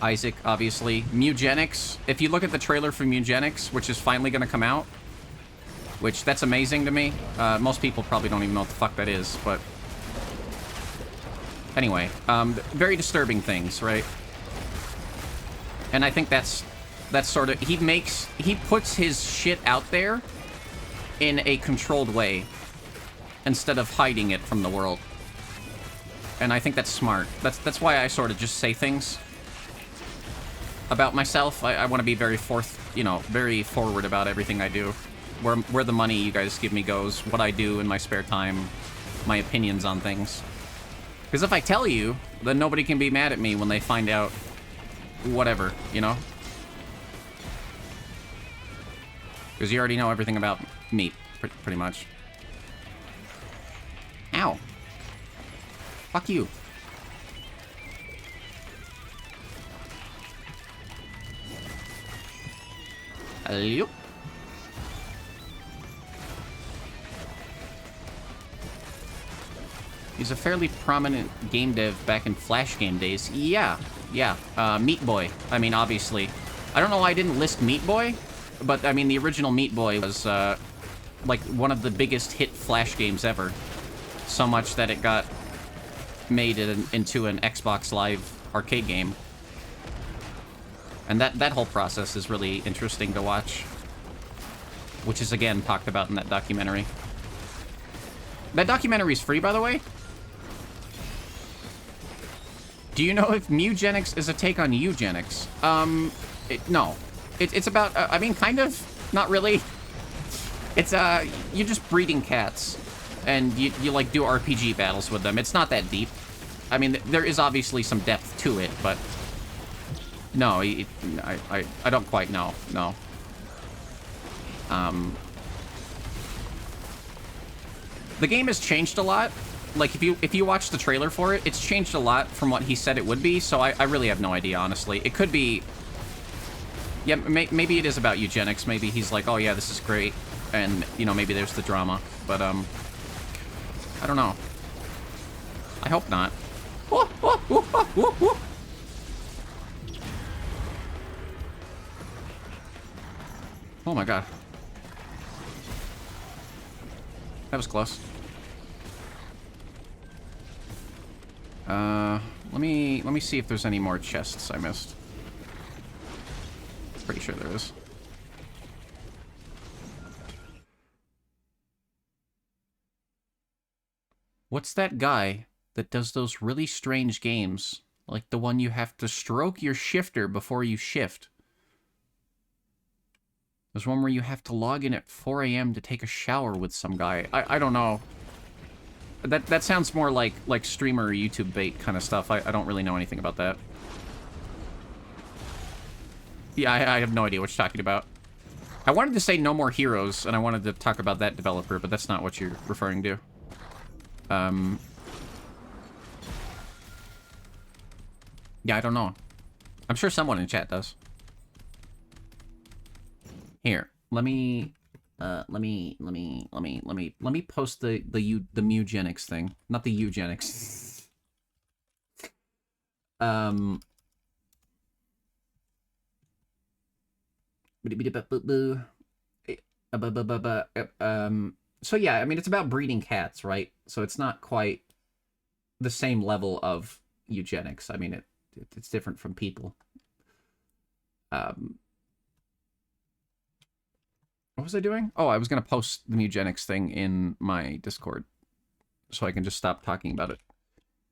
Speaker 1: Isaac, obviously. Mugenics. If you look at the trailer for Mugenics, which is finally going to come out, which, that's amazing to me. Most people probably don't even know what the fuck that is, but... Anyway, very disturbing things, right? And I think that's sort of... He puts his shit out there in a controlled way, instead of hiding it from the world. And I think that's smart. That's why I sort of just say things about myself. I want to be very very forward about everything I do. Where the money you guys give me goes, what I do in my spare time, my opinions on things. Because if I tell you, then nobody can be mad at me when they find out whatever, you know? Because you already know everything about me, pretty much. Ow. Fuck you. Hello. He's a fairly prominent game dev back in Flash game days. Yeah. Meat Boy. I mean, obviously. I don't know why I didn't list Meat Boy, but I mean, the original Meat Boy was, like, one of the biggest hit Flash games ever. So much that it got made into an Xbox Live arcade game. And that whole process is really interesting to watch. Which is, again, talked about in that documentary. That documentary's free, by the way. Do you know if Mugenics is a take on eugenics? No. It's about, I mean, kind of. Not really. It's, you're just breeding cats. And you like, do RPG battles with them. It's not that deep. I mean, there is obviously some depth to it, but... No, I don't quite know. No. The game has changed a lot. Like, if you watch the trailer for it, it's changed a lot from what he said it would be, so I really have no idea, honestly. It could be Yeah, maybe it is about eugenics. Maybe he's like, oh yeah, this is great. And, you know, maybe there's the drama. But, I don't know. I hope not. Oh my god. That was close. Let me see if there's any more chests I missed. Pretty sure there is. What's that guy that does those really strange games? Like the one you have to stroke your shifter before you shift. There's one where you have to log in at 4 a.m. to take a shower with some guy. I don't know. That sounds more like streamer or YouTube bait kind of stuff. I don't really know anything about that. Yeah, I have no idea what you're talking about. I wanted to say No More Heroes, and I wanted to talk about that developer, but that's not what you're referring to. Yeah, I don't know. I'm sure someone in chat does. Here, let me post the Mugenics thing, not the eugenics. So yeah, I mean, it's about breeding cats, right? So it's not quite the same level of eugenics. I mean, it's different from people. What was I doing? Oh, I was going to post the Mugenics thing in my Discord, so I can just stop talking about it.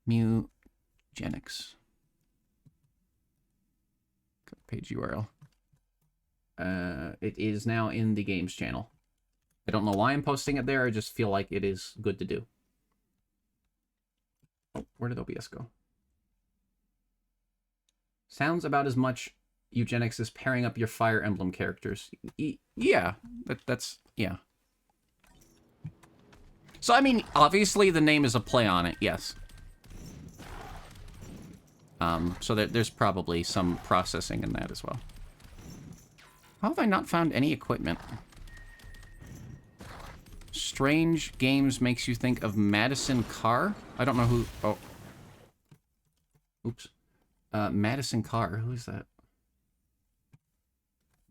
Speaker 1: Mugenics. Page URL. It is now in the games channel. I don't know why I'm posting it there. I just feel like it is good to do. Oh, where did OBS go? Sounds about as much eugenics as pairing up your Fire Emblem characters. Yeah, that's yeah. So, I mean, obviously the name is a play on it, yes. So there's probably some processing in that as well. How have I not found any equipment? Strange games makes you think of Madison Carr? I don't know who... Oh. Oops. Madison Carr. Who is that?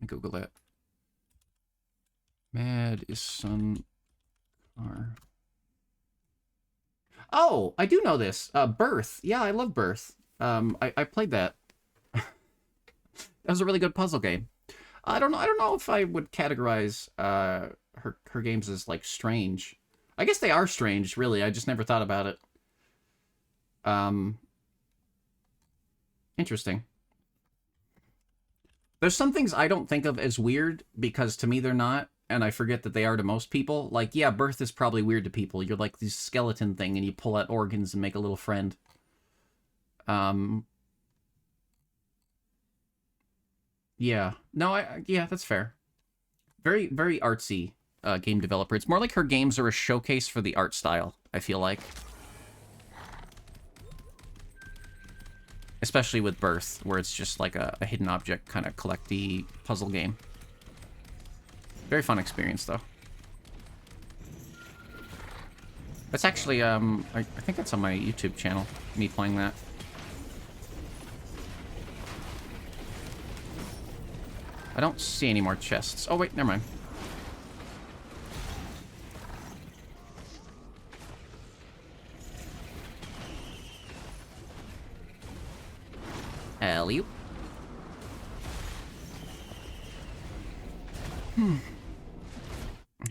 Speaker 1: Let me Google that. Madison Carr. Oh, I do know this. Birth. Yeah, I love Birth. I played that. That was a really good puzzle game. I don't know if I would categorize her games as like strange. I guess they are strange, really. I just never thought about it. Interesting. There's some things I don't think of as weird because to me they're not, and I forget that they are to most people. Like, yeah, Birth is probably weird to people. You're like this skeleton thing and you pull out organs and make a little friend. Yeah. No, yeah, that's fair. Very, very artsy game developer. It's more like her games are a showcase for the art style, I feel like. Especially with Birth, where it's just like a hidden object kind of collecty puzzle game. Very fun experience, though. That's actually, I think that's on my YouTube channel, me playing that. I don't see any more chests. Oh, wait, never mind. Alley-oop.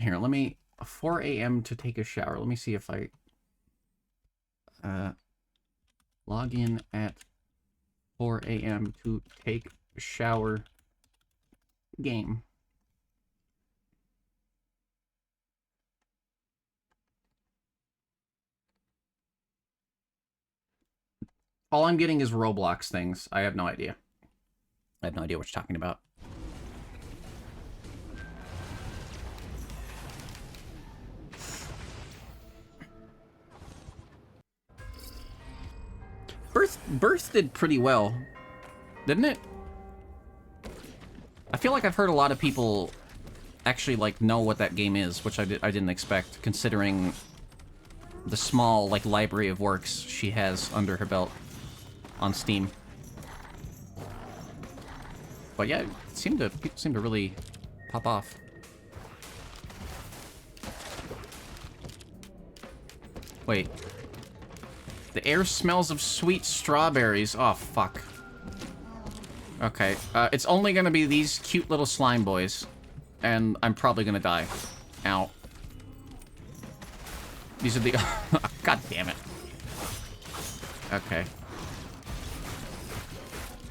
Speaker 1: Here, let me... 4 a.m. to take a shower. Let me see if I... log in at 4 a.m. to take a shower game. All I'm getting is Roblox things. I have no idea. I have no idea what you're talking about. Birth did pretty well, didn't it? I feel like I've heard a lot of people actually, like, know what that game is, which I didn't expect, considering the small, like, library of works she has under her belt on Steam. But yeah, people seem to really pop off. Wait. The air smells of sweet strawberries. Oh, fuck. Okay, it's only gonna be these cute little slime boys. And I'm probably gonna die. Ow. These are the... God damn it. Okay.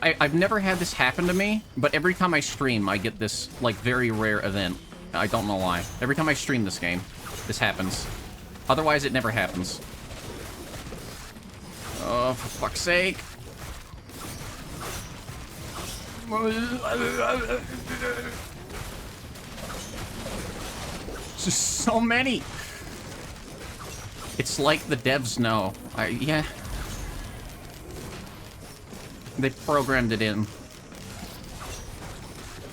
Speaker 1: I've never had this happen to me, but every time I stream, I get this, like, very rare event. I don't know why. Every time I stream this game, this happens. Otherwise, it never happens. Oh, for fuck's sake. Just so many. It's like the devs know. Yeah. They programmed it in.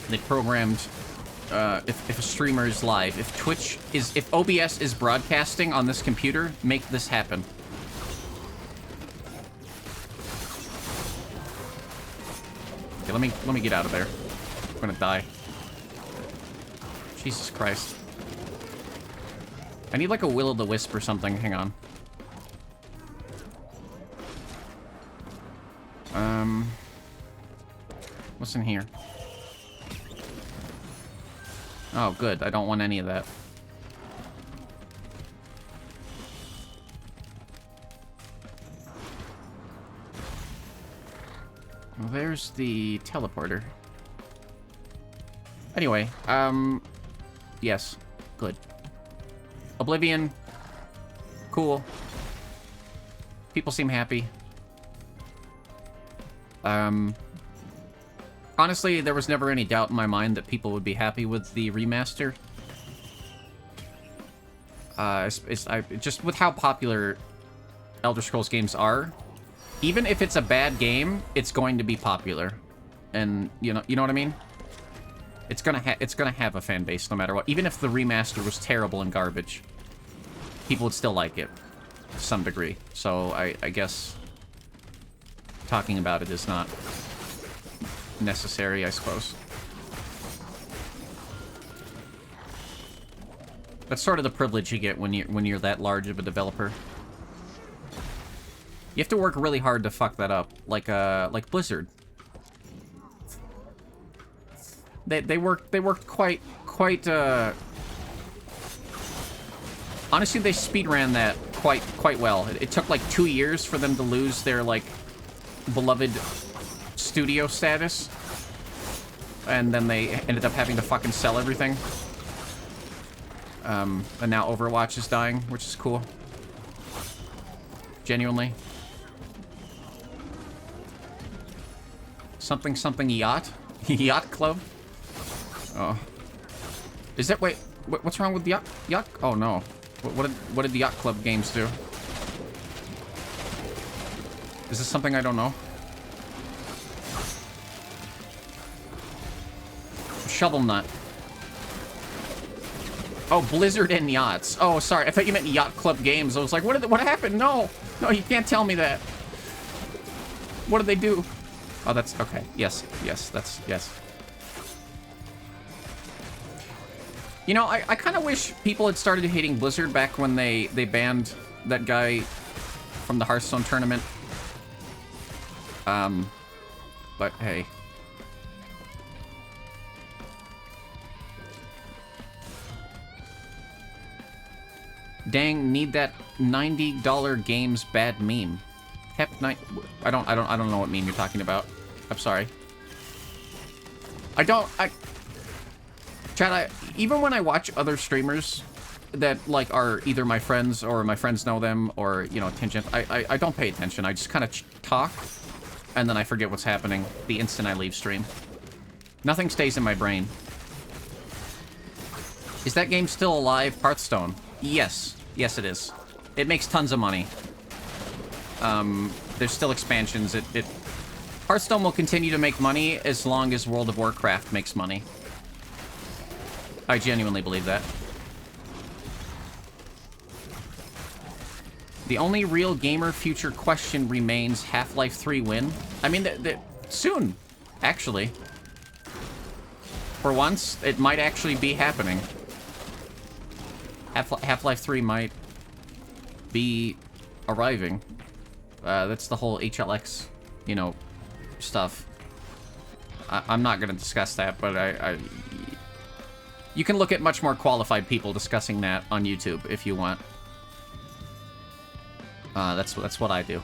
Speaker 1: They programmed if a streamer is live, if OBS is broadcasting on this computer, make this happen. Okay, let me get out of there. I'm gonna die. Jesus Christ. I need like a will-o'-the-wisp or something. Hang on. What's in here? Oh, good. I don't want any of that. Well, there's the teleporter. Anyway, yes. Good. Oblivion. Cool. People seem happy. Honestly, there was never any doubt in my mind that people would be happy with the remaster. Just with how popular Elder Scrolls games are, even if it's a bad game, it's going to be popular, and you know what I mean. It's gonna have a fan base no matter what. Even if the remaster was terrible and garbage, people would still like it to some degree. So I guess talking about it is not necessary, I suppose. That's sort of the privilege you get when you're that large of a developer. You have to work really hard to fuck that up, like Blizzard. They worked quite honestly, they speedran that quite well. It took like 2 years for them to lose their like beloved studio status, and then they ended up having to fucking sell everything. And now Overwatch is dying, which is cool. Genuinely. Something yacht? Yacht club? Oh. Is that... Wait, what's wrong with the yacht? Oh, no. What did the yacht club games do? Is this something I don't know? Shovel Nut. Oh, Blizzard and yachts. Oh, sorry. I thought you meant Yacht Club games. I was like, what happened? No. No, you can't tell me that. What did they do? Oh, that's... Okay. Yes. Yes. That's... Yes. You know, I kind of wish people had started hating Blizzard back when they banned that guy from the Hearthstone tournament. But hey. Dang, need that $90 games bad meme. I don't know what meme you're talking about. I'm sorry. Chad, even when I watch other streamers that, like, are either my friends or my friends know them or, you know, tangent, I don't pay attention. I just kind of talk, and then I forget what's happening the instant I leave stream. Nothing stays in my brain. Is that game still alive? Hearthstone? Yes. Yes, it is. It makes tons of money. There's still expansions. Hearthstone will continue to make money as long as World of Warcraft makes money. I genuinely believe that. The only real gamer future question remains Half-Life 3 win. I mean, soon, actually. For once, it might actually be happening. Half-Life 3 might be arriving. That's the whole HLX, you know, stuff. I'm not going to discuss that, but you can look at much more qualified people discussing that on YouTube if you want. That's what I do.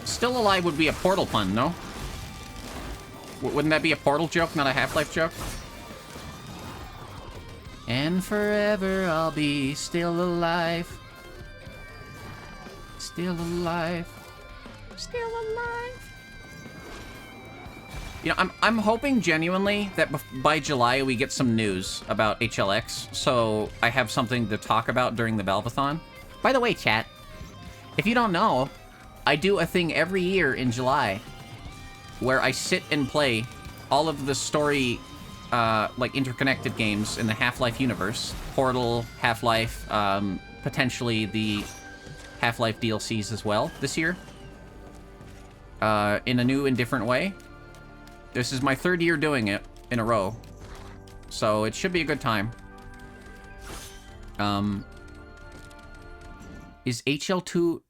Speaker 1: Still Alive would be a Portal pun, no? Wouldn't that be a Portal joke, not a Half-Life joke? And forever I'll be still alive. Still alive. Still alive. You know, I'm hoping genuinely that by July we get some news about HLX, so I have something to talk about during the Valvathon. By the way, chat, if you don't know, I do a thing every year in July where I sit and play all of the story, like, interconnected games in the Half-Life universe. Portal, Half-Life, potentially the Half-Life DLCs as well this year. In a new and different way. This is my 3rd year doing it in a row. So it should be a good time. Is HL2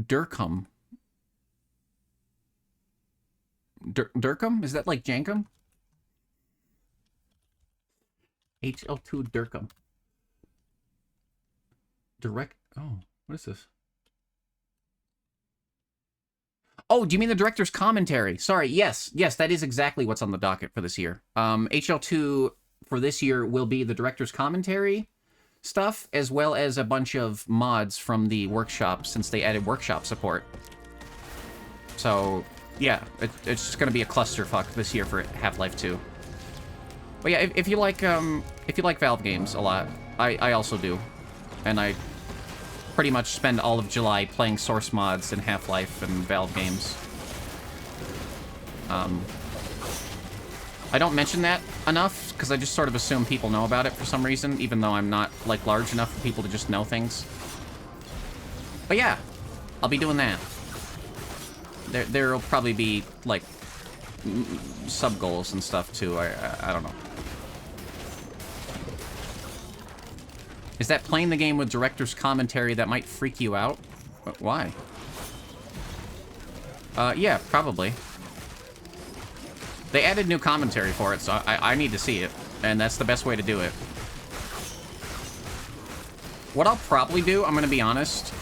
Speaker 1: Durkham? Durkham? Is that like Jankum? HL2 Durkham. Direct... Oh, what is this? Oh, do you mean the director's commentary? Sorry, yes, that is exactly what's on the docket for this year. HL2 for this year will be the director's commentary stuff, as well as a bunch of mods from the workshop, since they added workshop support. So, yeah, it's just gonna be a clusterfuck this year for Half-Life 2. But yeah, if you like Valve games a lot, I also do. And I pretty much spend all of July playing source mods in Half-Life and Valve games. I don't mention that enough, because I just sort of assume people know about it for some reason, even though I'm not, like, large enough for people to just know things. But yeah, I'll be doing that. There'll probably be, like, sub-goals and stuff, too. I don't know. Is that playing the game with director's commentary that might freak you out? Why? Yeah, probably. They added new commentary for it, so I need to see it. And that's the best way to do it. What I'll probably do, I'm gonna be honest,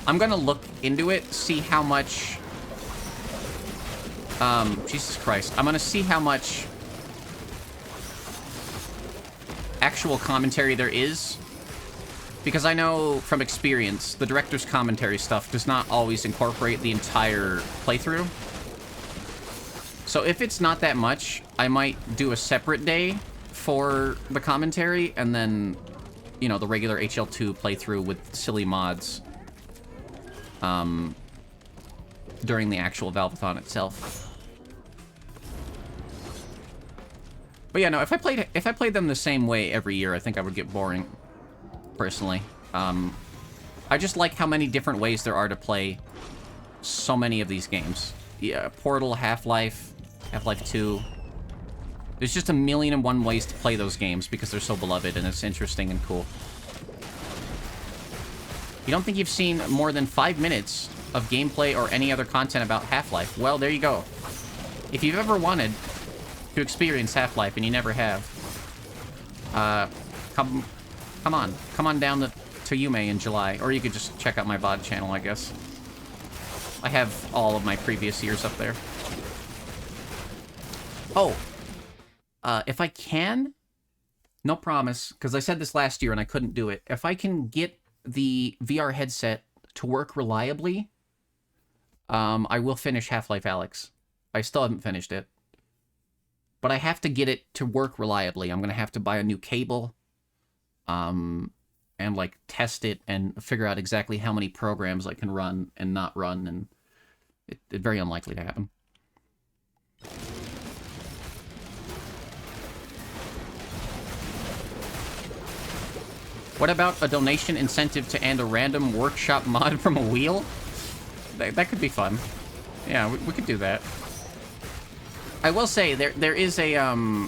Speaker 1: I'm gonna look into it, see how much... Jesus Christ. I'm gonna see how much actual commentary there is. Because I know from experience, the director's commentary stuff does not always incorporate the entire playthrough. So if it's not that much, I might do a separate day for the commentary, and then, you know, the regular HL2 playthrough with silly mods during the actual Valvathon itself. But yeah, no, if I played them the same way every year, I think I would get boring. Personally. I just like how many different ways there are to play so many of these games. Yeah, Portal, Half-Life, Half-Life 2. There's just 1,000,001 ways to play those games because they're so beloved and it's interesting and cool. You don't think you've seen more than 5 minutes of gameplay or any other content about Half-Life? Well, there you go. If you've ever wanted to experience Half-Life and you never have, come on down to Yume in July, or you could just check out my VOD channel, I guess. I have all of my previous years up there. Oh, if I can, no promise, because I said this last year and I couldn't do it. If I can get the VR headset to work reliably, I will finish Half-Life Alyx. I still haven't finished it. But I have to get it to work reliably. I'm going to have to buy a new cable. And, like, test it and figure out exactly how many programs I can run and not run. And it's very unlikely to happen. What about a donation incentive to and a random workshop mod from a wheel? That could be fun. Yeah, we could do that. I will say, there is a, I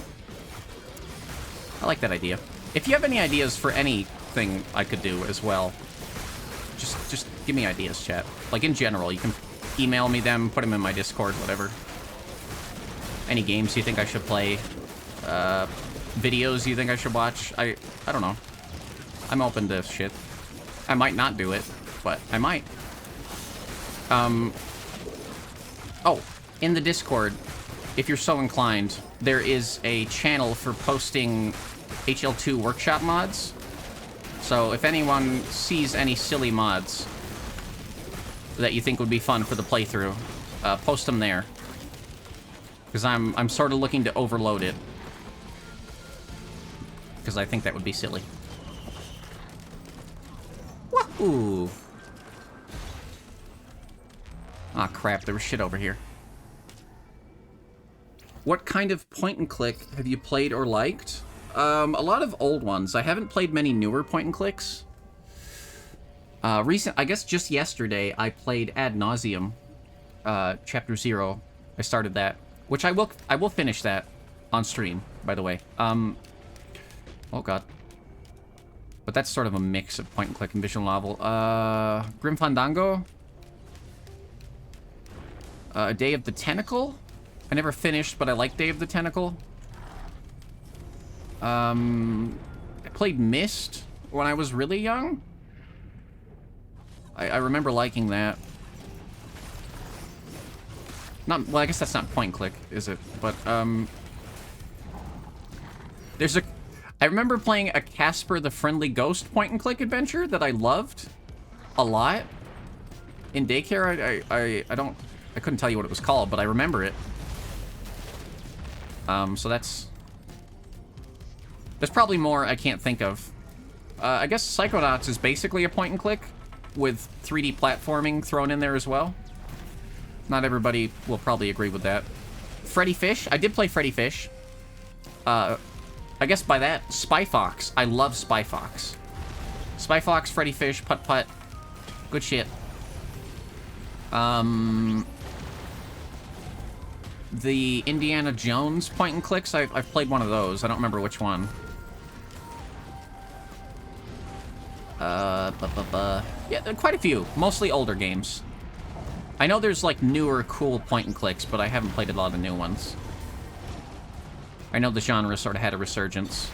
Speaker 1: like that idea. If you have any ideas for anything I could do as well, just give me ideas, chat. Like, in general, you can email me them, put them in my Discord, whatever. Any games you think I should play, videos you think I should watch, I don't know. I'm open to shit. I might not do it, but I might. Oh, in the Discord, if you're so inclined, there is a channel for posting HL2 workshop mods. So if anyone sees any silly mods that you think would be fun for the playthrough, post them there. Because I'm sort of looking to overload it. Because I think that would be silly. Wahoo! Aw, crap, there was shit over here. What kind of point-and-click have you played or liked? A lot of old ones. I haven't played many newer point-and-clicks. I guess just yesterday, I played Ad Nauseam, Chapter 0. I started that, which I will finish that on stream, by the way. Oh god. But that's sort of a mix of point-and-click and visual novel. Grim Fandango? Day of the Tentacle? I never finished, but I like Day of the Tentacle. I played Myst when I was really young. I remember liking that. Well, I guess that's not point-and-click, is it? But, I remember playing a Casper the Friendly Ghost point-and-click adventure that I loved a lot. In daycare, I couldn't tell you what it was called, but I remember it. So there's probably more I can't think of. I guess Psychonauts is basically a point-and-click with 3D platforming thrown in there as well. Not everybody will probably agree with that. Freddy Fish? I did play Freddy Fish. I guess by that, Spy Fox. I love Spy Fox. Spy Fox, Freddy Fish, Putt Putt. Good shit. The Indiana Jones point-and-clicks, I've played one of those. I don't remember which one. Yeah, there are quite a few. Mostly older games. I know there's, like, newer, cool point-and-clicks, but I haven't played a lot of new ones. I know the genre sort of had a resurgence.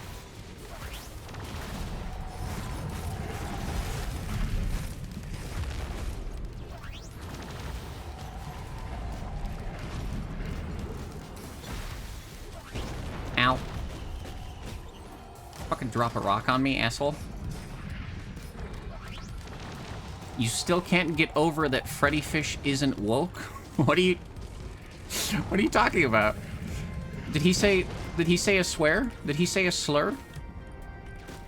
Speaker 1: Ow. Fucking drop a rock on me, asshole. You still can't get over that Freddy Fish isn't woke? What are you talking about? Did he say a swear? Did he say a slur?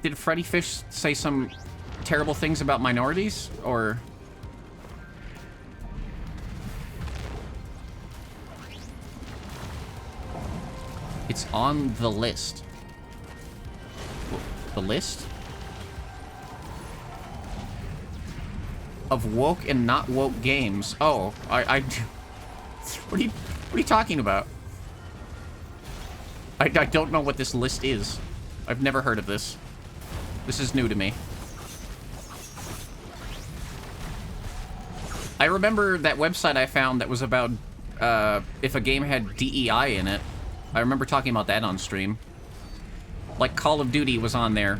Speaker 1: Did Freddy Fish say some terrible things about minorities? Or... It's on the list. The list? Of woke and not woke games. Oh, what are you talking about? I don't know what this list is. I've never heard of this. This is new to me. I remember that website I found that was about if a game had DEI in it. I remember talking about that on stream. Like Call of Duty was on there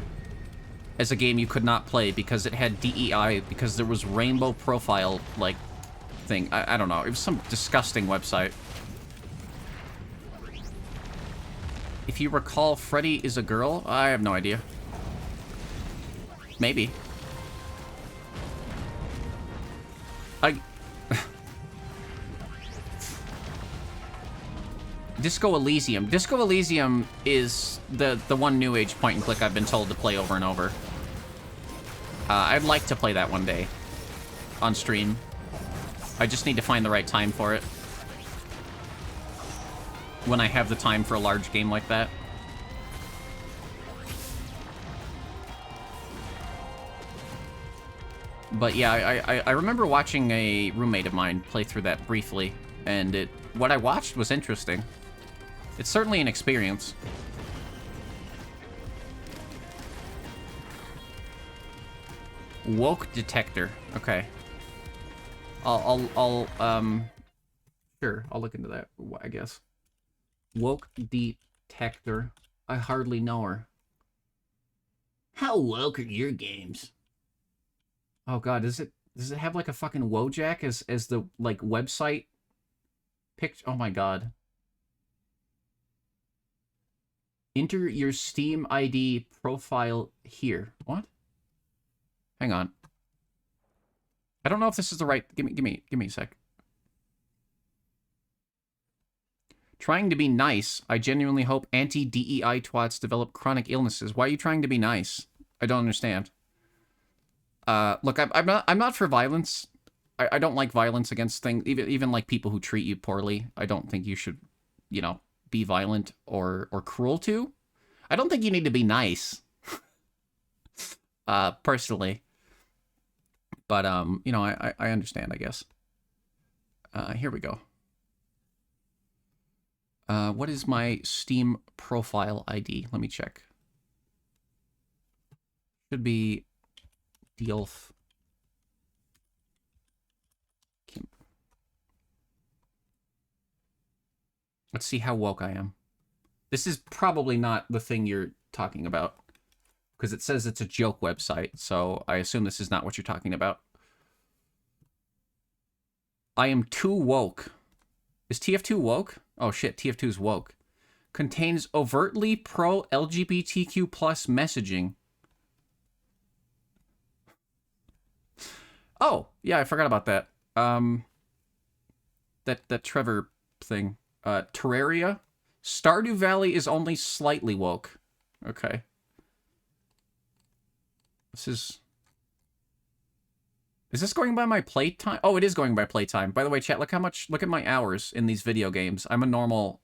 Speaker 1: as a game you could not play because it had DEI, because there was rainbow profile, like, thing. I don't know. It was some disgusting website. If you recall, Freddy is a girl? I have no idea. Maybe. Disco Elysium. Disco Elysium is the one New Age point and click I've been told to play over and over. I'd like to play that one day on stream. I just need to find the right time for it. When I have the time for a large game like that. But yeah, I remember watching a roommate of mine play through that briefly, and what I watched was interesting. It's certainly an experience. Woke detector. Okay. Sure, I'll look into that, I guess. Woke detector. I hardly know her. How woke are your games? Oh god, does it have like a fucking Wojak as the like website picture? Oh my god. Enter your Steam ID profile here. What? Hang on. I don't know if this is the right. Give me a sec. Trying to be nice. I genuinely hope anti-DEI twats develop chronic illnesses. Why are you trying to be nice? I don't understand. Look, I'm not for violence. I don't like violence against things. Even like people who treat you poorly. I don't think you should, you know, be violent or cruel to. I don't think you need to be nice. Personally. But you know, I understand, I guess. Here we go. What is my Steam profile ID? Let me check. Should be Dielf. Let's see how woke I am. This is probably not the thing you're talking about, because it says it's a joke website, so I assume this is not what you're talking about. I am too woke. Is TF2 woke? Oh shit, TF2 is woke. Contains overtly pro-LGBTQ+ messaging. Oh, yeah, I forgot about that. That Trevor thing. Terraria. Stardew Valley is only slightly woke. Okay. Is this going by my playtime? Oh, it is going by playtime. By the way, chat, look at my hours in these video games. I'm a normal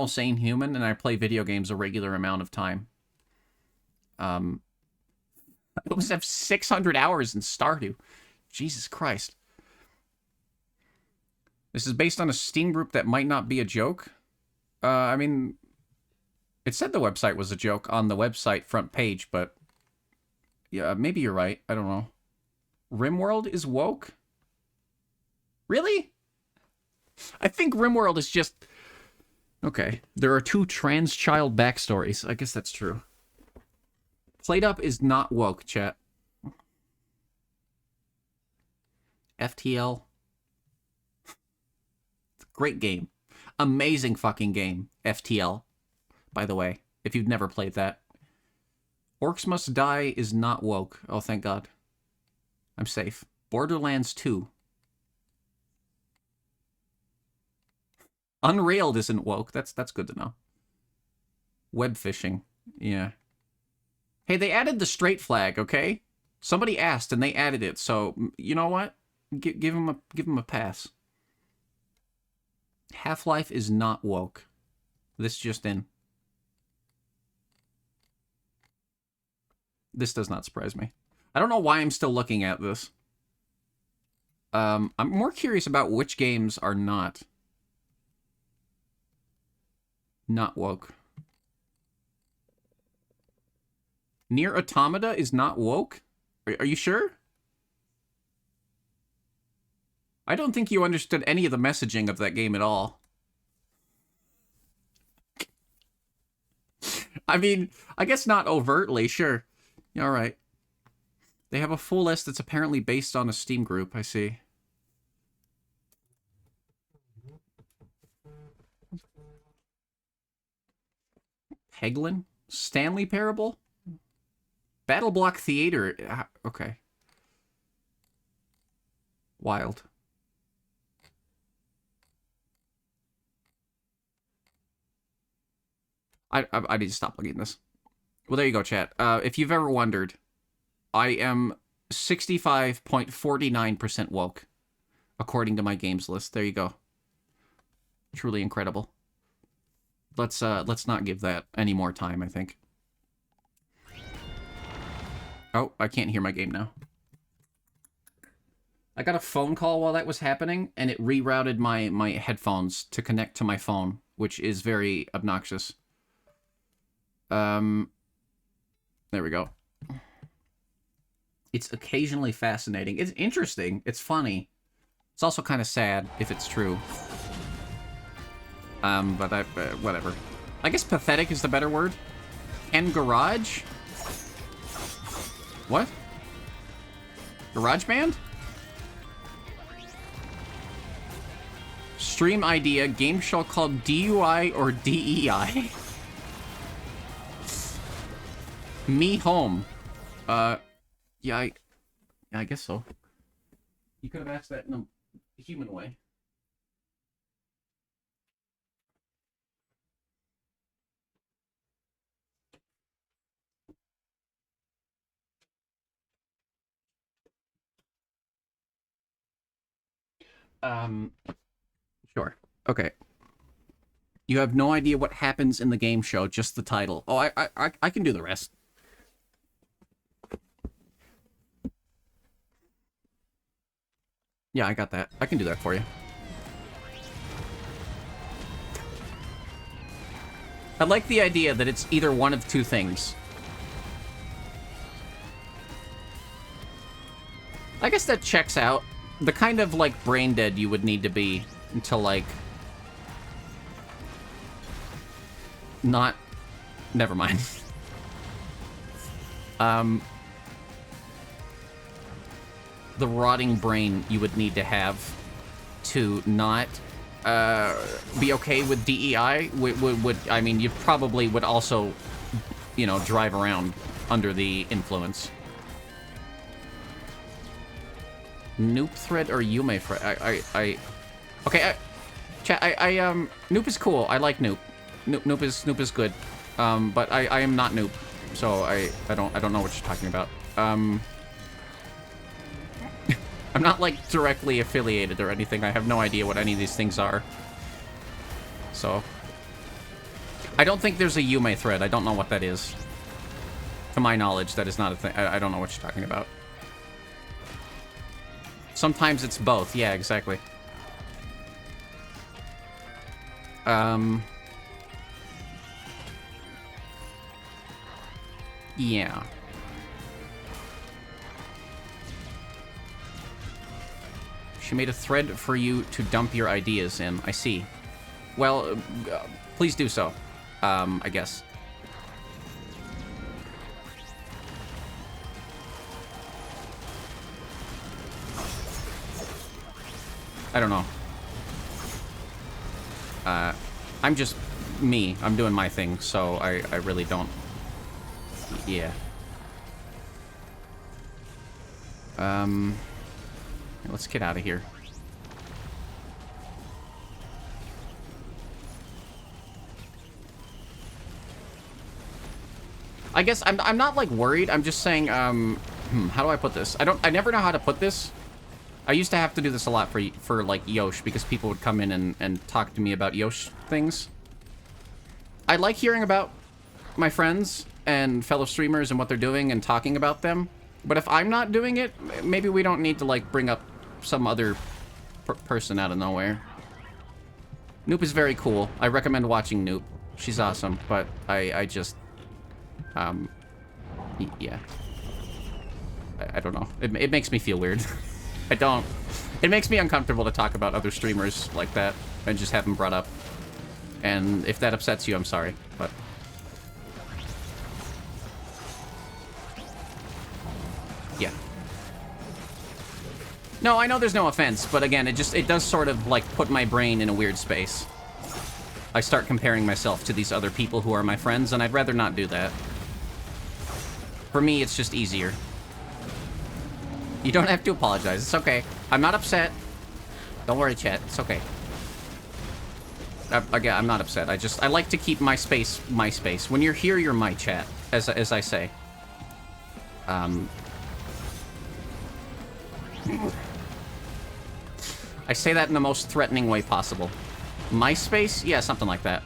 Speaker 1: sane human, and I play video games a regular amount of time. I almost have 600 hours in Stardew. Jesus Christ. This is based on a Steam group that might not be a joke. I mean, it said the website was a joke on the website front page, but yeah, maybe you're right. I don't know. RimWorld is woke? Really? I think RimWorld is just... Okay. There are 2 trans child backstories. I guess that's true. PlateUp is not woke, chat. FTL. Great game. Amazing fucking game. FTL. By the way, if you've never played that. Orcs Must Die is not woke. Oh, thank God. I'm safe. Borderlands 2. Unrailed isn't woke. That's good to know. Web phishing. Yeah. Hey, they added the straight flag, okay? Somebody asked and they added it, so you know what? Give them a pass. Half-Life is not woke. This just in. This does not surprise me. I don't know why I'm still looking at this. I'm more curious about which games are not woke. Nier Automata is not woke? Are you sure? I don't think you understood any of the messaging of that game at all. I mean, I guess not overtly, sure. All right. They have a full list that's apparently based on a Steam group, I see. Peglin? Stanley Parable? Battle Block Theater. Okay. Wild. I need to stop looking at this. Well, there you go, chat. If you've ever wondered, I am 65.49% woke, according to my games list. There you go. Truly incredible. Let's not give that any more time, I think. Oh, I can't hear my game now. I got a phone call while that was happening, and it rerouted my headphones to connect to my phone, which is very obnoxious. There we go. It's occasionally fascinating. It's interesting. It's funny. It's also kind of sad, if it's true. But whatever. I guess pathetic is the better word. And garage? What? GarageBand? Stream idea, game show called DUI or DEI? Me home. Yeah, I guess so. You could have asked that in a human way. Sure. Okay. You have no idea what happens in the game show, just the title. Oh, I can do the rest. Yeah, I got that. I can do that for you. I like the idea that it's either one of two things. I guess that checks out. The kind of, like, brain dead you would need to be to, like... Not... Never mind. The rotting brain you would need to have to not be okay with DEI would I mean, you probably would also, you know, drive around under the influence. Noop thread or Yume thread? Okay, chat, Noop is cool. I like Noop. Noop is good. But I am not Noop, so I don't know what you're talking about. I'm not, like, directly affiliated or anything. I have no idea what any of these things are. So. I don't think there's a Yume thread. I don't know what that is. To my knowledge, that is not a thing. I don't know what you're talking about. Sometimes it's both. Yeah, exactly. Yeah. She made a thread for you to dump your ideas in. I see. Well, please do so. I guess. I don't know. I'm just me. I'm doing my thing, so I really don't... Yeah. Let's get out of here. I guess I'm not, like, worried. I'm just saying, how do I put this? I never know how to put this. I used to have to do this a lot for like, Yosh, because people would come in and talk to me about Yosh things. I like hearing about my friends and fellow streamers and what they're doing and talking about them. But if I'm not doing it, maybe we don't need to, like, bring up some other person out of nowhere. Noop is very cool. I recommend watching Noop. She's awesome, but I just... yeah. I don't know. It makes me feel weird. I don't... It makes me uncomfortable to talk about other streamers like that and just have them brought up. And if that upsets you, I'm sorry, but... Yeah. No, I know there's no offense, but again, it does sort of, like, put my brain in a weird space. I start comparing myself to these other people who are my friends, and I'd rather not do that. For me, it's just easier. You don't have to apologize. It's okay. I'm not upset. Don't worry, chat. It's okay. Again, I'm not upset. I like to keep my space my space. When you're here, you're my chat, as I say. I say that in the most threatening way possible. My space? Yeah, something like that.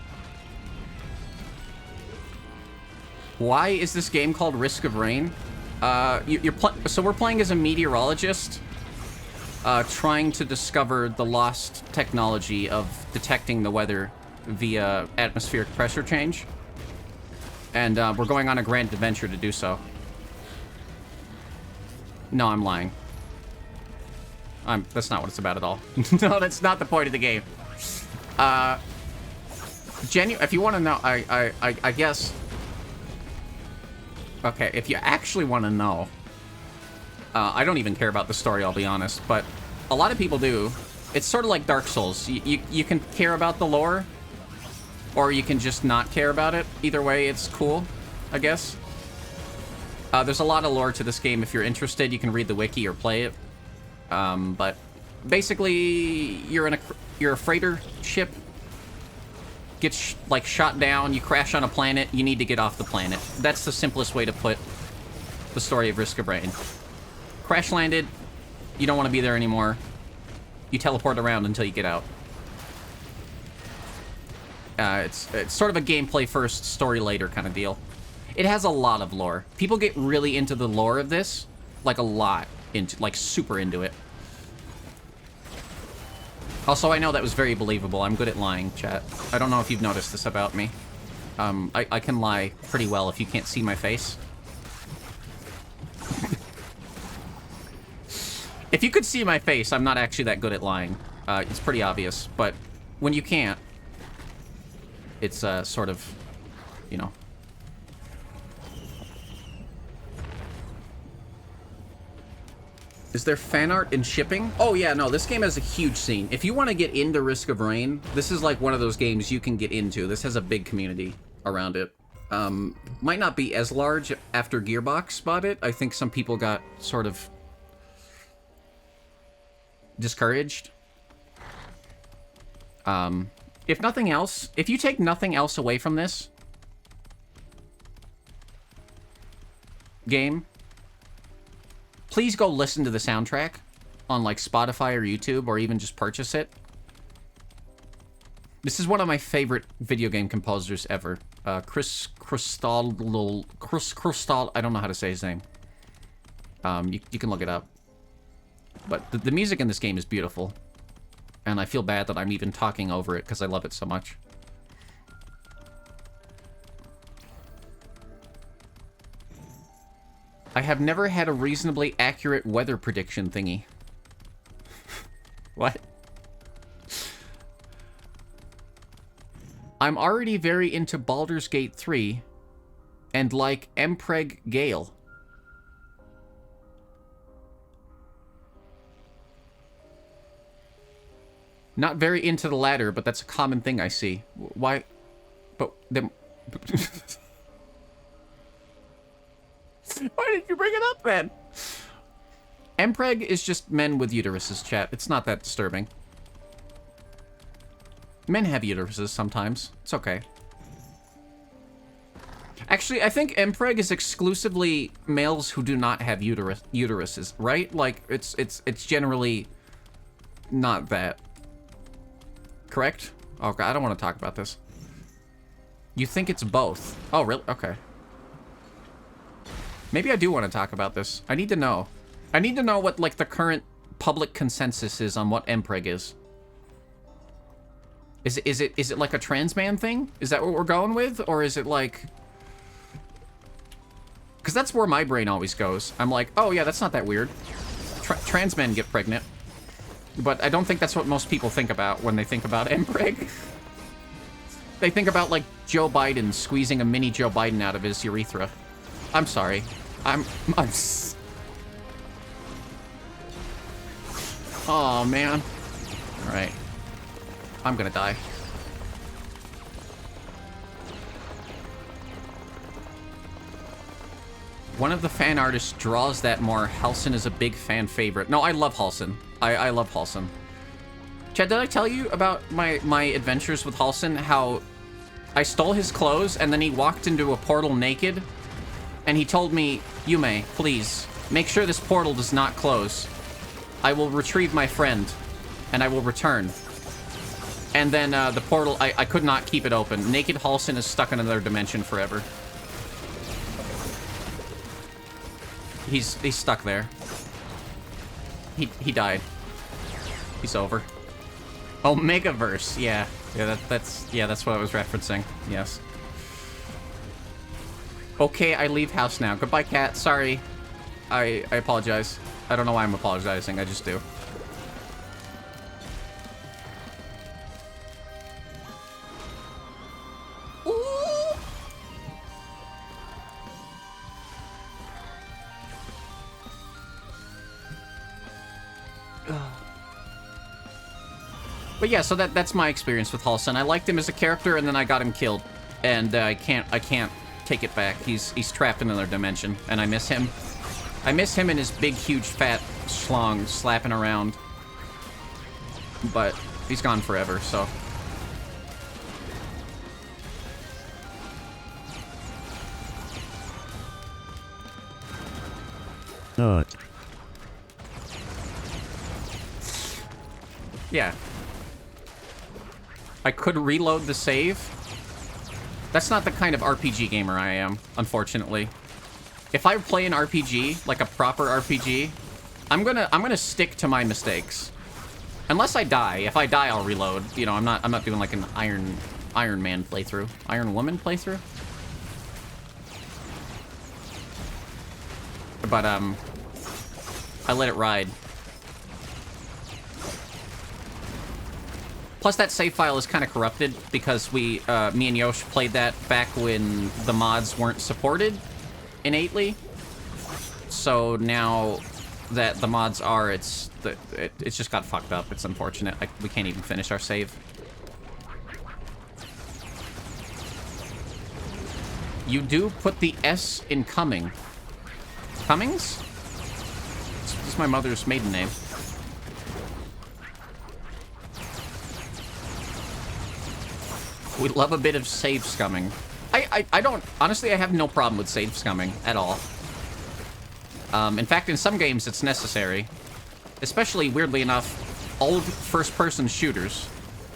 Speaker 1: Why is this game called Risk of Rain? So we're playing as a meteorologist, trying to discover the lost technology of detecting the weather via atmospheric pressure change. And we're going on a grand adventure to do so. No, I'm lying. That's not what it's about at all. No, that's not the point of the game. If you want to know, I guess... Okay, if you actually want to know... I don't even care about the story, I'll be honest, but a lot of people do. It's sort of like Dark Souls. You can care about the lore, or you can just not care about it. Either way, it's cool, I guess. There's a lot of lore to this game. If you're interested, you can read the wiki or play it. But basically, you're a freighter ship, gets like shot down, you crash on a planet, you need to get off the planet. That's the simplest way to put the story of Risk of Rain. Crash landed, you don't want to be there anymore. You teleport around until you get out. It's sort of a gameplay first, story later kind of deal. It has a lot of lore. People get really into the lore of this, like a lot, like super into it. Also, I know that was very believable. I'm good at lying, chat. I don't know if you've noticed this about me. I can lie pretty well if you can't see my face. If you could see my face, I'm not actually that good at lying. It's pretty obvious, but when you can't, it's sort of, you know. Is there fan art in shipping? Oh yeah, no, this game has a huge scene. If you want to get into Risk of Rain, this is like one of those games you can get into. This has a big community around it. Might not be as large after Gearbox bought it. I think some people got sort of discouraged. If nothing else, if you take nothing else away from this game, please go listen to the soundtrack on like Spotify or YouTube, or even just purchase it. This is one of my favorite video game composers ever. Chris Crystal, I don't know how to say his name. You can look it up. But the music in this game is beautiful. And I feel bad that I'm even talking over it because I love it so much. I have never had a reasonably accurate weather prediction thingy. What? I'm already very into Baldur's Gate 3 and like Empreg Gale. Not very into the latter, but that's a common thing I see. Why? But then... Why did you bring it up then? Empreg is just men with uteruses, chat. It's not that disturbing. Men have uteruses sometimes. It's okay. Actually, I think Empreg is exclusively males who do not have uteruses, right? Like, it's generally not that. Correct? Oh, God, I don't want to talk about this. You think it's both? Oh, really? Okay. Maybe I do want to talk about this. I need to know. I need to know what, like, the current public consensus is on what Empreg is. Is it like a trans man thing? Is that what we're going with? Or is it like... Because that's where my brain always goes. I'm like, oh yeah, that's not that weird. Trans men get pregnant. But I don't think that's what most people think about when they think about Empreg. They think about, like, Joe Biden squeezing a mini Joe Biden out of his urethra. I'm sorry. I'm Oh, man. Alright. I'm gonna die. One of the fan artists draws that more. Halsin is a big fan favorite. No, I love Halsin. I love Halsin. Chad, did I tell you about my adventures with Halson? How I stole his clothes and then he walked into a portal naked and he told me, Yume, please, make sure this portal does not close. I will retrieve my friend and I will return. And then the portal, I could not keep it open. Naked Halson is stuck in another dimension forever. He's stuck there. He died. He's over. Oh, Megaverse. Yeah. That's what I was referencing. Yes. Okay, I leave house now. Goodbye, cat. Sorry. I apologize. I don't know why I'm apologizing. I just do. But yeah, so that's my experience with Halson. I liked him as a character, and then I got him killed, and I can't take it back. He's trapped in another dimension, and I miss him. I miss him and his big, huge, fat schlong slapping around. But he's gone forever, so. Yeah. I could reload the save. That's not the kind of RPG gamer I am, unfortunately. If I play an RPG, like a proper RPG, I'm gonna stick to my mistakes. Unless I die. If I die, I'll reload. You know, I'm not doing like an Iron Man playthrough. Iron Woman playthrough? But I let it ride. Plus, that save file is kind of corrupted because me and Yosh played that back when the mods weren't supported innately. So now that the mods are, it's just got fucked up. It's unfortunate. Like, we can't even finish our save. You do put the S in coming. Cummings? This is my mother's maiden name. We love a bit of save scumming. I don't... Honestly, I have no problem with save scumming at all. In fact, in some games, it's necessary. Especially, weirdly enough, old first-person shooters.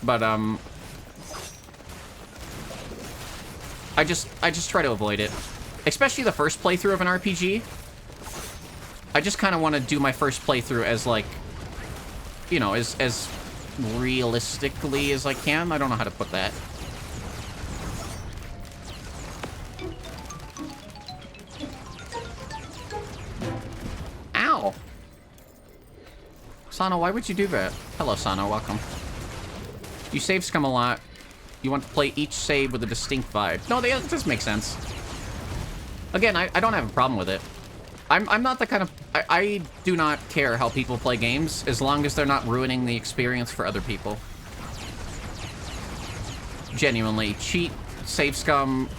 Speaker 1: But, I just try to avoid it. Especially the first playthrough of an RPG. I just kind of want to do my first playthrough as, like... You know, as realistically as I can. I don't know how to put that. Ow! Sano, why would you do that? Hello, Sano. Welcome. You save scum a lot. You want to play each save with a distinct vibe. No, that does make sense. Again, I don't have a problem with it. I'm not the kind of... I do not care how people play games as long as they're not ruining the experience for other people. Genuinely. Cheat, save scum,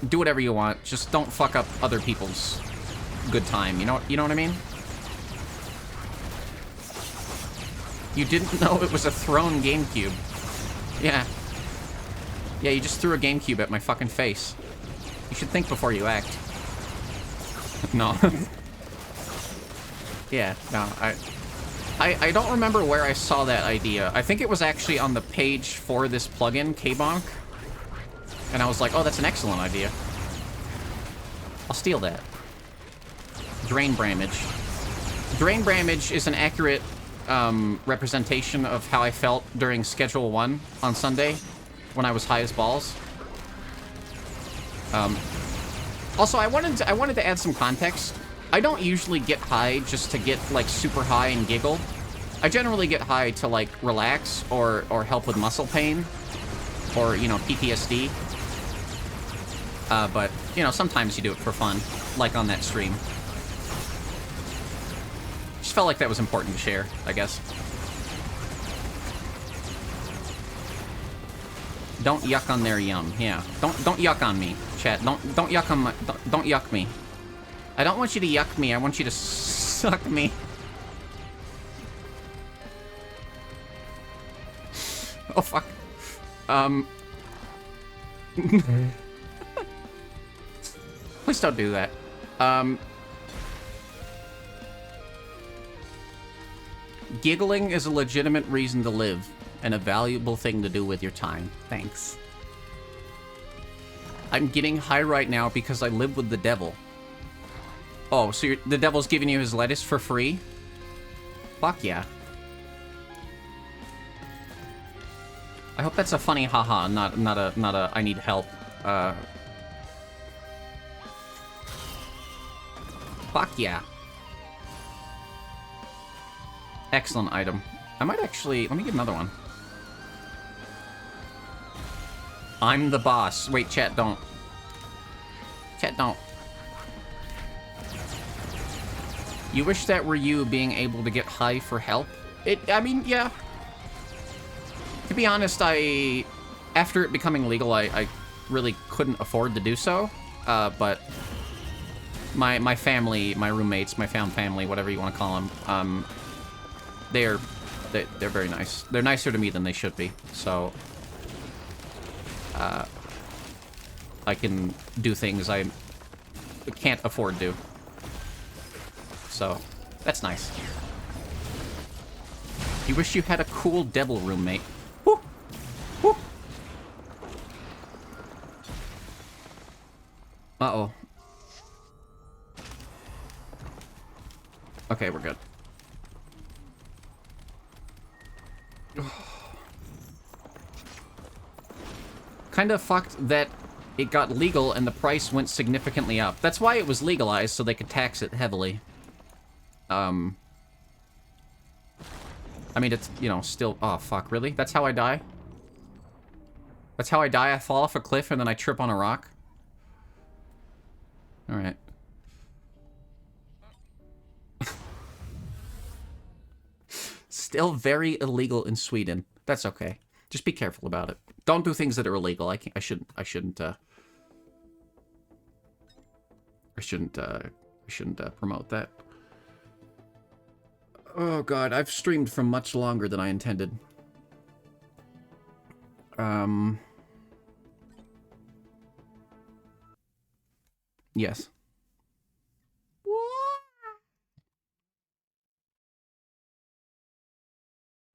Speaker 1: do whatever you want. Just don't fuck up other people's good time. You know what I mean? You didn't know it was a thrown GameCube. Yeah. Yeah, you just threw a GameCube at my fucking face. You should think before you act. No. Yeah, no, I don't remember where I saw that idea. I think it was actually on the page for this plugin, Kbonk. And I was like, oh, that's an excellent idea. I'll steal that. Drain Bramage. Drain Bramage is an accurate representation of how I felt during Schedule 1 on Sunday when I was high as balls. Also, I wanted to add some context. I don't usually get high just to get, like, super high and giggle. I generally get high to, like, relax or help with muscle pain or, you know, PTSD. But, you know, sometimes you do it for fun, like on that stream. Just felt like that was important to share, I guess. Don't yuck on their yum. Yeah. Don't yuck on me, chat. Don't yuck on my... Don't yuck me. I don't want you to yuck me. I want you to suck me. Oh, fuck. Please don't do that. Giggling is a legitimate reason to live and a valuable thing to do with your time. Thanks. I'm getting high right now because I live with the devil. Oh, so the devil's giving you his lettuce for free? Fuck yeah. I hope that's a funny haha, not a I need help. Fuck yeah. Excellent item. I might actually... Let me get another one. I'm the boss. Wait, chat, don't. Chat, don't. You wish that were you being able to get high for help? I mean, yeah. To be honest, after it becoming legal, I really couldn't afford to do so. But my family, my roommates, my found family, whatever you want to call them, they're very nice. They're nicer to me than they should be. So I can do things I can't afford to. So that's nice. You wish you had a cool devil roommate. Woo! Woo! Uh-oh. Okay, we're good. Kind of fucked that it got legal and the price went significantly up. That's why it was legalized, so they could tax it heavily. I mean, it's, you know, still... Oh, fuck, really? That's how I die? That's how I die? I fall off a cliff and then I trip on a rock? Alright. Still very illegal in Sweden. That's okay. Just be careful about it. Don't do things that are illegal. I shouldn't promote that. Oh god, I've streamed for much longer than I intended. Yes.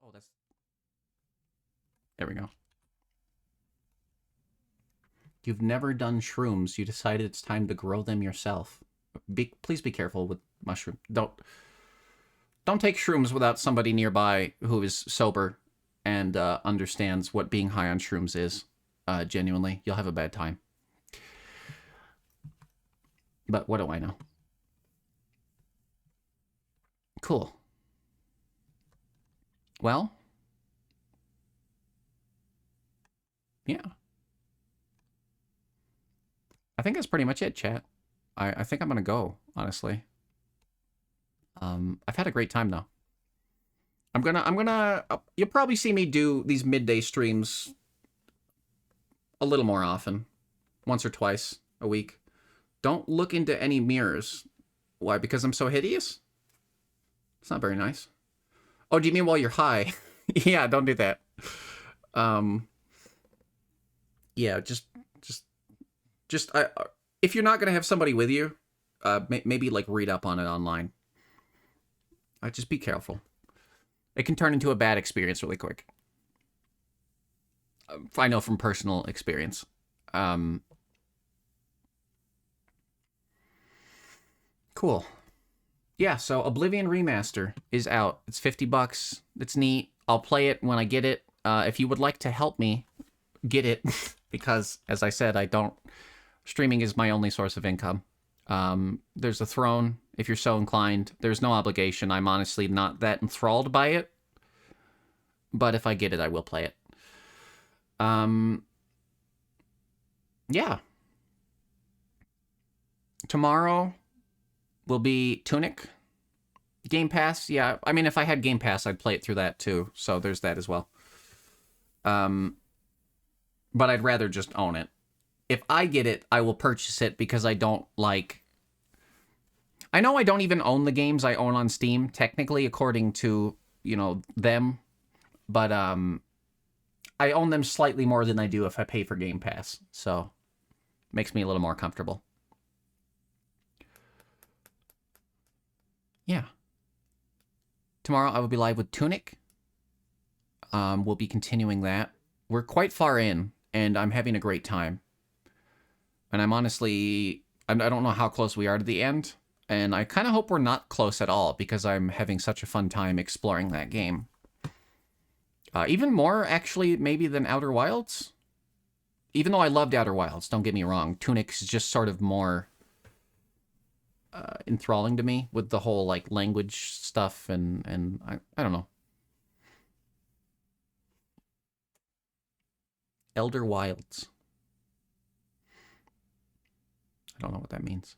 Speaker 1: Oh, that's... There we go. You've never done shrooms. You decided it's time to grow them yourself. Please be careful with mushroom. Don't take shrooms without somebody nearby who is sober and understands what being high on shrooms is. Genuinely, you'll have a bad time. But what do I know? Cool. Well, yeah. I think that's pretty much it, chat. I think I'm gonna go, honestly. I've had a great time though. You'll probably see me do these midday streams a little more often. Once or twice a week. Don't look into any mirrors. Why? Because I'm so hideous? It's not very nice. Oh, do you mean while you're high? Yeah, don't do that. Yeah, just if you're not gonna have somebody with you, maybe like read up on it online. Just be careful. It can turn into a bad experience really quick. I know from personal experience. Cool. Yeah, so Oblivion Remaster is out. It's $50. It's neat. I'll play it when I get it. If you would like to help me get it, because, as I said, streaming is my only source of income. There's a throne, if you're so inclined. There's no obligation. I'm honestly not that enthralled by it. But if I get it, I will play it. Yeah. Tomorrow will be Tunic. Game Pass, yeah. I mean, if I had Game Pass, I'd play it through that too. So there's that as well. But I'd rather just own it. If I get it, I will purchase it because I don't like... I know I don't even own the games I own on Steam, technically, according to, you know, them. But I own them slightly more than I do if I pay for Game Pass. So, makes me a little more comfortable. Yeah. Tomorrow I will be live with Tunic. We'll be continuing that. We're quite far in, and I'm having a great time. And I'm honestly... I don't know how close we are to the end, and I kind of hope we're not close at all, because I'm having such a fun time exploring that game. Even more, actually, maybe than Outer Wilds. Even though I loved Outer Wilds, don't get me wrong, Tunic's just sort of more enthralling to me with the whole, like, language stuff, and I don't know. Elder Wilds. I don't know what that means.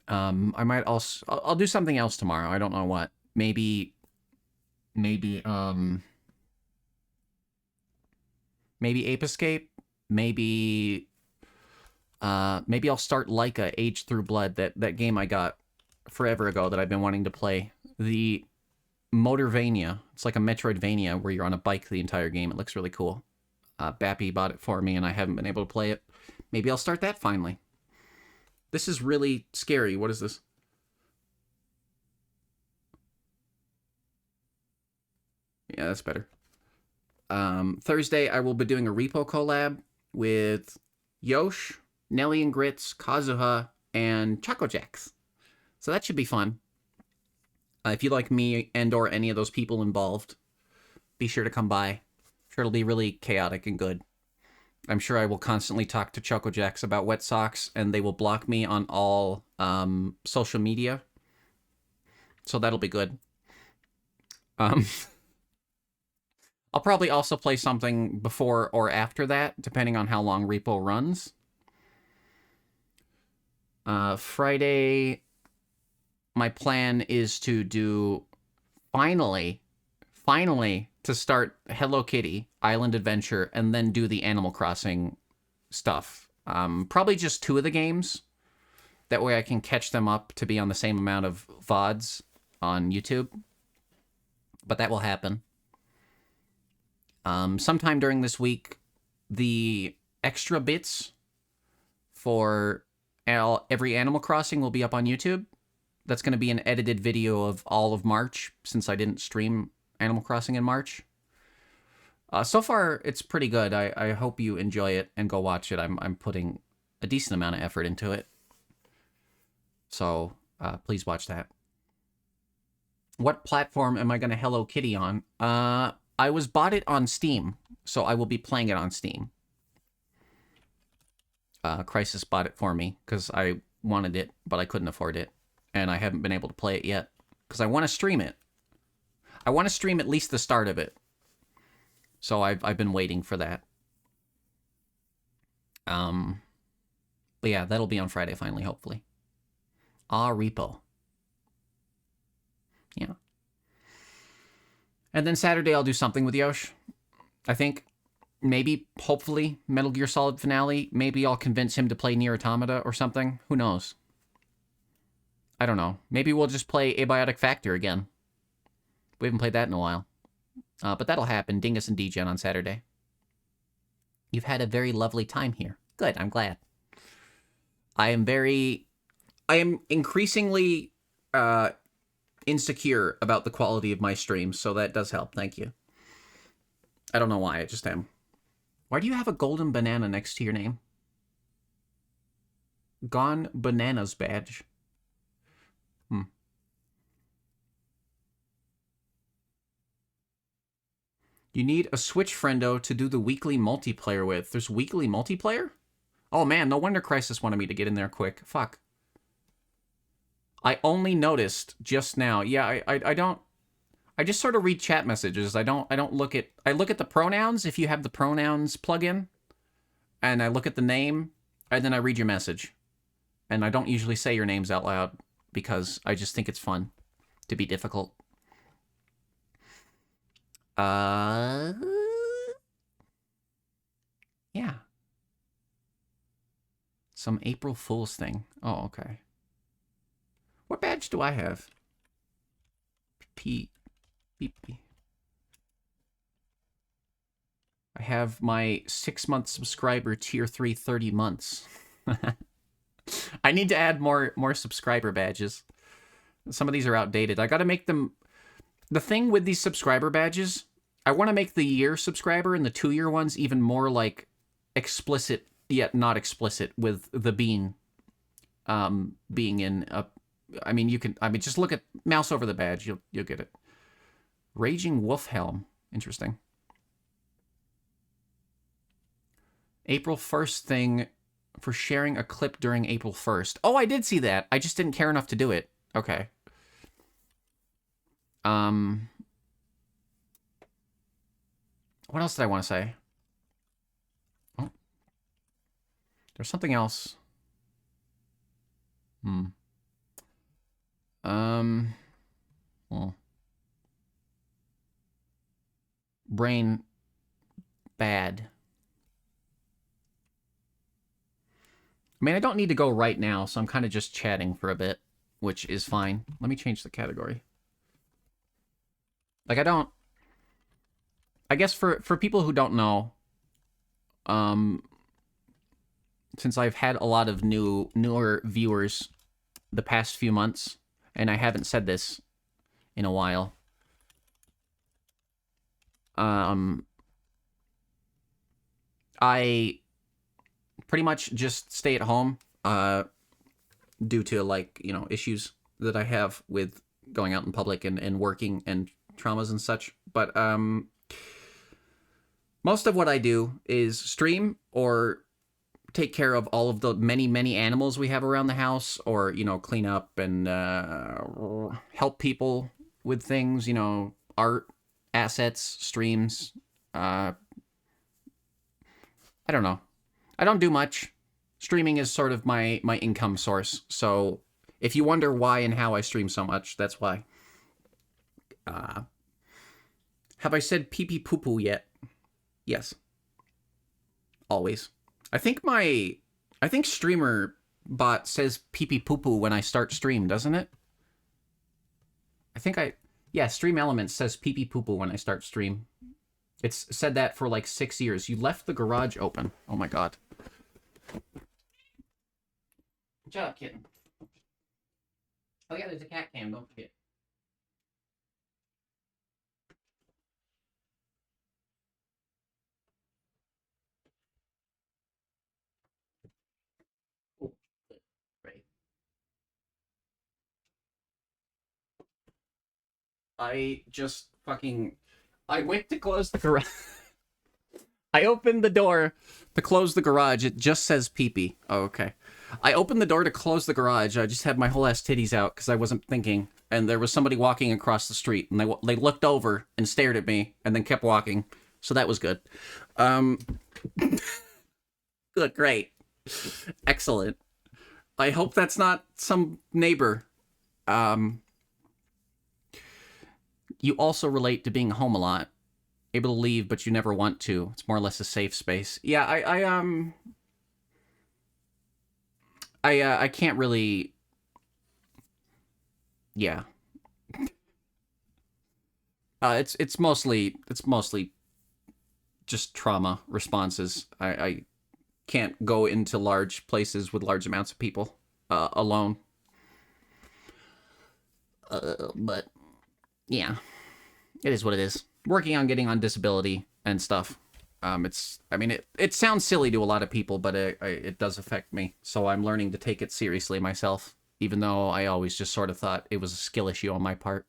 Speaker 1: I might also... I'll do something else tomorrow. I don't know what. Maybe Ape Escape. Maybe I'll start Laika Age Through Blood, that game I got forever ago that I've been wanting to play. The Motorvania. It's like a Metroidvania where you're on a bike the entire game. It looks really cool. Bappy bought it for me and I haven't been able to play it. Maybe I'll start that finally. This is really scary. What is this? Yeah, that's better. Thursday, I will be doing a repo collab with Yosh, Nelly and Grits, Kazuha, and Choco Jacks. So that should be fun. If you like me and or any of those people involved, be sure to come by. I'm sure it'll be really chaotic and good. I'm sure I will constantly talk to Choco Jacks about wet socks, and they will block me on all social media. So that'll be good. I'll probably also play something before or after that, depending on how long Repo runs. Friday, my plan is to do, finally, to start Hello Kitty Island Adventure, and then do the Animal Crossing stuff. Probably just 2 of the games. That way I can catch them up to be on the same amount of VODs on YouTube. But that will happen. Sometime during this week, the extra bits for every Animal Crossing will be up on YouTube. That's going to be an edited video of all of March, since I didn't stream Animal Crossing in March. So far, it's pretty good. I hope you enjoy it and go watch it. I'm putting a decent amount of effort into it. So, please watch that. What platform am I going to Hello Kitty on? I bought it on Steam, so I will be playing it on Steam. Crisis bought it for me, because I wanted it, but I couldn't afford it. And I haven't been able to play it yet, because I want to stream it. I want to stream at least the start of it. So I've been waiting for that. But yeah, that'll be on Friday finally, hopefully. Repo. Yeah. And then Saturday I'll do something with Yosh. I think. Maybe, hopefully, Metal Gear Solid finale. Maybe I'll convince him to play Nier Automata or something. Who knows? I don't know. Maybe we'll just play Abiotic Factor again. We haven't played that in a while. But that'll happen. Dingus and DGen on Saturday. You've had a very lovely time here. Good, I'm glad. I am increasingly insecure about the quality of my streams, so that does help. Thank you. I don't know why, I just am. Why do you have a golden banana next to your name? Gone Bananas badge. You need a Switch friendo to do the weekly multiplayer with. There's weekly multiplayer? Oh man, no wonder Crisis wanted me to get in there quick. Fuck. I only noticed just now. Yeah, I don't... I just sort of read chat messages. I don't look at... I look at the pronouns if you have the pronouns plugin. And I look at the name, and then I read your message. And I don't usually say your names out loud, because I just think it's fun to be difficult. Yeah. Some April Fool's thing. Oh, okay. What badge do I have? P. I have my 6-month subscriber tier 3 30 months. I need to add more subscriber badges. Some of these are outdated. I got to make them... The thing with these subscriber badges, I want to make the year subscriber and the 2-year ones even more like explicit, yet not explicit, with the bean being in a... I mean, you can... I mean, just look at... Mouse over the badge. You'll get it. Raging Wolf Helm. Interesting. April 1st thing for sharing a clip during April 1st. Oh, I did see that. I just didn't care enough to do it. Okay. What else did I want to say? Oh. There's something else. Brain bad. I mean, I don't need to go right now, so I'm kind of just chatting for a bit, which is fine. Let me change the category. Like, I guess for people who don't know, since I've had a lot of newer viewers the past few months, and I haven't said this in a while, I pretty much just stay at home due to, like, you know, issues that I have with going out in public and working and traumas and such. But most of what I do is stream or take care of all of the many animals we have around the house, or, you know, clean up and help people with things, you know, art, assets, streams. I don't know. I don't do much. Streaming is sort of my income source. So if you wonder why and how I stream so much, that's why. Have I said pee-pee poo-poo yet? Yes. Always. I think streamer bot says pee-pee poo-poo when I start stream, doesn't it? Yeah, Stream Elements says pee-pee poo-poo when I start stream. It's said that for like 6 years. You left the garage open. Oh my god. Shut up, kitten. Oh yeah, there's a cat cam, don't forget. Oh, right. I went to close the garage. I opened the door to close the garage. It just says pee-pee. Oh, okay. I opened the door to close the garage. I just had my whole ass titties out because I wasn't thinking. And there was somebody walking across the street. And they looked over and stared at me and then kept walking. So that was good. Good, great. Excellent. I hope that's not some neighbor. You also relate to being home a lot. Able to leave, but you never want to. It's more or less a safe space. Yeah, I can't really... Yeah. It's mostly just trauma responses. I can't go into large places with large amounts of people alone. But yeah, it is what it is. Working on getting on disability and stuff. It sounds silly to a lot of people, but it does affect me. So I'm learning to take it seriously myself, even though I always just sort of thought it was a skill issue on my part.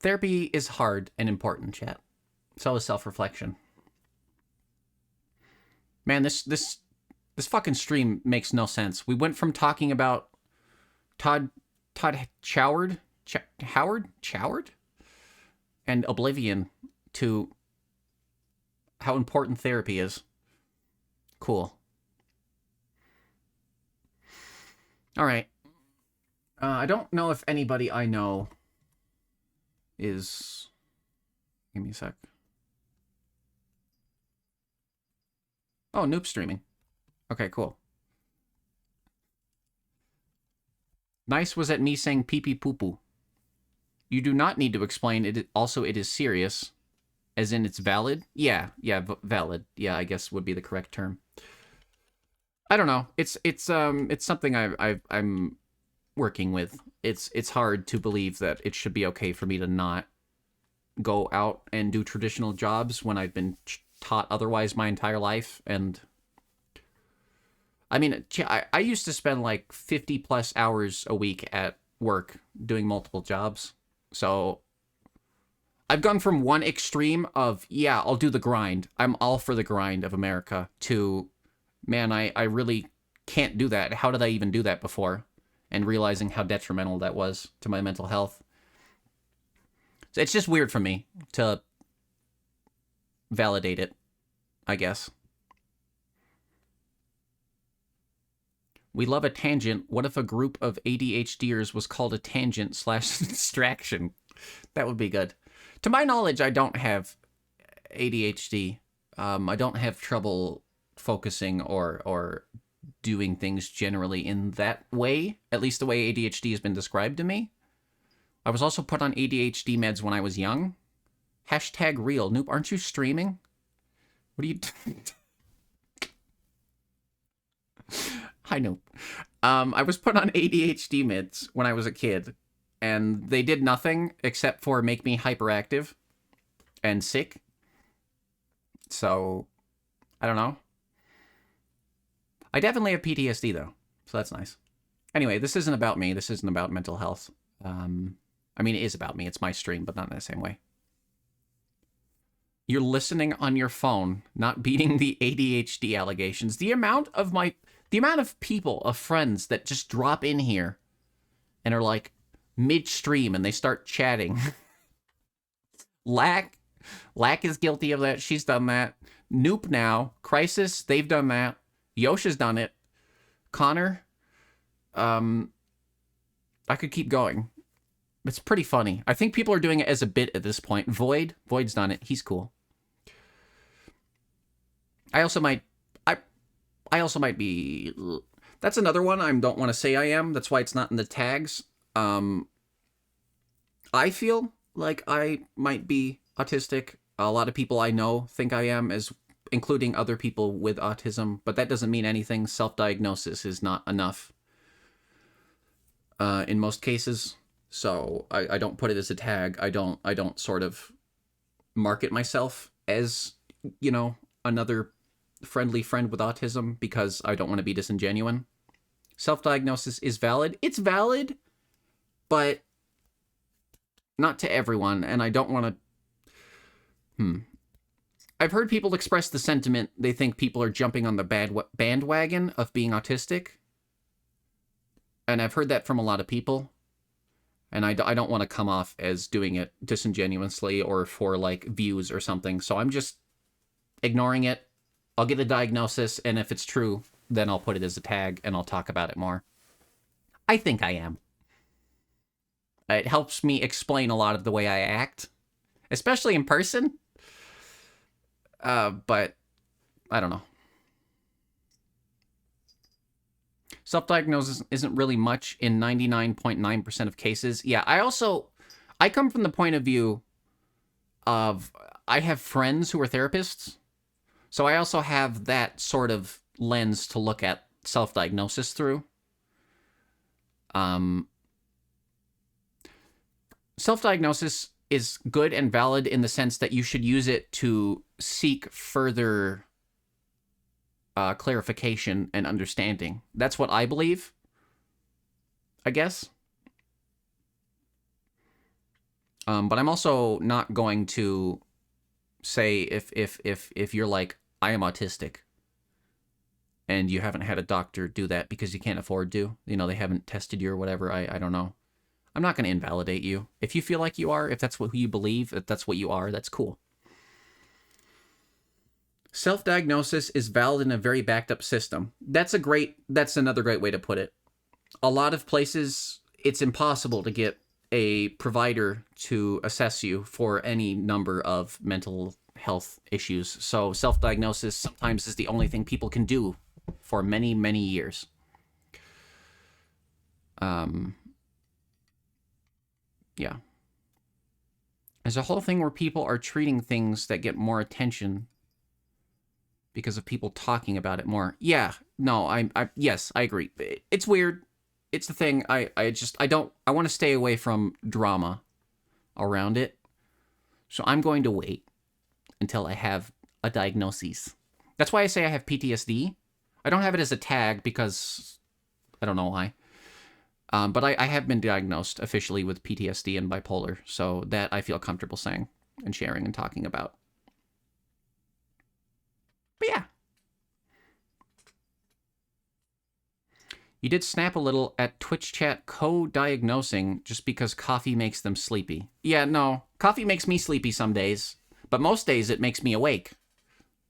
Speaker 1: Therapy is hard and important, chat. So is self-reflection. Man, this fucking stream makes no sense. We went from talking about Todd Howard and Oblivion to how important therapy is. Cool. All right. I don't know if anybody I know is... Give me a sec. Oh, noob streaming. Okay, cool. Nice was at me saying pee-pee poo-poo. You do not need to explain it. Also, it is serious. As in it's valid? Yeah, valid. Yeah, I guess would be the correct term. I don't know. It's something I'm working with. It's hard to believe that it should be okay for me to not go out and do traditional jobs when I've been taught otherwise my entire life. And I mean, I used to spend like 50 plus hours a week at work doing multiple jobs. So I've gone from one extreme of, yeah, I'll do the grind, I'm all for the grind of America, to, man, I really can't do that. How did I even do that before? And realizing how detrimental that was to my mental health. So it's just weird for me to validate it, I guess. We love a tangent. What if a group of ADHDers was called a tangent/distraction? That would be good. To my knowledge, I don't have ADHD. I don't have trouble focusing or doing things generally in that way, at least the way ADHD has been described to me. I was also put on ADHD meds when I was young. #real. Noob, aren't you streaming? What are you doing? Hi, Noob. I was put on ADHD meds when I was a kid, and they did nothing except for make me hyperactive and sick. So, I don't know. I definitely have PTSD, though, so that's nice. Anyway, this isn't about me. This isn't about mental health. I mean, it is about me. It's my stream, but not in the same way. You're listening on your phone, not beating the ADHD allegations. The amount of people, of friends that just drop in here and are like midstream and they start chatting. Lack is guilty of that. She's done that. Noop now. Crisis, they've done that. Yosha's done it. Connor. I could keep going. It's pretty funny. I think people are doing it as a bit at this point. Void's done it. He's cool. I also might be... That's another one I don't want to say I am. That's why it's not in the tags. I feel like I might be autistic. A lot of people I know think I am, including other people with autism, but that doesn't mean anything. Self-diagnosis is not enough in most cases. So I don't put it as a tag. I don't sort of market myself as, you know, another friendly friend with autism because I don't want to be disingenuous. Self-diagnosis is valid. It's valid, but not to everyone, and I don't want to... I've heard people express the sentiment they think people are jumping on the bandwagon of being autistic, and I've heard that from a lot of people, and I don't want to come off as doing it disingenuously or for, like, views or something, so I'm just ignoring it. I'll get a diagnosis, and if it's true, then I'll put it as a tag, and I'll talk about it more. I think I am. It helps me explain a lot of the way I act, especially in person. But I don't know. Self-diagnosis isn't really much in 99.9% of cases. Yeah, I come from the point of view of I have friends who are therapists, so I also have that sort of lens to look at self-diagnosis through. Self-diagnosis is good and valid in the sense that you should use it to seek further clarification and understanding. That's what I believe, I guess. But I'm also not going to say if you're like, I am autistic, and you haven't had a doctor do that because you can't afford to. You know, they haven't tested you or whatever. I don't know. I'm not going to invalidate you. If you feel like you are, if that's who you believe, if that's what you are, that's cool. Self-diagnosis is valid in a very backed up system. That's another great way to put it. A lot of places, it's impossible to get a provider to assess you for any number of mental health issues. So self-diagnosis sometimes is the only thing people can do for many, many years. Yeah. There's a whole thing where people are treating things that get more attention because of people talking about it more. Yeah, no, yes, I agree. It's weird. It's the thing. I want to stay away from drama around it. So I'm going to wait until I have a diagnosis. That's why I say I have PTSD. I don't have it as a tag because I don't know why. But I have been diagnosed officially with PTSD and bipolar, so that I feel comfortable saying and sharing and talking about. But yeah. You did snap a little at Twitch chat co-diagnosing just because coffee makes them sleepy. Yeah, no. Coffee makes me sleepy some days, but most days it makes me awake.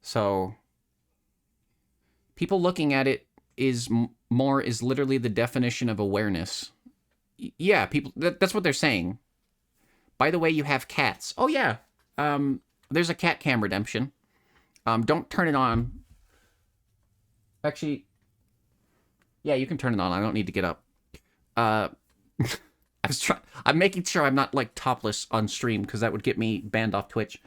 Speaker 1: So people looking at it is literally the definition of awareness. Yeah, people. That's what they're saying. By the way, you have cats. Oh yeah. There's a cat cam redemption. Don't turn it on. Actually, yeah, you can turn it on. I don't need to get up. I'm making sure I'm not like topless on stream because that would get me banned off Twitch.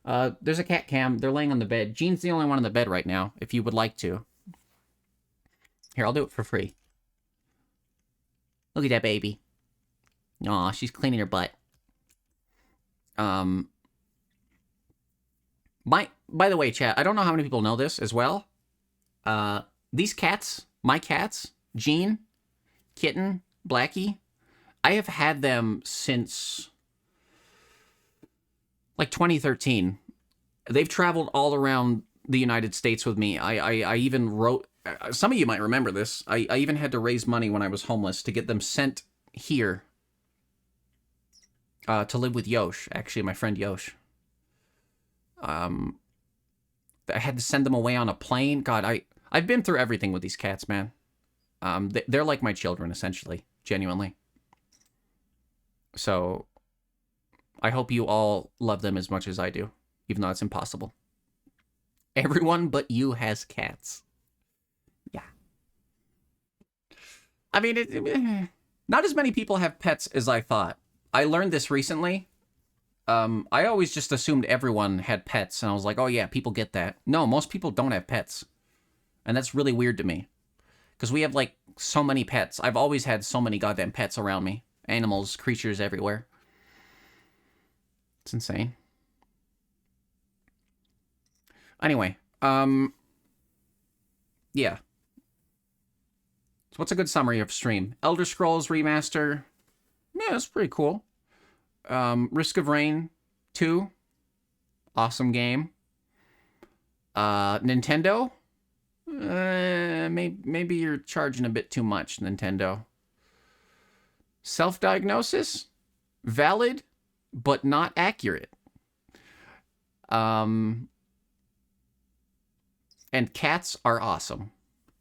Speaker 1: There's a cat cam. They're laying on the bed. Jean's the only one on the bed right now. If you would like to. Here, I'll do it for free. Look at that baby. Aw, she's cleaning her butt. By the way, chat, I don't know how many people know this as well. These cats, my cats, Jean, Kitten, Blackie, I have had them since like 2013. They've traveled all around the United States with me. I even wrote, some of you might remember this, I even had to raise money when I was homeless to get them sent here to live with Yosh, actually, my friend Yosh. I had to send them away on a plane. God, I've been through everything with these cats, man. They're like my children, essentially, genuinely. So I hope you all love them as much as I do, even though it's impossible. Everyone but you has cats. Yeah. I mean, not as many people have pets as I thought. I learned this recently. I always just assumed everyone had pets, and I was like, oh yeah, people get that. No, most people don't have pets. And that's really weird to me. Because we have, like, so many pets. I've always had so many goddamn pets around me. Animals, creatures everywhere. It's insane. Anyway, yeah. So what's a good summary of stream? Elder Scrolls Remaster. Yeah, that's pretty cool. Risk of Rain 2. Awesome game. Nintendo. Maybe you're charging a bit too much, Nintendo. Self-diagnosis? Valid, but not accurate. And cats are awesome.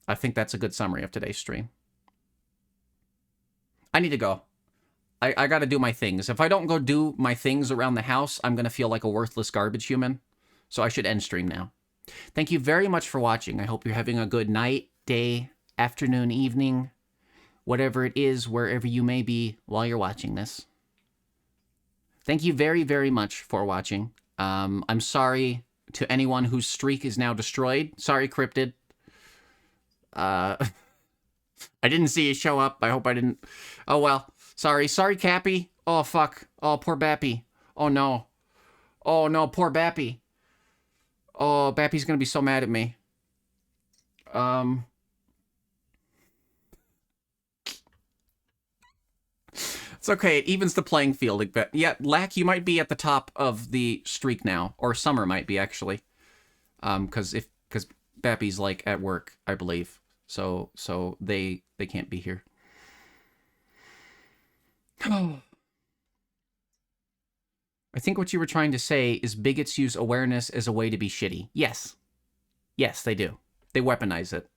Speaker 1: I think that's a good summary of today's stream. I need to go. I gotta do my things. If I don't go do my things around the house, I'm gonna feel like a worthless garbage human. So I should end stream now. Thank you very much for watching. I hope you're having a good night, day, afternoon, evening, whatever it is, wherever you may be while you're watching this. Thank you very, very much for watching. I'm sorry to anyone whose streak is now destroyed. Sorry, Cryptid. I didn't see you show up. I hope I didn't. Oh, well. Sorry, Cappy. Oh, fuck. Oh, poor Bappy. Oh, no. Oh, no, poor Bappy. Oh, Bappy's gonna be so mad at me. It's okay. It evens the playing field. Yeah, Lack, you might be at the top of the streak now. Or Summer might be, actually. Because Bappy's, like, at work, I believe. So they can't be here. I think what you were trying to say is bigots use awareness as a way to be shitty. Yes. Yes, they do. They weaponize it.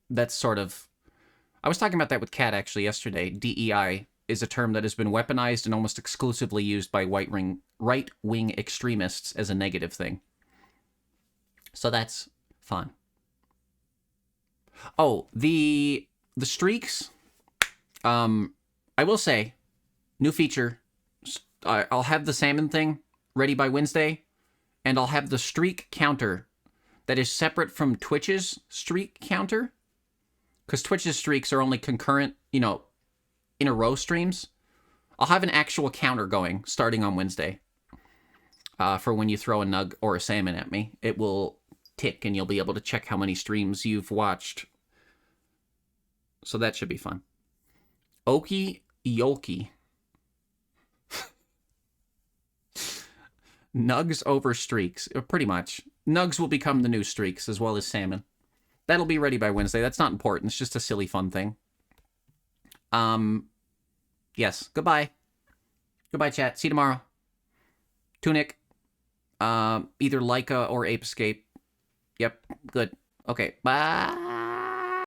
Speaker 1: That's sort of... I was talking about that with Kat, actually, yesterday. DEI is a term that has been weaponized and almost exclusively used by right-wing extremists as a negative thing. So that's fun. Oh, the streaks... I will say, new feature, I'll have the salmon thing ready by Wednesday, and I'll have the streak counter that is separate from Twitch's streak counter, because Twitch's streaks are only concurrent, you know, in a row streams. I'll have an actual counter going starting on Wednesday for when you throw a nug or a salmon at me. It will tick, and you'll be able to check how many streams you've watched. So that should be fun. Okie Yoki. Nugs over streaks. Pretty much. Nugs will become the new streaks, as well as salmon. That'll be ready by Wednesday. That's not important. It's just a silly fun thing. Yes. Goodbye. Goodbye, chat. See you tomorrow. Tunic. Either Leica or Ape Escape. Yep. Good. Okay. Bye.